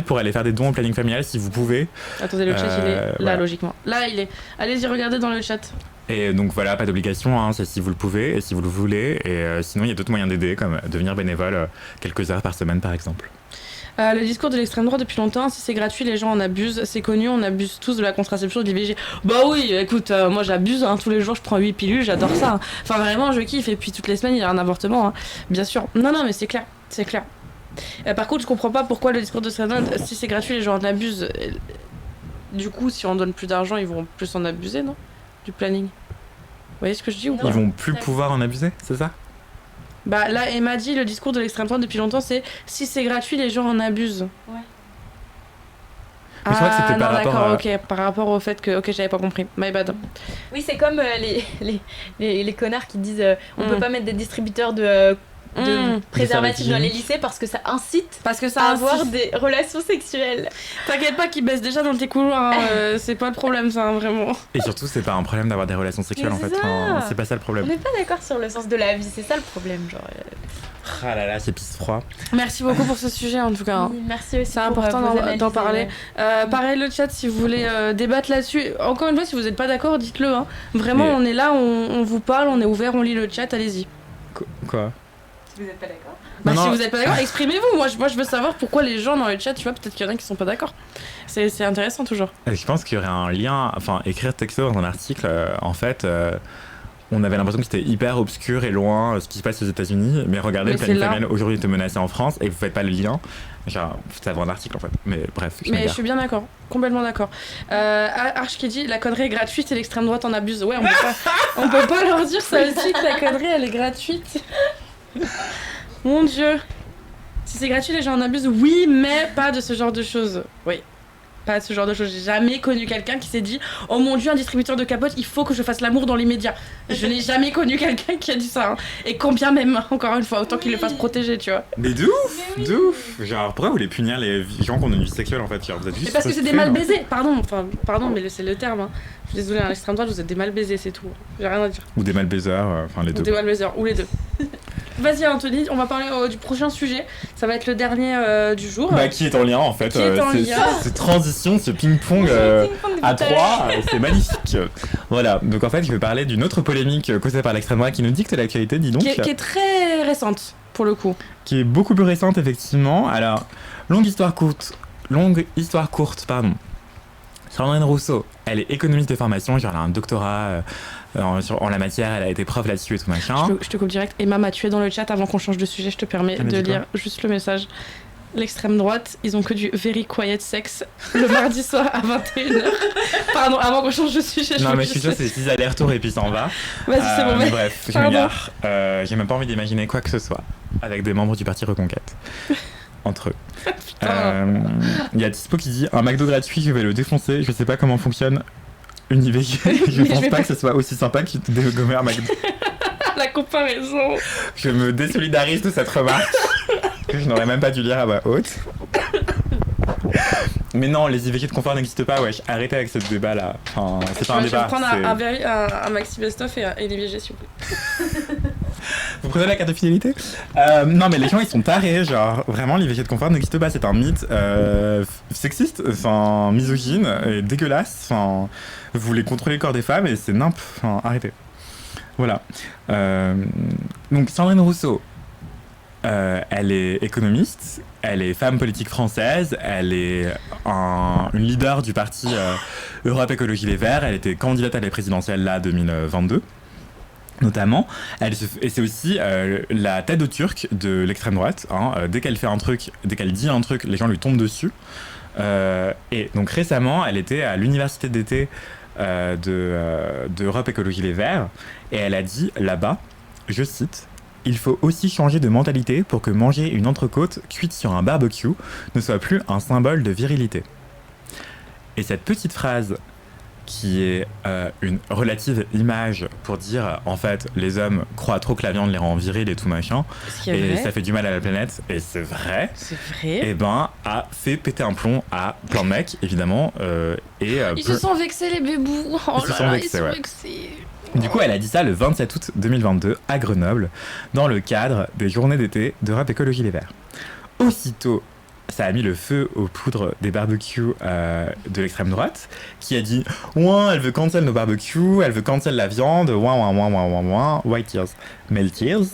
pour aller faire des dons au planning familial si vous pouvez. Attendez, le chat il est là, voilà. logiquement. Là, il est. Allez-y, regardez dans le chat. Et donc voilà, pas d'obligation, hein, c'est si vous le pouvez et si vous le voulez. Et sinon, il y a d'autres moyens d'aider, comme devenir bénévole quelques heures par semaine, par exemple. Le discours de l'extrême droite depuis longtemps, si c'est gratuit, les gens en abusent. C'est connu, on abuse tous de la contraception, de l'IVG. Bah oui, écoute, moi j'abuse, hein, tous les jours je prends 8 pilules, j'adore ça. Hein. Enfin vraiment, je kiffe, et puis toutes les semaines il y a un avortement, hein. Bien sûr. Non, mais c'est clair, c'est clair. Par contre, je comprends pas pourquoi le discours de l'extrême droite, si c'est gratuit, les gens en abusent. Du coup, si on donne plus d'argent, ils vont plus en abuser, non? Du planning. Vous voyez ce que je dis ou pas? Ils vont plus pouvoir en abuser, c'est ça? Bah là, Emma dit, le discours de l'extrême droite depuis longtemps, c'est si c'est gratuit, les gens en abusent. Ouais. Mais je crois que c'était par rapport à... ok, par rapport au fait que... Ok, j'avais pas compris, my bad. Oui, c'est comme les connards qui disent on peut pas mettre des distributeurs de préservatifs dans les lycées parce que ça incite à avoir des relations sexuelles. T'inquiète pas qu'ils baissent déjà dans tes couloirs, hein, c'est pas le problème ça, hein, vraiment. Et surtout, c'est pas un problème d'avoir des relations sexuelles en fait. Enfin, c'est pas ça le problème. On n'est pas d'accord sur le sens de la vie, c'est ça le problème, genre. Ah là là, c'est pisse froid. Merci beaucoup pour ce sujet en tout cas. Hein. Oui, merci aussi. C'est important d'en parler. Pareil, le chat, si vous voulez débattre là-dessus, encore une fois, si vous n'êtes pas d'accord, dites-le. Hein. Vraiment, on est là, on vous parle, on est ouvert, on lit le chat, allez-y. Quoi? Si vous n'êtes pas d'accord. Bah, si vous n'êtes pas d'accord, exprimez-vous. Moi, je veux savoir pourquoi les gens dans le chat, tu vois, peut-être qu'il y en a qui sont pas d'accord. C'est intéressant toujours. Je pense qu'il y aurait un lien, enfin, écrire texto dans un article, en fait. On avait l'impression que c'était hyper obscur et loin ce qui se passe aux États-Unis, mais regardez, le planning familial aujourd'hui était menacé en France et vous faites pas le lien. Genre, c'est avant un article en fait. Mais bref. Mais je suis bien d'accord, complètement d'accord. Arch qui dit la connerie est gratuite et l'extrême droite en abuse. Ouais, on peut pas leur dire ça aussi que la connerie elle est gratuite. Mon Dieu. Si c'est gratuit, les gens en abusent, oui, mais pas de ce genre de choses. Oui. Pas ce genre de choses. J'ai jamais connu quelqu'un qui s'est dit oh mon Dieu, un distributeur de capote, il faut que je fasse l'amour dans l'immédiat. Je n'ai jamais connu quelqu'un qui a dit ça. Hein. Et combien même, encore une fois, autant qu'il le fasse protéger, tu vois. Mais de ouf, de ouf. Genre, pourquoi vous voulez punir les gens qui ont une vie sexuelle en fait? Genre, vous êtes juste. Mais parce que c'est des mal baisés, pardon, mais c'est le terme. Hein. Je suis désolée, à l'extrême droite, vous êtes des mal baisés, c'est tout. J'ai rien à dire. Ou des mal baiseurs, enfin les deux. Ou des mal baiseurs, ou les deux. Vas-y Anthony, on va parler du prochain sujet. Ça va être le dernier du jour. Bah qui est en lien en fait. Cette transition, ce ping-pong à 3, c'est magnifique. Voilà, donc en fait je vais parler d'une autre polémique causée par l'extrême droite qui nous dicte l'actualité, dis donc. Qui est très récente pour le coup. Qui est beaucoup plus récente effectivement. Alors, longue histoire courte, pardon. Sandrine Rousseau, elle est économiste de formation, genre elle a un doctorat en la matière, elle a été prof là-dessus et tout machin. Je te coupe direct. Emma m'a tué dans le chat avant qu'on change de sujet, je te permets de lire juste le message. L'extrême droite, ils ont que du very quiet sex le mardi soir à 21h. Pardon, avant qu'on change de sujet. Non mais je suis sûre c'est 6 allers-retours et puis ça en va. Vas-y, c'est bon. Mais bref, je m'égare. J'ai même pas envie d'imaginer quoi que ce soit avec des membres du parti Reconquête. Entre eux. Il y a Tispo qui dit un McDo gratuit, je vais le défoncer. Je sais pas comment fonctionne une IVG. Je pense pas que ce soit aussi sympa que de gommer un McDo. La comparaison. Je me désolidarise de cette remarque que je n'aurais même pas dû lire à voix haute. Mais non, les IVG de confort n'existent pas, wesh. Arrêtez avec ce débat là. Enfin, c'est pas un débat. Je vais prendre un maxi best-of et une IVG s'il vous plaît. Vous prenez la carte de fidélité? Non mais les gens ils sont tarés, genre vraiment l'IVG de confort n'existe pas, c'est un mythe sexiste, enfin misogyne et dégueulasse, enfin vous voulez contrôler le corps des femmes et c'est nimp, enfin arrêtez. Voilà. Donc Sandrine Rousseau, elle est économiste, elle est femme politique française, elle est une leader du parti Europe Écologie Les Verts, elle était candidate à la présidentielle là 2022. Notamment, et c'est aussi la tête de turc de l'extrême droite. Hein, dès qu'elle dit un truc, les gens lui tombent dessus. Et donc récemment, elle était à l'université d'été d'Europe Écologie Les Verts, et elle a dit là-bas, je cite, « Il faut aussi changer de mentalité pour que manger une entrecôte cuite sur un barbecue ne soit plus un symbole de virilité. » Et cette petite phrase qui est une relative image pour dire en fait les hommes croient trop que la viande les rend virils et tout machin et ça fait du mal à la planète et c'est vrai, et ben a fait péter un plomb à plein de mecs évidemment ils se sont vexés les bébous. Ils se sont vexés. Du coup, elle a dit ça le 27 août 2022 à Grenoble, dans le cadre des journées d'été d'Europe Écologie Les Verts. Aussitôt, ça a mis le feu aux poudres des barbecues de l'extrême droite, qui a dit « Ouais, elle veut cancel nos barbecues, elle veut cancel la viande, white tears, male tears. »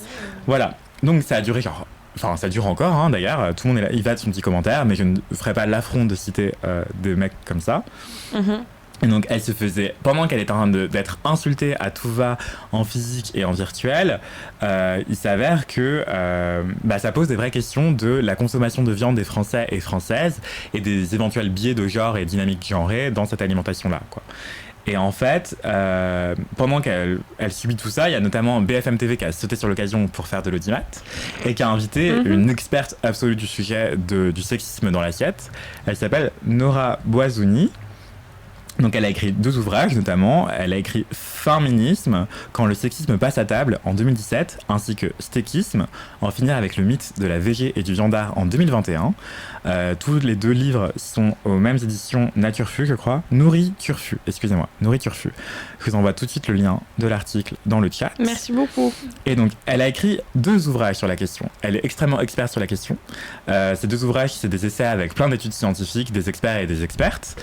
Voilà. Donc ça a duré genre... Enfin, ça dure encore, hein, d'ailleurs. Tout le monde est là, il va de son petit commentaire, mais je ne ferai pas l'affront de citer des mecs comme ça. Et donc elle se faisait, pendant qu'elle était en train d'être insultée à tout va en physique et en virtuel, il s'avère que ça pose des vraies questions de la consommation de viande des Français et Françaises et des éventuels biais de genre et dynamiques genrées dans cette alimentation-là, quoi. Et en fait, pendant qu'elle subit tout ça, il y a notamment BFM TV qui a sauté sur l'occasion pour faire de l'audimat et qui a invité une experte absolue du sujet du sexisme dans l'assiette. Elle s'appelle Nora Boisouni. Donc elle a écrit 2 ouvrages notamment, elle a écrit Féminisme, quand le sexisme passe à table en 2017, ainsi que Stéquisme, en finir avec le mythe de la VG et du viandard en 2021. Tous les 2 livres sont aux mêmes éditions Naturfu, je crois. Nourriturfu. Je vous envoie tout de suite le lien de l'article dans le chat. Merci beaucoup. Et donc elle a écrit 2 ouvrages sur la question. Elle est extrêmement experte sur la question. Ces 2 ouvrages, c'est des essais avec plein d'études scientifiques, des experts et des expertes.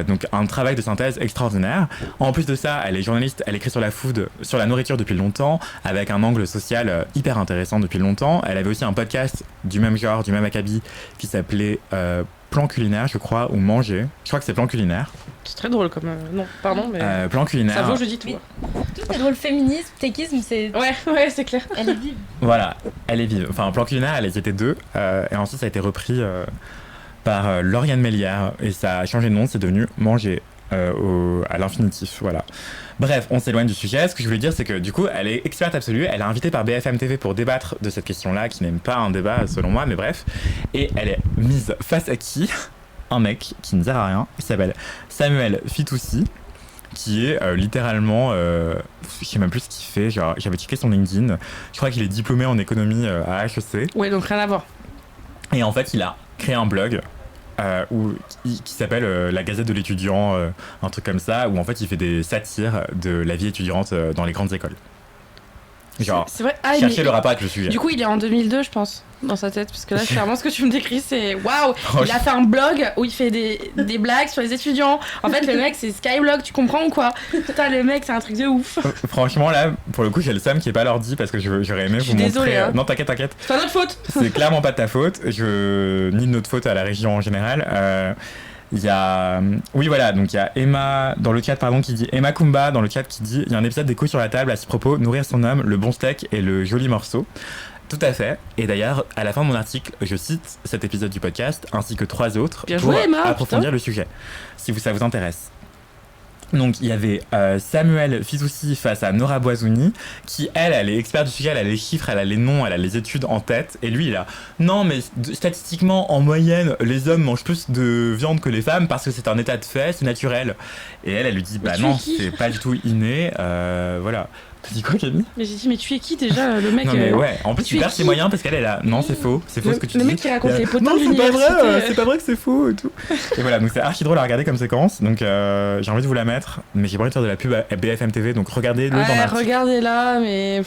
Donc un travail de synthèse extraordinaire. En plus de ça, elle est journaliste, elle écrit sur la food, sur la nourriture depuis longtemps, avec un angle social hyper intéressant depuis longtemps. Elle avait aussi un podcast du même genre, du même acabit, qui s'appelait Plan culinaire, je crois, ou Manger. Je crois que c'est Plan culinaire. C'est très drôle comme... non, pardon, mais... Plan culinaire. Ça vaut, je dis tout. Tout est drôle, féminisme, téquisme, c'est... Ouais, c'est clair. Elle est vive. Voilà, elle est vive. Enfin, Plan culinaire, elles étaient 2, et ensuite ça a été repris... par Lauriane Mélière et ça a changé de nom, c'est devenu Manger à l'infinitif, voilà. Bref, on s'éloigne du sujet. Ce que je voulais dire, c'est que du coup, elle est experte absolue. Elle est invitée par BFM TV pour débattre de cette question-là, qui n'aime pas un débat selon moi, mais bref. Et elle est mise face à qui? Un mec qui ne sert à rien. Il s'appelle Samuel Fitoussi, qui est littéralement, je sais même plus ce qu'il fait. Genre, j'avais checké son LinkedIn. Je crois qu'il est diplômé en économie à HEC. Ouais, donc rien à voir. Et en fait, il a créé un blog qui s'appelle La Gazette de l'étudiant, un truc comme ça, où en fait il fait des satires de la vie étudiante dans les grandes écoles. Genre, c'est vrai. chercher le rapport avec le sujet. Du coup, il est en 2002, je pense, dans sa tête, parce que là, clairement, ce que tu me décris, c'est waouh. Il a fait un blog où il fait des blagues sur les étudiants. En fait, le mec, c'est Skyblog, tu comprends ou quoi? Putain, le mec, c'est un truc de ouf. Franchement, là, pour le coup, j'ai le seum qui est pas l'ordi parce que j'aurais aimé vous montrer. Désolée, hein. Non, t'inquiète. C'est pas notre faute. C'est clairement pas de ta faute. Ni de notre faute à la région en général. Il y a... Oui, voilà, donc il y a Emma dans le chat, qui dit... Emma Kumba dans le chat qui dit « Il y a un épisode des couilles sur la table à ce propos, nourrir son homme, le bon steak et le joli morceau. » Tout à fait. Et d'ailleurs, à la fin de mon article, je cite cet épisode du podcast, ainsi que 3 autres, pour approfondir le sujet, si ça vous intéresse. Donc il y avait Samuel Fitoussi face à Nora Boisouni qui elle est experte du sujet, elle a les chiffres, elle a les noms, elle a les études en tête et lui il a non mais statistiquement en moyenne les hommes mangent plus de viande que les femmes parce que c'est un état de fait, c'est naturel. Et elle lui dit bah non c'est pas du tout inné, voilà. T'as dit quoi, Camille? Mais j'ai dit, mais tu es qui déjà, le mec? Non, mais ouais, en plus, tu perds ses moyens parce qu'elle est là. Non, c'est faux ce que tu dis. Le mec qui raconte les potins non, de l'université. C'est pas vrai que c'est faux et tout. Et voilà, donc c'est archi drôle à regarder comme séquence. Donc j'ai envie de vous la mettre, mais j'ai pas envie de faire de la pub à BFM TV, donc regardez-le dans l'article. Regardez-la, mais.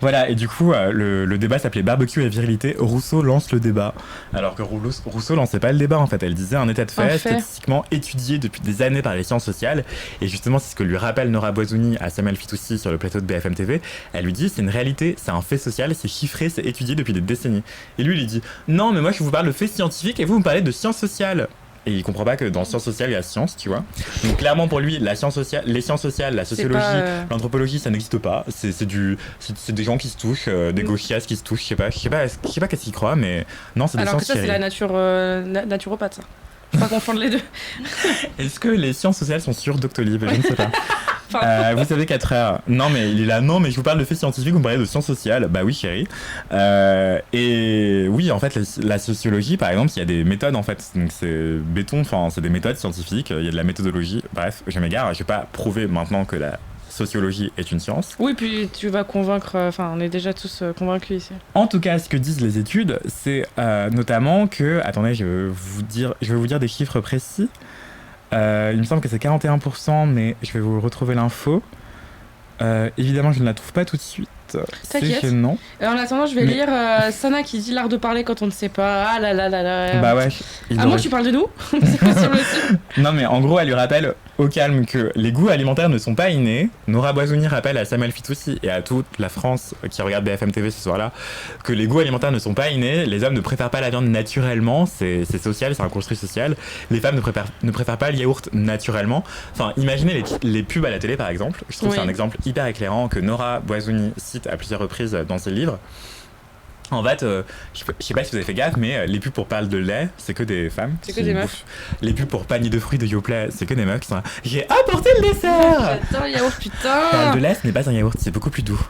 Voilà, et du coup, le débat s'appelait Barbecue et virilité. Rousseau lance le débat. Alors que Rousseau lançait pas le débat, en fait. Elle disait un état de fait statistiquement étudié depuis des années par les sciences sociales. Et justement, c'est ce que lui rappelle Nora Boisouni à Samuel Fitoussi sur le plateau de BFM TV. Elle lui dit, c'est une réalité, c'est un fait social, c'est chiffré, c'est étudié depuis des décennies. Et lui, il dit, non, mais moi, je vous parle de faits scientifiques et vous me parlez de sciences sociales. Et il comprend pas que dans sciences sociales, il y a science, tu vois. Donc clairement pour lui, les sciences sociales, la sociologie, l'anthropologie, ça n'existe pas. C'est des gens qui se touchent, des gauchias qui se touchent, je sais pas qu'est-ce qu'ils croient, mais non, c'est des sciences. Alors que ça, c'est la naturopathe, ça. Faut pas confondre les deux. Est-ce que les sciences sociales sont sur Doctolib? Je ne sais pas. Vous savez 4 heures. Non mais il est là, non mais je vous parle de faits scientifiques, vous me parlez de sciences sociales. Bah oui chérie. Et oui en fait la sociologie par exemple, il y a des méthodes en fait. Donc c'est béton, enfin c'est des méthodes scientifiques, il y a de la méthodologie. Bref, je m'égare, je vais pas prouver maintenant que la sociologie est une science. Oui, puis tu vas convaincre, enfin on est déjà tous convaincus ici. En tout cas, ce que disent les études, c'est notamment que, attendez, je vais vous dire des chiffres précis. Il me semble que c'est 41%, mais je vais vous retrouver l'info. Évidemment, je ne la trouve pas tout de suite. T'inquiète. C'est gênant. En attendant, je vais lire Sana qui dit l'art de parler quand on ne sait pas. Ah là là là là. Bah ouais. Moi, tu parles de nous. C'est possible aussi. Non, mais en gros, elle lui rappelle au calme que les goûts alimentaires ne sont pas innés. Nora Boisouni rappelle à Samuel Fitoussi et à toute la France qui regarde BFM TV ce soir-là que les goûts alimentaires ne sont pas innés. Les hommes ne préfèrent pas la viande naturellement. C'est social, c'est un construit social. Les femmes ne préfèrent pas le yaourt naturellement. Enfin, imaginez les pubs à la télé, par exemple. Je trouve que c'est un exemple hyper éclairant que Nora Boisouni cite à plusieurs reprises dans ses livres. En fait, je sais pas si vous avez fait gaffe, mais les pubs pour parle de lait, c'est que des femmes. C'est que des meufs. Les pubs pour panier de fruits de Yoplait, c'est que des meufs qui sont là. J'ai apporté le dessert. J'adore le yaourt, putain. Parle de lait, ce n'est pas un yaourt, c'est beaucoup plus doux.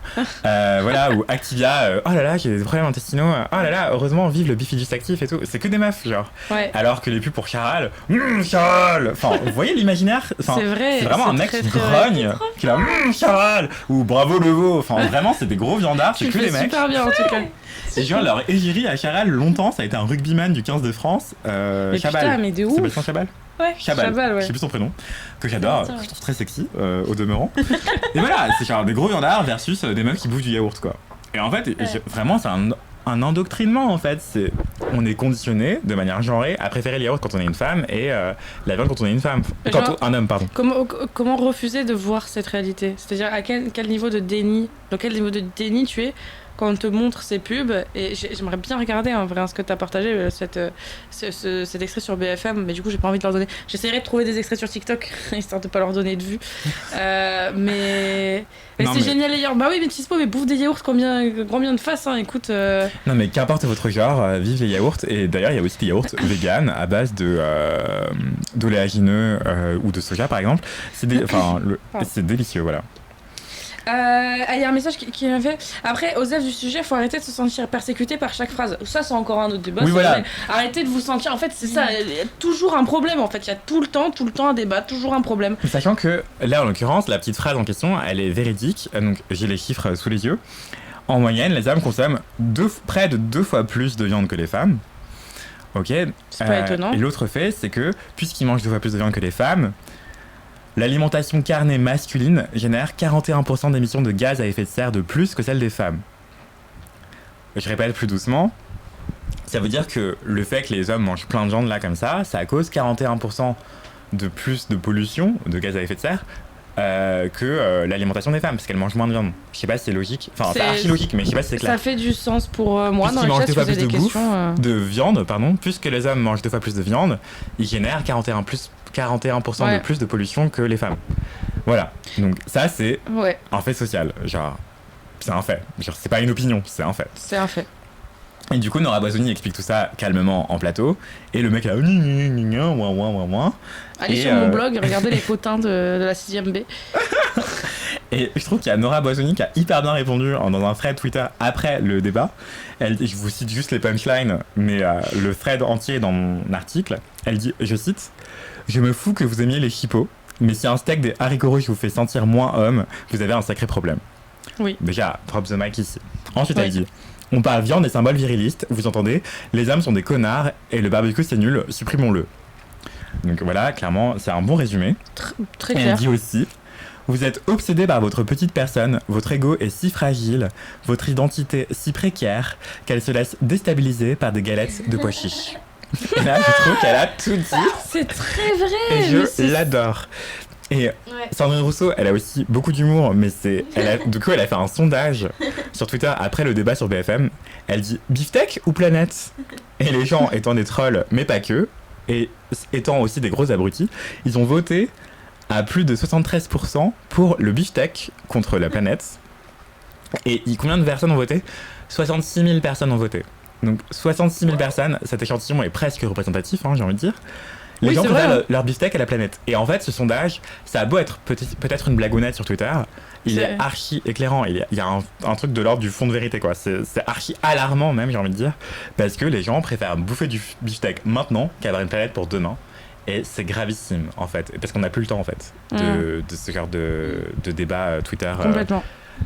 Voilà, ou Activia, oh là là, j'ai des problèmes intestinaux. Oh là là, heureusement, vive le bifidus actif et tout. C'est que des meufs, genre. Ouais. Alors que les pubs pour Charal, Charal. Enfin, vous voyez l'imaginaire. Enfin, c'est vrai. C'est vraiment un mec qui grogne, qui est là, Charal. Ou bravo le veau. Enfin, vraiment, c'est des gros viandards, c'est que des mecs. Super bien en tout cas. Et genre, leur égérie à Charal, longtemps, ça a été un rugbyman du 15 de France, mais Chabal. Putain, mais de ouf. C'est Chabal Ouais, Chabal, ouais. Je sais plus son prénom, que j'adore, que je trouve très sexy, au demeurant. Et voilà, c'est genre des gros viandards versus des meufs qui bouffent du yaourt, quoi. Et en fait, vraiment, c'est un endoctrinement, en fait. On est conditionné, de manière genrée, à préférer le yaourt quand on est une femme et la viande quand on est une femme. Un homme, pardon. Comment refuser de voir cette réalité ? C'est-à-dire, à quel niveau de déni, dans quel niveau de déni tu es quand on te montre ces pubs, et j'aimerais bien regarder en vrai ce que tu as partagé, cet extrait sur BFM, mais du coup j'ai pas envie de leur donner. J'essaierai de trouver des extraits sur TikTok, histoire de pas leur donner de vue. Mais c'est génial les yaourts. Bah oui, mais Tispo, mais bouffe des yaourts, combien de faces, hein, écoute. Non mais qu'importe votre genre, vive les yaourts, et d'ailleurs il y a aussi des yaourts vegan à base d'oléagineux ou de soja par exemple. C'est délicieux, voilà. Il y a un message qui m'a fait. Après, aux œuvres du sujet, faut arrêter de se sentir persécuté par chaque phrase. Ça, c'est encore un autre débat. Oui, voilà. Arrêtez de vous sentir. En fait, c'est ça. Il y a toujours un problème. En fait, il y a tout le temps un débat, toujours un problème. Sachant que là, en l'occurrence, la petite phrase en question, elle est véridique. Donc, j'ai les chiffres sous les yeux. En moyenne, les hommes consomment près de 2 fois plus de viande que les femmes. Ok. C'est pas étonnant. Et l'autre fait, c'est que puisqu'ils mangent 2 fois plus de viande que les femmes, l'alimentation carnée masculine génère 41% d'émissions de gaz à effet de serre de plus que celle des femmes. Je répète plus doucement. Ça veut dire que le fait que les hommes mangent plein de viande là comme ça cause 41% de plus de pollution de gaz à effet de serre que l'alimentation des femmes, parce qu'elles mangent moins de viande. Je sais pas si c'est logique. Enfin, c'est archi logique, mais je sais pas si c'est clair. Ça fait du sens pour moi. Dans le chat, si vous avez des questions... de viande, pardon. Puisque les hommes mangent 2 fois plus de viande, ils génèrent 41% de plus de pollution que les femmes. Voilà. Donc ça, c'est un fait social. Genre, c'est un fait. Genre, c'est pas une opinion, c'est un fait. C'est un fait. Et du coup, Nora Boisouni explique tout ça calmement en plateau. Et le mec a... Allez sur mon blog, regardez les potins de la 6ème B. Et je trouve qu'il y a Nora Boisouni qui a hyper bien répondu dans un thread Twitter après le débat. Je vous cite juste les punchlines, mais le thread entier dans mon article. Elle dit, je cite, « Je me fous que vous aimiez les chipots, mais si un steak des haricots rouges vous fait sentir moins homme, vous avez un sacré problème. » Oui. Déjà, drop the mic ici. Ensuite, elle dit, « On parle viande et symboles virilistes, vous entendez, les hommes sont des connards et le barbecue c'est nul, supprimons-le. » Donc voilà, clairement, c'est un bon résumé. Très et clair. Elle dit aussi, vous êtes obsédé par votre petite personne, votre ego est si fragile, votre identité si précaire, qu'elle se laisse déstabiliser par des galettes de pois chiches. Et là, je trouve qu'elle a tout dit. C'est très vrai. Et je l'adore. Et Sandrine Rousseau, elle a aussi beaucoup d'humour, mais du coup, elle a fait un sondage sur Twitter après le débat sur BFM. Elle dit beefsteak ou planète. Et les gens, étant des trolls, mais pas que, et étant aussi des gros abrutis, ils ont voté à plus de 73% pour le beefsteak contre la planète. Et combien de personnes ont voté ? 66 000 personnes ont voté. Donc 66 000 personnes, cet échantillon est presque représentatif, j'ai envie de dire. Les Oui, gens c'est préfèrent vrai. leur beefsteak à la planète. Et en fait, ce sondage, ça a beau être peut-être une blagounette sur Twitter, il est archi éclairant. Il y a un truc de l'ordre du fond de vérité, quoi. C'est archi alarmant, même, j'ai envie de dire. Parce que les gens préfèrent bouffer du beefsteak maintenant qu'avoir une planète pour demain. Et c'est gravissime, en fait. Parce qu'on n'a plus le temps, en fait, de ce genre de débat Twitter. Complètement.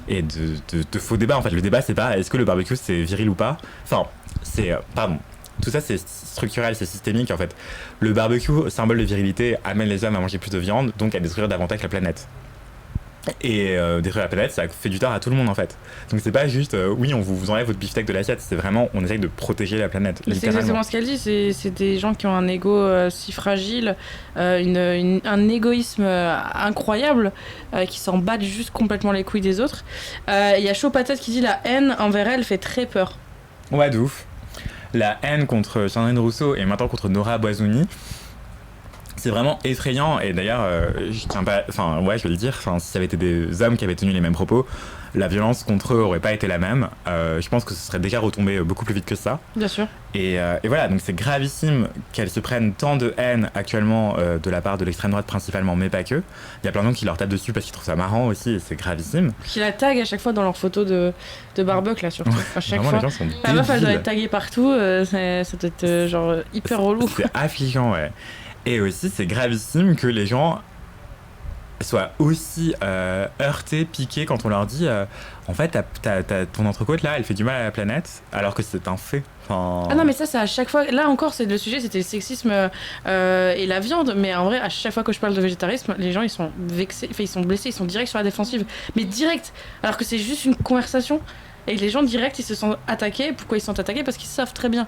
Et de faux débats, en fait. Le débat, c'est pas est-ce que le barbecue, c'est viril ou pas. Enfin, c'est... pardon. Tout ça, c'est structurel, c'est systémique, en fait. Le barbecue, symbole de virilité, amène les hommes à manger plus de viande, donc à détruire davantage la planète. Et détruire la planète, ça fait du tort à tout le monde, en fait. Donc c'est pas juste, oui, on vous enlève votre beefsteak de l'assiette, c'est vraiment, on essaye de protéger la planète. C'est exactement ce qu'elle dit, c'est des gens qui ont un ego si fragile, un égoïsme incroyable, qui s'en battent juste complètement les couilles des autres. Il y a Chaud Patate qui dit la haine envers elle fait très peur. Ouais, de ouf. La haine contre Sandrine Rousseau et maintenant contre Nora Boisouni, c'est vraiment effrayant. Et d'ailleurs, je tiens pas, enfin ouais, je vais le dire, si ça avait été des hommes qui avaient tenu les mêmes propos, la violence contre eux aurait pas été la même. Je pense que ce serait déjà retombé beaucoup plus vite que ça. Bien sûr. Et voilà, donc c'est gravissime qu'elles se prennent tant de haine actuellement de la part de l'extrême droite principalement, mais pas que. Il y a plein de gens qui leur tapent dessus parce qu'ils trouvent ça marrant aussi, et c'est gravissime. Qui la tag à chaque fois dans leurs photos de barbecue là surtout. À chaque Vraiment, fois. les gens sont La meuf elle doit débiles. être taguée partout, ça doit être genre hyper relou. C'est affligeant, ouais. Et aussi, c'est gravissime que les gens soient aussi heurtés, piqués quand on leur dit en fait, ton entrecôte là, elle fait du mal à la planète, alors que c'est un fait. Enfin... Ah non mais ça c'est à chaque fois, là encore c'est le sujet, c'était le sexisme et la viande, mais en vrai à chaque fois que je parle de végétarisme, les gens ils sont vexés, enfin ils sont blessés, ils sont direct sur la défensive, mais direct, alors que c'est juste une conversation, et les gens direct ils se sentent attaqués. Pourquoi ils se sentent attaqués? Parce qu'ils savent très bien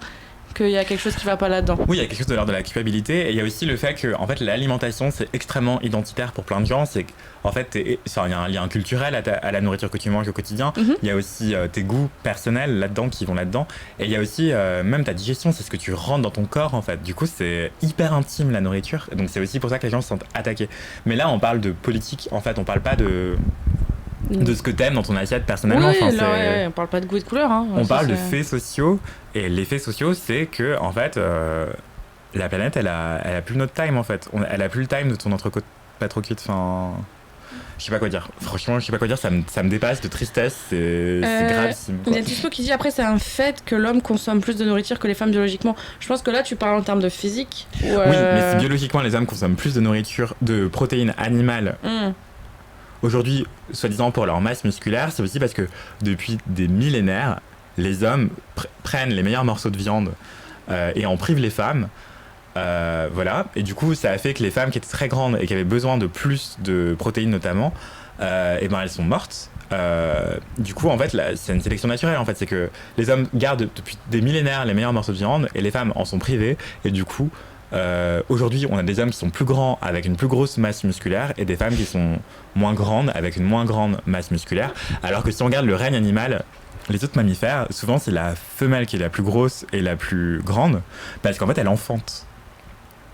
qu'il y a quelque chose qui va pas là-dedans. Oui, il y a quelque chose de l'ordre de la culpabilité, et il y a aussi le fait que en fait, l'alimentation, c'est extrêmement identitaire pour plein de gens. C'est qu'en fait, il y a un lien culturel à la nourriture que tu manges au quotidien. Il y a aussi tes goûts personnels là-dedans qui vont là-dedans. Et il y a aussi même ta digestion, c'est ce que tu rentres dans ton corps, en fait. Du coup, c'est hyper intime, la nourriture. Donc c'est aussi pour ça que les gens se sentent attaqués. Mais là, on parle de politique, en fait, on parle pas de ce que t'aimes dans ton assiette personnellement. Oui, enfin, là, ouais, on parle pas de goût et de couleur. Hein. On Ça, parle de c'est- faits sociaux, et les faits sociaux, c'est que en fait, la planète, elle a plus notre time, en fait. Elle a plus le time de ton entrecôte pas trop cuite. Enfin, je sais pas quoi dire. Franchement, je sais pas quoi dire. Ça me dépasse de tristesse. C'est gravissime, Il quoi. y a Tispo qui dit après c'est un fait que l'homme consomme plus de nourriture que les femmes biologiquement. Je pense que là tu parles en termes de physique. Ou, Oui, mais si biologiquement les hommes consomment plus de nourriture, de protéines animales aujourd'hui, soi-disant pour leur masse musculaire, c'est aussi parce que depuis des millénaires, les hommes prennent les meilleurs morceaux de viande et en privent les femmes. Voilà, et du coup, ça a fait que les femmes qui étaient très grandes et qui avaient besoin de plus de protéines notamment, et ben elles sont mortes. Du coup, en fait, c'est une sélection naturelle. En fait, c'est que les hommes gardent depuis des millénaires les meilleurs morceaux de viande et les femmes en sont privées. Et du coup, aujourd'hui, on a des hommes qui sont plus grands avec une plus grosse masse musculaire et des femmes qui sont moins grandes avec une moins grande masse musculaire. Alors que si on regarde le règne animal, les autres mammifères, souvent c'est la femelle qui est la plus grosse et la plus grande parce qu'en fait elle enfante.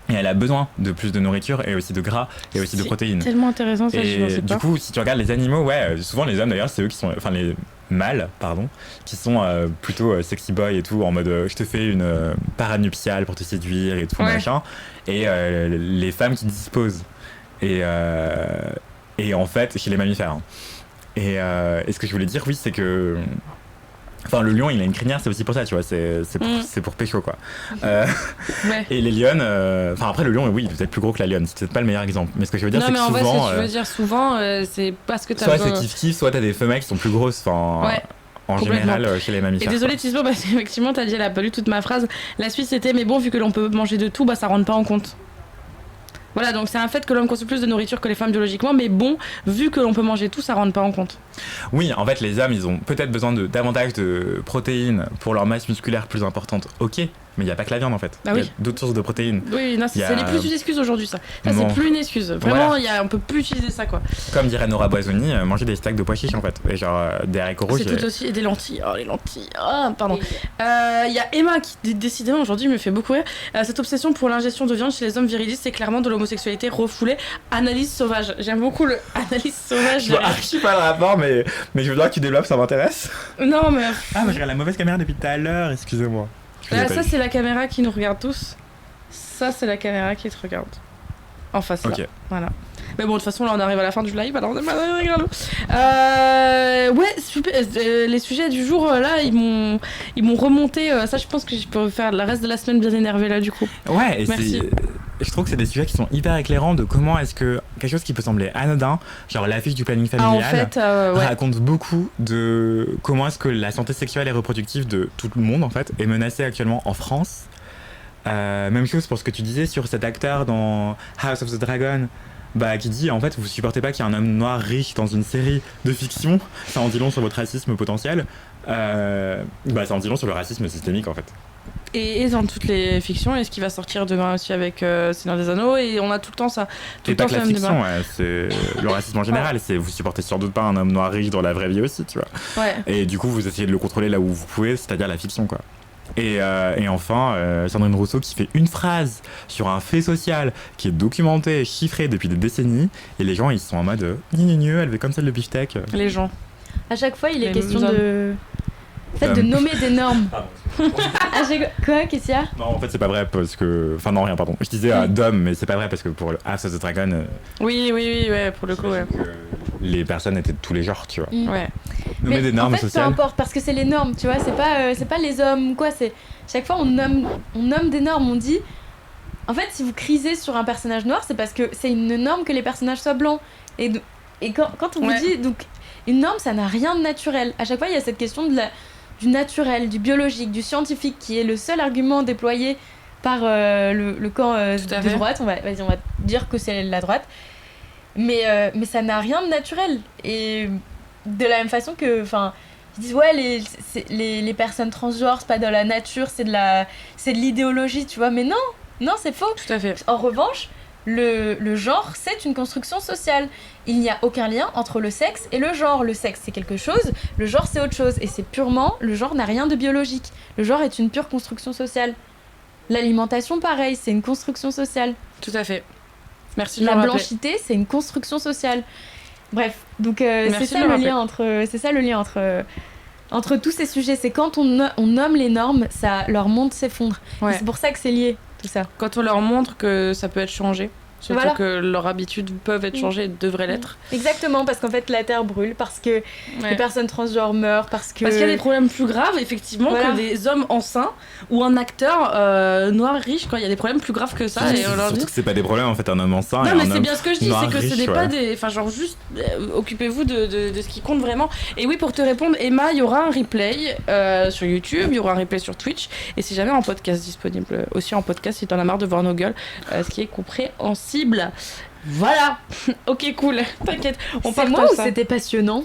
Et elle a besoin de plus de nourriture et aussi de gras et aussi de protéines. Tellement intéressant ça, je sais Et pas. du coup, si tu regardes les animaux, ouais, souvent les hommes d'ailleurs, c'est eux qui sont, enfin les mâles, pardon, qui sont plutôt sexy boy et tout, en mode je te fais une parade nuptiale pour te séduire et tout, Ouais. machin. Et les femmes qui disposent. Et en fait, chez les mammifères. Hein. Et ce que je voulais dire, oui, c'est que. Enfin, le lion, il a une crinière, c'est aussi pour ça, tu vois, c'est pour pécho, quoi. Ouais. Et les lionnes, enfin après le lion, oui, il est peut-être plus gros que la lionne, c'est peut-être pas le meilleur exemple. Mais ce que je veux dire, Non c'est mais que en vrai, souvent, si tu veux dire souvent, c'est parce que t'as soit c'est besoin- kiff-kiff, soit t'as des femelles qui sont plus grosses, enfin, Ouais, en complètement. général chez les Et mammifères. désolé Tisbo, parce qu'effectivement t'as dit elle a pas lu toute ma phrase. La suite c'était mais bon vu que l'on peut manger de tout, bah ça rentre pas en compte. Voilà, donc c'est un fait que l'homme consomme plus de nourriture que les femmes biologiquement, mais bon, vu que l'on peut manger tout, ça rentre pas en compte. Oui, en fait, les hommes, ils ont peut-être besoin de davantage de protéines pour leur masse musculaire plus importante, ok, mais il n'y a pas que la viande en fait. Bah Il y oui. a d'autres sources de protéines. Oui, non, Il y a- c'est les plus une excuse aujourd'hui ça. Ça Bon. c'est plus une excuse. Vraiment, Voilà. on peut plus utiliser ça quoi. Comme dirait Nora Boisouni, manger des steaks de pois chiches en fait. Et genre des haricots rouges. C'est tout aussi. Et des lentilles. Oh, les lentilles. Ah, pardon. Il y a Emma qui, décidément, aujourd'hui, me fait beaucoup rire. Cette obsession pour l'ingestion de viande chez les hommes virilistes, c'est clairement de l'homosexualité refoulée. Analyse sauvage. J'aime beaucoup le analyse sauvage. Je vois archi pas le rapport, mais je veux bien que tu développes, ça m'intéresse. Non, mais. Ah, mais je regarde la mauvaise caméra depuis tout à l'heure, excusez-moi. Je vous ai pas Ça, vu. c'est la caméra qui nous regarde tous. Ça, c'est la caméra qui te regarde. En face, là. Ok. Voilà. Mais bon, de toute façon, là, on arrive à la fin du live, alors on est pas regarde. Ouais, super. Les sujets du jour, là, ils m'ont remonté. Ça, je pense que je peux faire le reste de la semaine bien énervé, là, du coup. Ouais, et Merci. je trouve que c'est des sujets qui sont hyper éclairants de comment est-ce que quelque chose qui peut sembler anodin, genre l'affiche du planning Ah, familial, en fait, ouais. raconte beaucoup de comment est-ce que la santé sexuelle et reproductive de tout le monde en fait est menacée actuellement en France. Même chose pour ce que tu disais sur cet acteur dans House of the Dragon, bah, qui dit en fait vous supportez pas qu'il y ait un homme noir riche dans une série de fiction, ça en dit long sur votre racisme potentiel. Bah, ça en dit long sur le racisme systémique en fait. Et dans toutes les fictions, et ce qui va sortir demain aussi avec Seigneur des Anneaux, et on a tout le temps ça. Tout Et le pas temps que la ce même fiction, débat. ouais, c'est le racisme en général, c'est vous supportez sans doute pas un homme noir riche dans la vraie vie aussi, tu vois. Ouais. Et du coup, vous essayez de le contrôler là où vous pouvez, c'est-à-dire la fiction, quoi. Et enfin, Sandrine Rousseau qui fait une phrase sur un fait social qui est documenté, chiffré depuis des décennies, et les gens ils sont en mode elle fait comme celle de beefsteak. Les gens. À chaque fois, il est Les question hommes. de. En fait, de nommer des normes. À chaque... Quoi, qu'est-ce qu'il y a? Non, en fait, c'est pas vrai parce que. Enfin, non, rien, pardon. Je disais à Dom, mais c'est pas vrai parce que pour le House of the Dragon, Oui, ouais, pour le coup, ouais. les personnes étaient de tous les genres, tu vois. Ouais. Nommer Mais des normes en fait, sociales. peu importe, parce que c'est les normes, tu vois, c'est pas les hommes ou quoi, c'est. Chaque fois, on nomme des normes, on dit. En fait, si vous crisez sur un personnage noir, c'est parce que c'est une norme que les personnages soient blancs. Et quand on Ouais. vous dit. Donc, une norme, ça n'a rien de naturel. À chaque fois, il y a cette question du naturel, du biologique, du scientifique, qui est le seul argument déployé par le camp Tout à de fait. droite. On va dire que c'est la droite. Mais ça n'a rien de naturel. Et de la même façon que. Enfin, ils disent, ouais, les personnes transgenres, c'est pas de la nature, c'est de l'idéologie, tu vois. Mais non, c'est faux. Tout à fait. En revanche, le genre, c'est une construction sociale. Il n'y a aucun lien entre le sexe et le genre. Le sexe, c'est quelque chose, le genre, c'est autre chose. Et c'est purement, le genre n'a rien de biologique. Le genre est une pure construction sociale. L'alimentation, pareil, c'est une construction sociale. Tout à fait. Merci de La me rappeler. blanchité, c'est une construction sociale. Bref, donc Merci c'est de ça me le rappeler. lien entre tous ces sujets. C'est quand on nomme les normes, ça leur monde s'effondre. Et Ouais. c'est pour ça que c'est lié, tout ça. Quand on leur montre que ça peut être changé, surtout Voilà. que leurs habitudes peuvent être changées et devraient l'être. Exactement, parce qu'en fait la terre brûle, parce que les Ouais. personnes transgenres meurent, parce que... Parce qu'il y a des problèmes plus graves, effectivement, Voilà. que des hommes enceints ou un acteur noir riche. Quoi. Il y a des problèmes plus graves que ça. Et on leur dit. Surtout que c'est pas des problèmes en fait, un homme enceint. Non, et mais un c'est homme bien ce que je dis, noir c'est que ce riche, n'est ouais. pas des. Enfin, genre, juste occupez-vous de ce qui compte vraiment. Et oui, pour te répondre, Emma, il y aura un replay sur YouTube, il y aura un replay sur Twitch, et c'est jamais en podcast disponible. Aussi en podcast si t'en as marre de voir nos gueules, ce qui est compréhensible. Voilà. Ok, cool. T'inquiète, on C'est partage moi ou ça. c'était passionnant?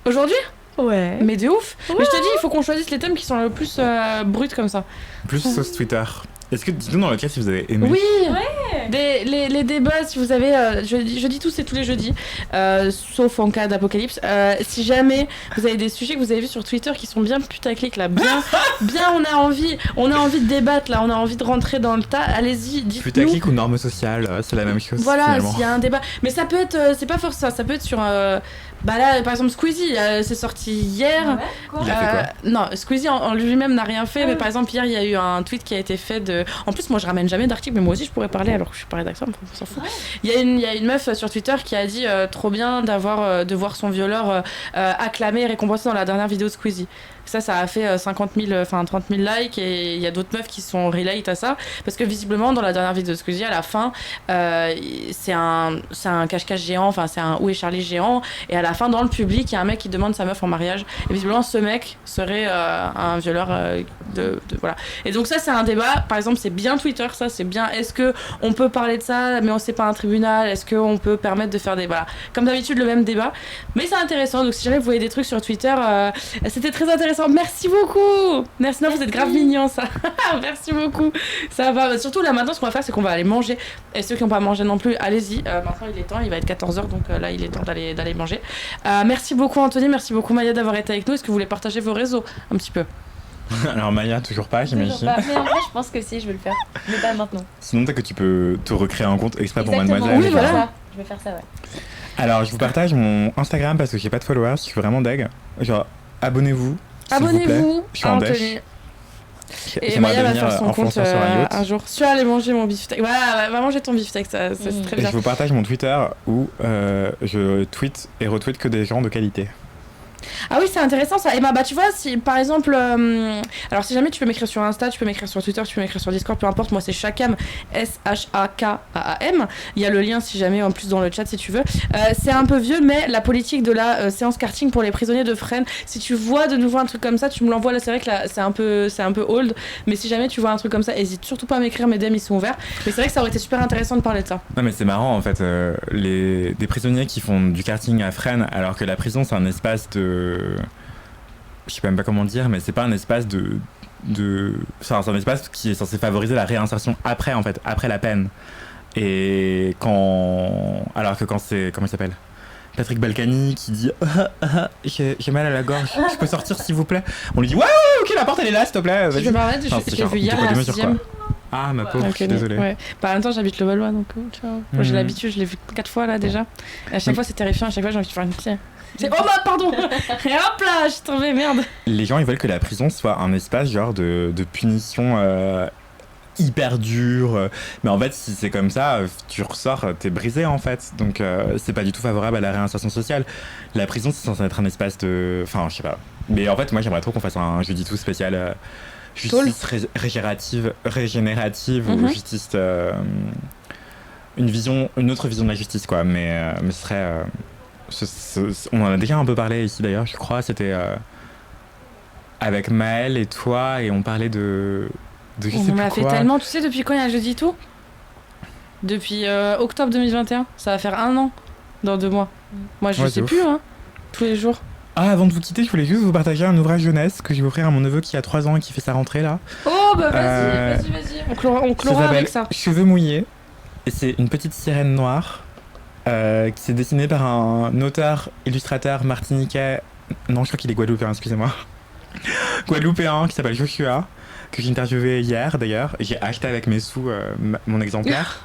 Aujourd'hui? Ouais. Mais de ouf. Ouais. Mais je te dis, il faut qu'on choisisse les thèmes qui sont le plus bruts comme ça. Plus sauce Twitter. Est-ce que dites-nous dans le chat si vous avez aimé. Oui. Les débats, si vous avez, je dis tous et tous les jeudis, sauf en cas d'apocalypse. Si jamais vous avez des sujets que vous avez vus sur Twitter qui sont bien putaclic là, bien, on a envie de débattre là, on a envie de rentrer dans le tas. Allez-y, dites-nous. Putaclic ou norme sociale, c'est la même chose. Voilà, finalement. s'il y a un débat. Mais ça peut être, c'est pas forcément ça peut être sur. Bah là, par exemple, Squeezie, c'est sorti hier. Il a fait quoi Non, Squeezie en lui-même n'a rien fait, mais par exemple, hier, il y a eu un tweet qui a été fait de. En plus, moi, je ramène jamais d'article, mais moi aussi, je pourrais parler alors que je suis pas rédacteur, mais on s'en fout. Il y a une meuf sur Twitter qui a dit trop bien de voir son violeur acclamé et récompensé dans la dernière vidéo de Squeezie. Ça a fait 30 000 likes, et il y a d'autres meufs qui sont relate à ça, parce que visiblement, dans la dernière vidéo de Squeezie, à la fin, c'est un cache-cache géant, enfin, c'est un Où est Charlie géant, et à la fin, dans le public, il y a un mec qui demande sa meuf en mariage, et visiblement, ce mec serait un violeur voilà. Et donc ça, c'est un débat, par exemple, c'est bien Twitter, ça, c'est bien, est-ce que on peut parler de ça, mais on sait pas un tribunal, est-ce qu'on peut permettre de faire des... Voilà, comme d'habitude, le même débat, mais c'est intéressant, donc si jamais vous voyez des trucs sur Twitter, c'était très intéressant. Merci beaucoup. Merci, non, vous êtes grave mignons, ça. Merci beaucoup. Ça va. Surtout là maintenant, ce qu'on va faire, c'est qu'on va aller manger. Et ceux qui n'ont pas mangé non plus, allez-y. Maintenant, il est temps. Il va être 14h, donc là, il est temps d'aller manger. Merci beaucoup, Anthony. Merci beaucoup, Maya, d'avoir été avec nous. Est-ce que vous voulez partager vos réseaux un petit peu? Alors Maya, toujours pas, Toujours j'imagine. pas. Mais en vrai, je pense que si, je vais le faire. Mais pas maintenant. Sinon, peut-être que tu peux te recréer un compte exprès pour Exactement. Mademoiselle. Oui, et voilà. faire- Ça. Je vais faire ça, ouais. Alors, je vous partage mon Instagram parce que j'ai pas de followers, je suis vraiment deg. Genre, abonnez-vous. s'il vous plaît. Abonnez-vous Je suis à en dèche. Anthony. Et J'aimerais Maya va devenir faire son compte influenceur sur un yacht. un jour. Tu vas aller manger mon beefsteak. Voilà, va manger ton beefsteak, c'est très Et bien. je vous partage mon Twitter où je tweete et retweete que des gens de qualité. Ah oui, c'est intéressant ça. Et bah tu vois, si par exemple, alors si jamais tu peux m'écrire sur Insta, tu peux m'écrire sur Twitter, tu peux m'écrire sur Discord, peu importe, moi c'est Shakam, Shakaam. Il y a le lien si jamais en plus dans le chat si tu veux. C'est un peu vieux, mais la politique de la séance karting pour les prisonniers de Fresnes, si tu vois de nouveau un truc comme ça, tu me l'envoies là, c'est vrai que là c'est un peu old, mais si jamais tu vois un truc comme ça, hésite surtout pas à m'écrire, mes DM ils sont ouverts. Mais c'est vrai que ça aurait été super intéressant de parler de ça. Non mais c'est marrant en fait, des prisonniers qui font du karting à Fresnes alors que la prison c'est un espace de... Je sais même pas comment dire, mais c'est pas un espace enfin, c'est un espace qui est censé favoriser la réinsertion après en fait, après la peine. Et alors que quand c'est... Comment il s'appelle ? Patrick Balkany qui dit j'ai mal à la gorge, je peux sortir s'il vous plaît ? On lui dit ouais ok la porte elle est là s'il te plaît. Je vais m'arrêter, je l'ai vu hier à la 6ème. Ah ma pauvre, je suis Ok, désolé. ouais. Bah, en même temps, j'habite le Valois, donc tu vois. Moi, j'ai l'habitude, je l'ai vu 4 fois là déjà. Et à chaque fois, c'est terrifiant, à chaque fois, j'ai envie de faire une pied. C'est oh bah pardon. Et hop là, je suis tombée, merde. Les gens ils veulent que la prison soit un espace genre de punition hyper dur, mais en fait si c'est comme ça tu ressors, t'es brisé en fait, donc c'est pas du tout favorable à la réinsertion sociale. La prison c'est censé être un espace de... Enfin je sais pas, mais en fait moi j'aimerais trop qu'on fasse un jeudi tout spécial justice régénérative ou justice une autre vision de la justice quoi, mais ce serait on en a déjà un peu parlé ici d'ailleurs je crois, c'était avec Maëlle et toi et on parlait de je sais On plus me l'a fait quoi. tellement, tu sais depuis quand il y a jeudi tout? Depuis octobre 2021, ça va faire 1 an dans 2 mois. Moi je sais plus hein, tous les jours. Ah, avant de vous quitter, je voulais juste vous partager un ouvrage jeunesse que je vais offrir à mon neveu qui a 3 ans et qui fait sa rentrée là. Oh bah vas-y. On clora avec ça. Cheveux mouillés. Et c'est une petite sirène noire qui s'est dessinée par un auteur, illustrateur martiniquais. Non, je crois qu'il est guadeloupéen, excusez-moi. Guadeloupéen qui s'appelle Joshua, que j'ai interviewé hier d'ailleurs. J'ai acheté avec mes sous mon exemplaire.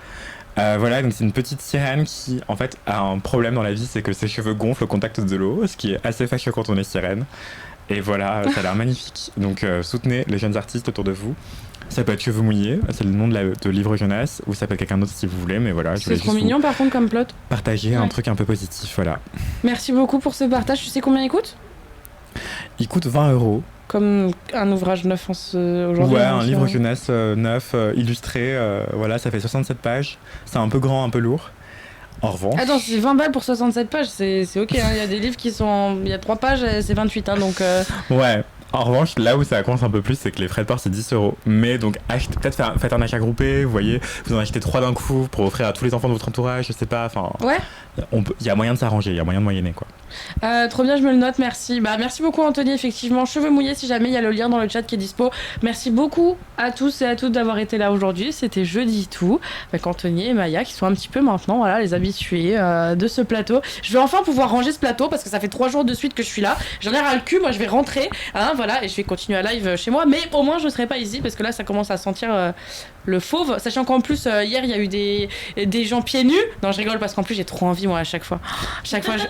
Voilà, donc c'est une petite sirène qui en fait a un problème dans la vie, c'est que ses cheveux gonflent au contact de l'eau, ce qui est assez fâcheux quand on est sirène. Et voilà, ça a l'air magnifique. Donc soutenez les jeunes artistes autour de vous. Ça peut être Cheveux mouillés, c'est le nom de livre jeunesse, ou ça peut être quelqu'un d'autre si vous voulez, mais voilà. C'est trop mignon par contre comme plot. Partager un truc un peu positif, voilà. Merci beaucoup pour ce partage. Tu sais combien il coûte? Il coûte 20€. Comme un ouvrage neuf aujourd'hui. Ouais, un livre jeunesse neuf, illustré, voilà, ça fait 67 pages. C'est un peu grand, un peu lourd. En revanche... Attends, c'est 20 balles pour 67 pages, c'est ok, hein. Il y a des livres qui sont... Il y a 3 pages, c'est 28, hein, donc... Ouais, en revanche, là où ça coince un peu plus, c'est que les frais de port, c'est 10€. Mais donc, faites un achat groupé, vous voyez, vous en achetez 3 d'un coup pour offrir à tous les enfants de votre entourage, je sais pas, enfin... Ouais. Il y a moyen de s'arranger, il y a moyen de moyenner, quoi. Trop bien, je me le note, merci. Bah, merci beaucoup Anthony, effectivement. Cheveux mouillés, si jamais il y a le lien dans le chat qui est dispo. Merci beaucoup à tous et à toutes d'avoir été là aujourd'hui. C'était jeudi tout, avec Anthony et Maya qui sont un petit peu maintenant, voilà, les habitués de ce plateau. Je vais enfin pouvoir ranger ce plateau parce que ça fait 3 jours de suite que je suis là. J'en ai ras le cul, moi je vais rentrer, hein, voilà, et je vais continuer à live chez moi. Mais au moins je serai pas ici parce que là ça commence à sentir le fauve. Sachant qu'en plus hier il y a eu des gens pieds nus. Non, je rigole parce qu'en plus j'ai trop envie moi à chaque fois.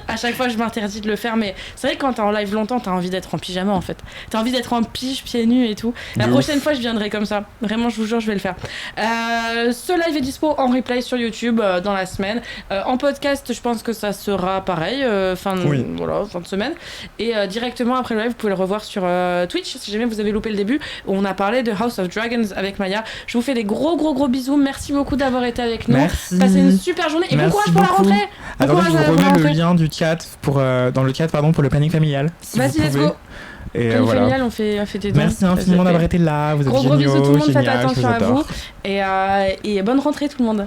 À chaque fois je m'interdis de le faire, mais c'est vrai que quand t'es en live longtemps, t'as envie d'être en pyjama en fait. T'as envie d'être en pige, pieds nus et tout. La prochaine fois, je viendrai comme ça. Vraiment, je vous jure, je vais le faire. Ce live est dispo en replay sur YouTube dans la semaine. En podcast, je pense que ça sera pareil, fin de semaine. Et directement après le live, vous pouvez le revoir sur Twitch si jamais vous avez loupé le début. Où on a parlé de House of Dragons avec Maya. Je vous fais des gros bisous. Merci beaucoup d'avoir été avec nous. Merci. Passez une super journée et bon courage pour la rentrée. Attendez, je vous remets le lien du chat dans le chat pour le planning familial. Si Vas-y, let's go. Et planning voilà. familial, on fait des dons. Merci infiniment d'avoir été là. Vous êtes gros géniaux, bisous tout le monde, faites génial, attention à je vous vous. Et bonne rentrée tout le monde.